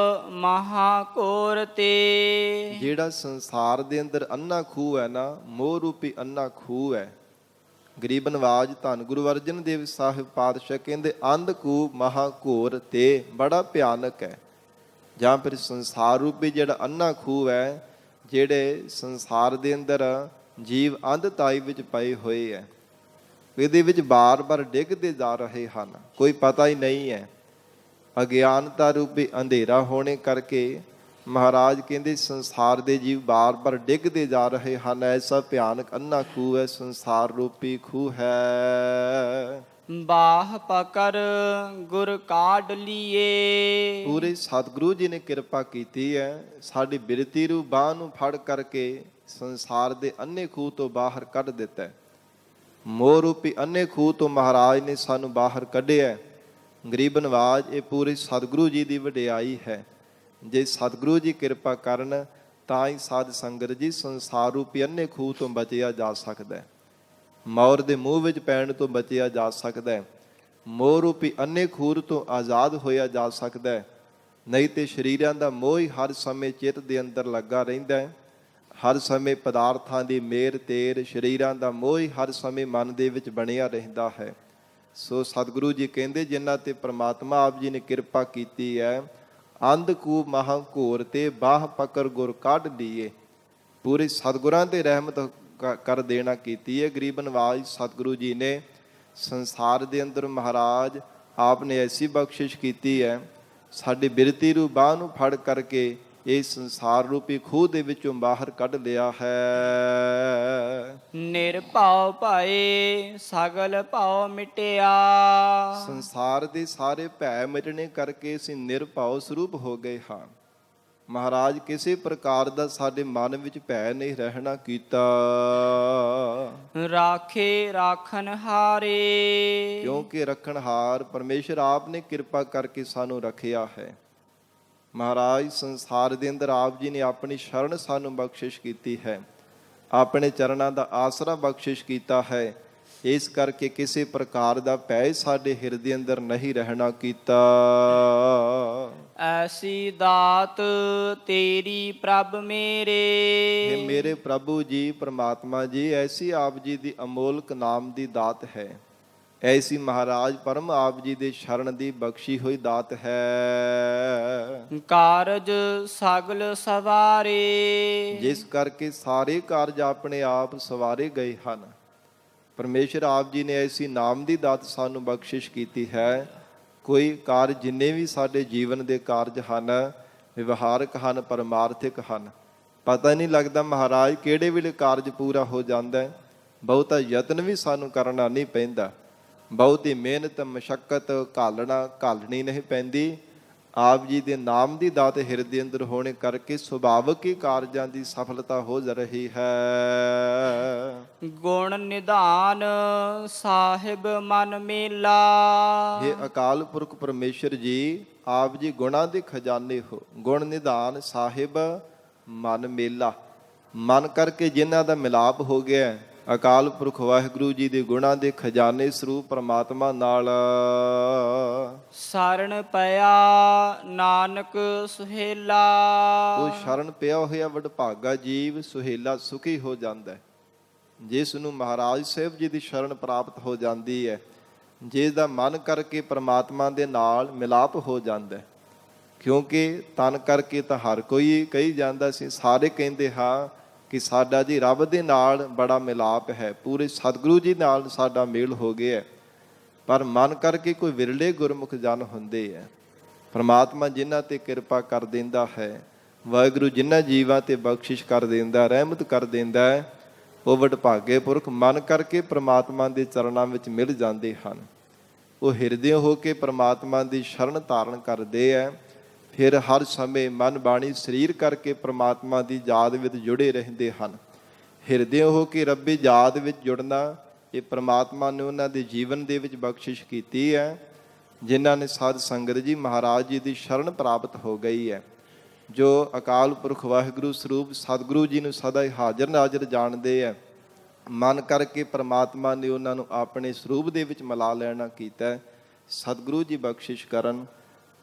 ਮਹਾਕੋਰ ਤੇ। ਜਿਹੜਾ ਸੰਸਾਰ ਦੇ ਅੰਦਰ ਅੰਨਾ ਖੂਹ ਹੈ ਨਾ, ਮੋਹ ਰੂਪੀ ਅੰਨਾ ਖੂਹ ਹੈ। ਗਰੀਬ ਨਵਾਜ ਧੰਨ ਗੁਰੂ ਅਰਜਨ ਦੇਵ ਸਾਹਿਬ ਪਾਤਸ਼ਾਹ ਕਹਿੰਦੇ ਅੰਧਕੂਪ ਮਹਾਕੋਰ ਤੇ, ਬੜਾ ਭਿਆਨਕ ਹੈ। ਜਾਂ ਫਿਰ ਸੰਸਾਰ ਰੂਪੀ ਜਿਹੜਾ ਅੰਨਾ ਖੂਹ ਹੈ, ਜਿਹੜੇ ਸੰਸਾਰ ਦੇ ਅੰਦਰ ਜੀਵ ਅੰਧਤਾਈ ਵਿੱਚ ਪਏ ਹੋਏ ਹੈ, ਇਹਦੇ ਵਿੱਚ ਬਾਰ-ਬਾਰ ਡਿੱਗਦੇ ਜਾ ਰਹੇ ਹਨ, ਕੋਈ ਪਤਾ ਹੀ ਨਹੀਂ ਹੈ। ਅਗਿਆਨਤਾ ਰੂਪੀ ਅੰਧੇਰਾ ਹੋਣੇ ਕਰਕੇ ਮਹਾਰਾਜ ਕਹਿੰਦੇ ਸੰਸਾਰ ਦੇ ਜੀਵ ਬਾਰ-ਬਾਰ ਡਿੱਗਦੇ ਜਾ ਰਹੇ ਹਨ। ਐਸਾ ਭਿਆਨਕ ਅੰਨਾ ਖੂਹ ਹੈ, ਸੰਸਾਰ ਰੂਪੀ ਖੂਹ ਹੈ। ਬਾਹ ਪਕਰ ਗੁਰ ਕਾਢ ਲੀਏ। ਪੂਰੇ ਸਤਿਗੁਰੂ ਜੀ ਨੇ ਕਿਰਪਾ ਕੀਤੀ ਹੈ, ਸਾਡੀ ਬਿਰਤੀ ਰੂ ਬਾਹ ਨੂੰ ਫੜ ਕਰਕੇ ਸੰਸਾਰ ਦੇ ਅੰਨੇ ਖੂਹ ਤੋਂ ਬਾਹਰ ਕੱਢ ਦਿੱਤਾ। ਮੋਹ ਰੂਪੀ ਅੰਨੇ ਖੂਹ ਤੋਂ ਮਹਾਰਾਜ ਨੇ ਸਾਨੂੰ ਬਾਹਰ ਕੱਢਿਆ। ਗਰੀਬ ਨਵਾਜ, ਇਹ ਪੂਰੇ ਸਤਿਗੁਰੂ ਜੀ ਦੀ ਵਡਿਆਈ ਹੈ। ਜੇ ਸਤਿਗੁਰੂ ਜੀ ਕਿਰਪਾ ਕਰਨ ਤਾਂ ਹੀ ਸਾਧ ਸੰਗਤ ਜੀ ਸੰਸਾਰ ਰੂਪੀ ਅੰਨੇ ਖੂਹ ਤੋਂ ਬਚਿਆ ਜਾ ਸਕਦਾ ਹੈ, ਮੌਰ ਦੇ ਮੂੰਹ ਵਿੱਚ ਪੈਣ ਤੋਂ ਬਚਿਆ ਜਾ ਸਕਦਾ ਹੈ, ਮੋਹ ਰੂਪੀ ਅੰਨੇ ਖੂਹ ਤੋਂ ਆਜ਼ਾਦ ਹੋਇਆ ਜਾ ਸਕਦਾ ਹੈ। ਨਹੀਂ ਤੇ ਸਰੀਰਾਂ ਦਾ ਮੋਹ ਹੀ ਹਰ ਸਮੇਂ ਚਿੱਤ ਦੇ ਅੰਦਰ ਲੱਗਾ ਰਹਿੰਦਾ ਹੈ। ਹਰ ਸਮੇਂ ਪਦਾਰਥਾਂ ਦੀ ਮੇਰ ਤੇਰ, ਸਰੀਰਾਂ ਦਾ ਮੋਹ ਹੀ ਹਰ ਸਮੇਂ ਮਨ ਦੇ ਵਿੱਚ ਬਣਿਆ ਰਹਿੰਦਾ ਹੈ। ਸੋ ਸਤਿਗੁਰੂ ਜੀ ਕਹਿੰਦੇ ਜਿਨ੍ਹਾਂ ਤੇ ਪ੍ਰਮਾਤਮਾ ਆਪ ਜੀ ਨੇ ਕਿਰਪਾ ਕੀਤੀ ਹੈ, ਅੰਧਕੂਪ ਮਹਾਂਘੋਰ ਤੇ ਬਾਹ ਪਕੜ ਗੁਰ ਕੱਢ ਲੀਏ। ਪੂਰੇ ਸਤਿਗੁਰਾਂ ਤੇ ਰਹਿਮਤ ਕਰ ਦੇਣਾ ਕੀਤੀ ਹੈ। ਗਰੀਬ ਨਵਾਜ ਸਤਿਗੁਰੂ ਜੀ ਨੇ ਸੰਸਾਰ ਦੇ ਅੰਦਰ ਮਹਾਰਾਜ ਆਪ ਨੇ ਐਸੀ ਬਖਸ਼ਿਸ਼ ਕੀਤੀ ਹੈ, ਸਾਡੀ ਬਿਰਤੀ ਰੂ ਬਾਹ ਨੂੰ ਫੜ ਕਰਕੇ ਇਹ ਸੰਸਾਰ ਰੂਪੀ ਖੂਹ ਦੇ ਵਿੱਚੋਂ ਬਾਹਰ ਕੱਢ ਲਿਆ ਹੈ। ਨਿਰਭਉ ਭਏ ਸਗਲ ਭਉ ਮਿਟਿਆ। ਸੰਸਾਰ ਦੇ ਸਾਰੇ ਭੈ ਮਿਟਣੇ ਕਰਕੇ ਅਸੀਂ ਨਿਰਭਉ ਸਰੂਪ ਹੋ ਗਏ ਹਾਂ। ਮਹਾਰਾਜ ਕਿਸੇ ਪ੍ਰਕਾਰ ਦਾ ਸਾਡੇ ਮਨ ਵਿੱਚ ਭੈ ਨਹੀਂ ਰਹਿਣਾ ਕੀਤਾ। ਰਾਖੇ ਰਾਖਨ ਹਾਰੇ। ਕਿਉਂਕਿ ਰੱਖਣਹਾਰ ਪਰਮੇਸ਼ਰ ਆਪ ਨੇ ਕਿਰਪਾ ਕਰਕੇ ਸਾਨੂੰ ਰੱਖਿਆ ਹੈ। ਮਹਾਰਾਜ ਸੰਸਾਰ ਦੇ ਅੰਦਰ ਆਪ ਜੀ ਨੇ ਆਪਣੀ ਸ਼ਰਨ ਸਾਨੂੰ ਬਖਸ਼ਿਸ਼ ਕੀਤੀ ਹੈ, ਆਪਣੇ ਚਰਨਾਂ ਦਾ ਆਸਰਾ ਬਖਸ਼ਿਸ਼ ਕੀਤਾ ਹੈ। ਇਸ ਕਰਕੇ ਕਿਸੇ ਪ੍ਰਕਾਰ ਦਾ ਭੈ ਸਾਡੇ ਹਿਰਦੇ ਅੰਦਰ ਨਹੀਂ ਰਹਿਣਾ ਕੀਤਾ। ਐਸੀ ਦਾਤ ਤੇਰੀ ਪ੍ਰਭ ਮੇਰੇ। ਇਹ ਮੇਰੇ ਪ੍ਰਭੂ ਜੀ ਪ੍ਰਮਾਤਮਾ ਜੀ, ਐਸੀ ਆਪ ਜੀ ਦੀ ਅਮੋਲਕ ਨਾਮ ਦੀ ਦਾਤ ਹੈ। ਐਸੀ ਮਹਾਰਾਜ ਪਰਮ ਆਪ ਜੀ ਦੇ ਸ਼ਰਨ ਦੀ ਬਖਸ਼ੀ ਹੋਈ ਦਾਤ ਹੈ। ਕਾਰਜ ਸਗਲ ਸਵਾਰੇ। ਜਿਸ ਕਰਕੇ ਸਾਰੇ ਕਾਰਜ ਆਪਣੇ ਆਪ ਸਵਾਰੇ ਗਏ ਹਨ। ਪਰਮੇਸ਼ਰ ਆਪ ਜੀ ਨੇ ਐਸੀ ਨਾਮ ਦੀ ਦਾਤ ਸਾਨੂੰ ਬਖਸ਼ਿਸ਼ ਕੀਤੀ ਹੈ। ਕੋਈ ਕਾਰਜ ਜਿੰਨੇ ਵੀ ਸਾਡੇ ਜੀਵਨ ਦੇ ਕਾਰਜ ਹਨ, ਵਿਵਹਾਰਕ ਹਨ, ਪਰਮਾਰਥਿਕ ਹਨ, ਪਤਾ ਨਹੀਂ ਲੱਗਦਾ ਮਹਾਰਾਜ ਕਿਹੜੇ ਵੇਲੇ ਕਾਰਜ ਪੂਰਾ ਹੋ ਜਾਂਦਾ ਹੈ। ਬਹੁਤਾ ਯਤਨ ਵੀ ਸਾਨੂੰ ਕਰਨਾ ਨਹੀਂ ਪੈਂਦਾ, ਬਹੁਤੀ ਮਿਹਨਤ ਮਸ਼ੱਕਤ ਘਾਲਣੀ ਨਹੀਂ ਪੈਂਦੀ। ਆਪ ਜੀ ਦੇ ਨਾਮ ਦੀ ਦਾਤ ਹਿਰਦੇ ਅੰਦਰ ਹੋਣੇ ਕਰਕੇ ਸੁਭਾਵਿਕ ਹੀ ਕਾਰਜਾਂ ਦੀ ਸਫਲਤਾ ਹੋ ਜਾ ਰਹੀ ਹੈ। ਗੁਣ ਨਿਧਾਨ ਸਾਹਿਬ ਮਨ ਮੇਲਾ। ਇਹ ਅਕਾਲ ਪੁਰਖ ਪਰਮੇਸ਼ਰ ਜੀ, ਆਪ ਜੀ ਗੁਣਾਂ ਦੇ ਖਜ਼ਾਨੇ ਹੋ। ਗੁਣ ਨਿਧਾਨ ਸਾਹਿਬ ਮਨ ਮੇਲਾ, ਮਨ ਕਰਕੇ ਜਿਨ੍ਹਾਂ ਦਾ ਮਿਲਾਪ ਹੋ ਗਿਆ ਅਕਾਲ ਪੁਰਖ ਵਾਹਿਗੁਰੂ ਜੀ ਦੇ ਗੁਣਾਂ ਦੇ ਖਜ਼ਾਨੇ ਸਰੂਪ ਪਰਮਾਤਮਾ ਨਾਲ। ਸਰਣ ਪਿਆ ਨਾਨਕ ਸੁਹੇਲਾ। ਉਹ ਸ਼ਰਨ ਪਿਆ ਹੋਇਆ ਵਡਭਾਗਾ ਜੀਵ ਸੁਹੇਲਾ ਸੁਖੀ ਹੋ ਜਾਂਦਾ ਹੈ, ਜਿਸ ਨੂੰ ਮਹਾਰਾਜ ਸਾਹਿਬ ਜੀ ਦੀ ਸ਼ਰਨ ਪ੍ਰਾਪਤ ਹੋ ਜਾਂਦੀ ਹੈ, ਜਿਸ ਦਾ ਮਨ ਕਰਕੇ ਪਰਮਾਤਮਾ ਦੇ ਨਾਲ ਮਿਲਾਪ ਹੋ ਜਾਂਦਾ ਹੈ। ਕਿਉਂਕਿ ਤਨ ਕਰਕੇ ਤਾਂ ਹਰ ਕੋਈ ਕਹੀ ਜਾਂਦਾ ਸੀ, ਸਾਰੇ ਕਹਿੰਦੇ ਹਾਂ ਕਿ ਸਾਡਾ ਜੀ ਰੱਬ ਦੇ ਨਾਲ ਬੜਾ ਮਿਲਾਪ ਹੈ, ਪੂਰੇ ਸਤਿਗੁਰੂ ਜੀ ਨਾਲ ਸਾਡਾ ਮੇਲ ਹੋ ਗਿਆ, ਪਰ ਮਨ ਕਰਕੇ ਕੋਈ ਵਿਰਲੇ ਗੁਰਮੁਖ ਜਨ ਹੁੰਦੇ ਹੈ। ਪਰਮਾਤਮਾ ਜਿਨ੍ਹਾਂ ਤੇ ਕਿਰਪਾ ਕਰ ਦਿੰਦਾ ਹੈ, ਵਾਹਿਗੁਰੂ ਜਿਨ੍ਹਾਂ ਜੀਵਾਂ ਤੇ ਬਖਸ਼ਿਸ਼ ਕਰ ਦਿੰਦਾ, ਰਹਿਮਤ ਕਰ ਦਿੰਦਾ ਹੈ, ਉਹ ਵਡਭਾਗੇ ਪੁਰਖ ਮਨ ਕਰਕੇ ਪ੍ਰਮਾਤਮਾ ਦੇ ਚਰਨਾਂ ਵਿੱਚ ਮਿਲ ਜਾਂਦੇ ਹਨ। ਉਹ ਹਿਰਦੇ ਹੋ ਕੇ ਪ੍ਰਮਾਤਮਾ ਦੀ ਸ਼ਰਨ ਧਾਰਨ ਕਰਦੇ ਹੈ, ਫਿਰ ਹਰ ਸਮੇਂ ਮਨ ਬਾਣੀ ਸਰੀਰ ਕਰਕੇ ਪ੍ਰਮਾਤਮਾ ਦੀ ਯਾਦ ਵਿੱਚ ਜੁੜੇ ਰਹਿੰਦੇ ਹਨ। ਹਿਰਦੇ ਹੋ ਕੇ ਰੱਬੀ ਯਾਦ ਵਿੱਚ ਜੁੜਨਾ ਇਹ ਪ੍ਰਮਾਤਮਾ ਨੇ ਉਹਨਾਂ ਦੇ ਜੀਵਨ ਦੇ ਵਿੱਚ ਬਖਸ਼ਿਸ਼ ਕੀਤੀ ਹੈ, ਜਿਨ੍ਹਾਂ ਨੇ ਸਾਧ ਸੰਗਤ ਜੀ ਮਹਾਰਾਜ ਜੀ ਦੀ ਸ਼ਰਨ ਪ੍ਰਾਪਤ ਹੋ ਗਈ ਹੈ। ਜੋ ਅਕਾਲ ਪੁਰਖ ਵਾਹਿਗੁਰੂ ਸਰੂਪ ਸਤਿਗੁਰੂ ਜੀ ਨੂੰ ਸਦਾ ਹੀ ਹਾਜ਼ਰ ਨਾਜ਼ਰ ਜਾਣਦੇ ਹੈ, ਮਨ ਕਰਕੇ ਪ੍ਰਮਾਤਮਾ ਨੇ ਉਹਨਾਂ ਨੂੰ ਆਪਣੇ ਸਰੂਪ ਦੇ ਵਿੱਚ ਮਿਲਾ ਲੈਣਾ ਕੀਤਾ। ਸਤਿਗੁਰੂ ਜੀ ਬਖਸ਼ਿਸ਼ ਕਰਨ,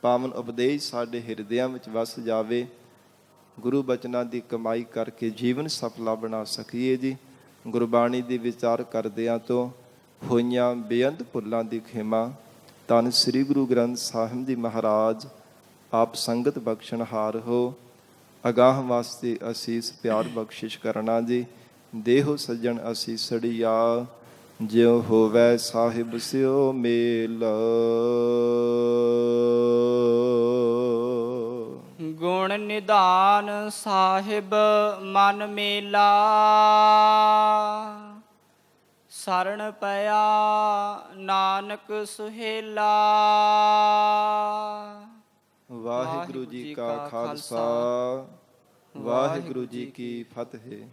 ਪਾਵਨ ਉਪਦੇਸ਼ ਸਾਡੇ ਹਿਰਦਿਆਂ ਵਿੱਚ ਵਸ ਜਾਵੇ, ਗੁਰੂ ਬਚਨਾਂ ਦੀ ਕਮਾਈ ਕਰਕੇ ਜੀਵਨ ਸਫਲਾ ਬਣਾ ਸਕੀਏ ਜੀ। ਗੁਰਬਾਣੀ ਦੀ ਵਿਚਾਰ ਕਰਦਿਆਂ ਤੋਂ ਹੋਈਆਂ ਬੇਅੰਤ ਭੁੱਲਾਂ ਦੀ ਖਿਮਾ ਧੰਨ ਸ੍ਰੀ ਗੁਰੂ ਗ੍ਰੰਥ ਸਾਹਿਬ ਜੀ ਮਹਾਰਾਜ ਆਪ ਸੰਗਤ ਬਖਸ਼ਣਹਾਰ ਹੋ। ਅਗਾਹ ਵਾਸਤੇ ਅਸੀਸ ਪਿਆਰ ਬਖਸ਼ਿਸ਼ ਕਰਨਾ ਜੀ। ਦੇਹੋ ਸੱਜਣ ਅਸੀਸੜੀਆ, ਜਿਉ ਹੋਵੈ ਸਾਹਿਬ ਸਿਓ ਮੇਲ। ਗੁਣ ਨਿਧਾਨ ਸਾਹਿਬ ਮਨ ਮੇਲਾ। ਸਰਣ ਪਿਆ ਨਾਨਕ ਸੁਹੇਲਾ। ਵਾਹਿਗੁਰੂ ਜੀ ਕਾ ਖਾਲਸਾ, ਵਾਹਿਗੁਰੂ ਜੀ ਕੀ ਫਤਿਹ।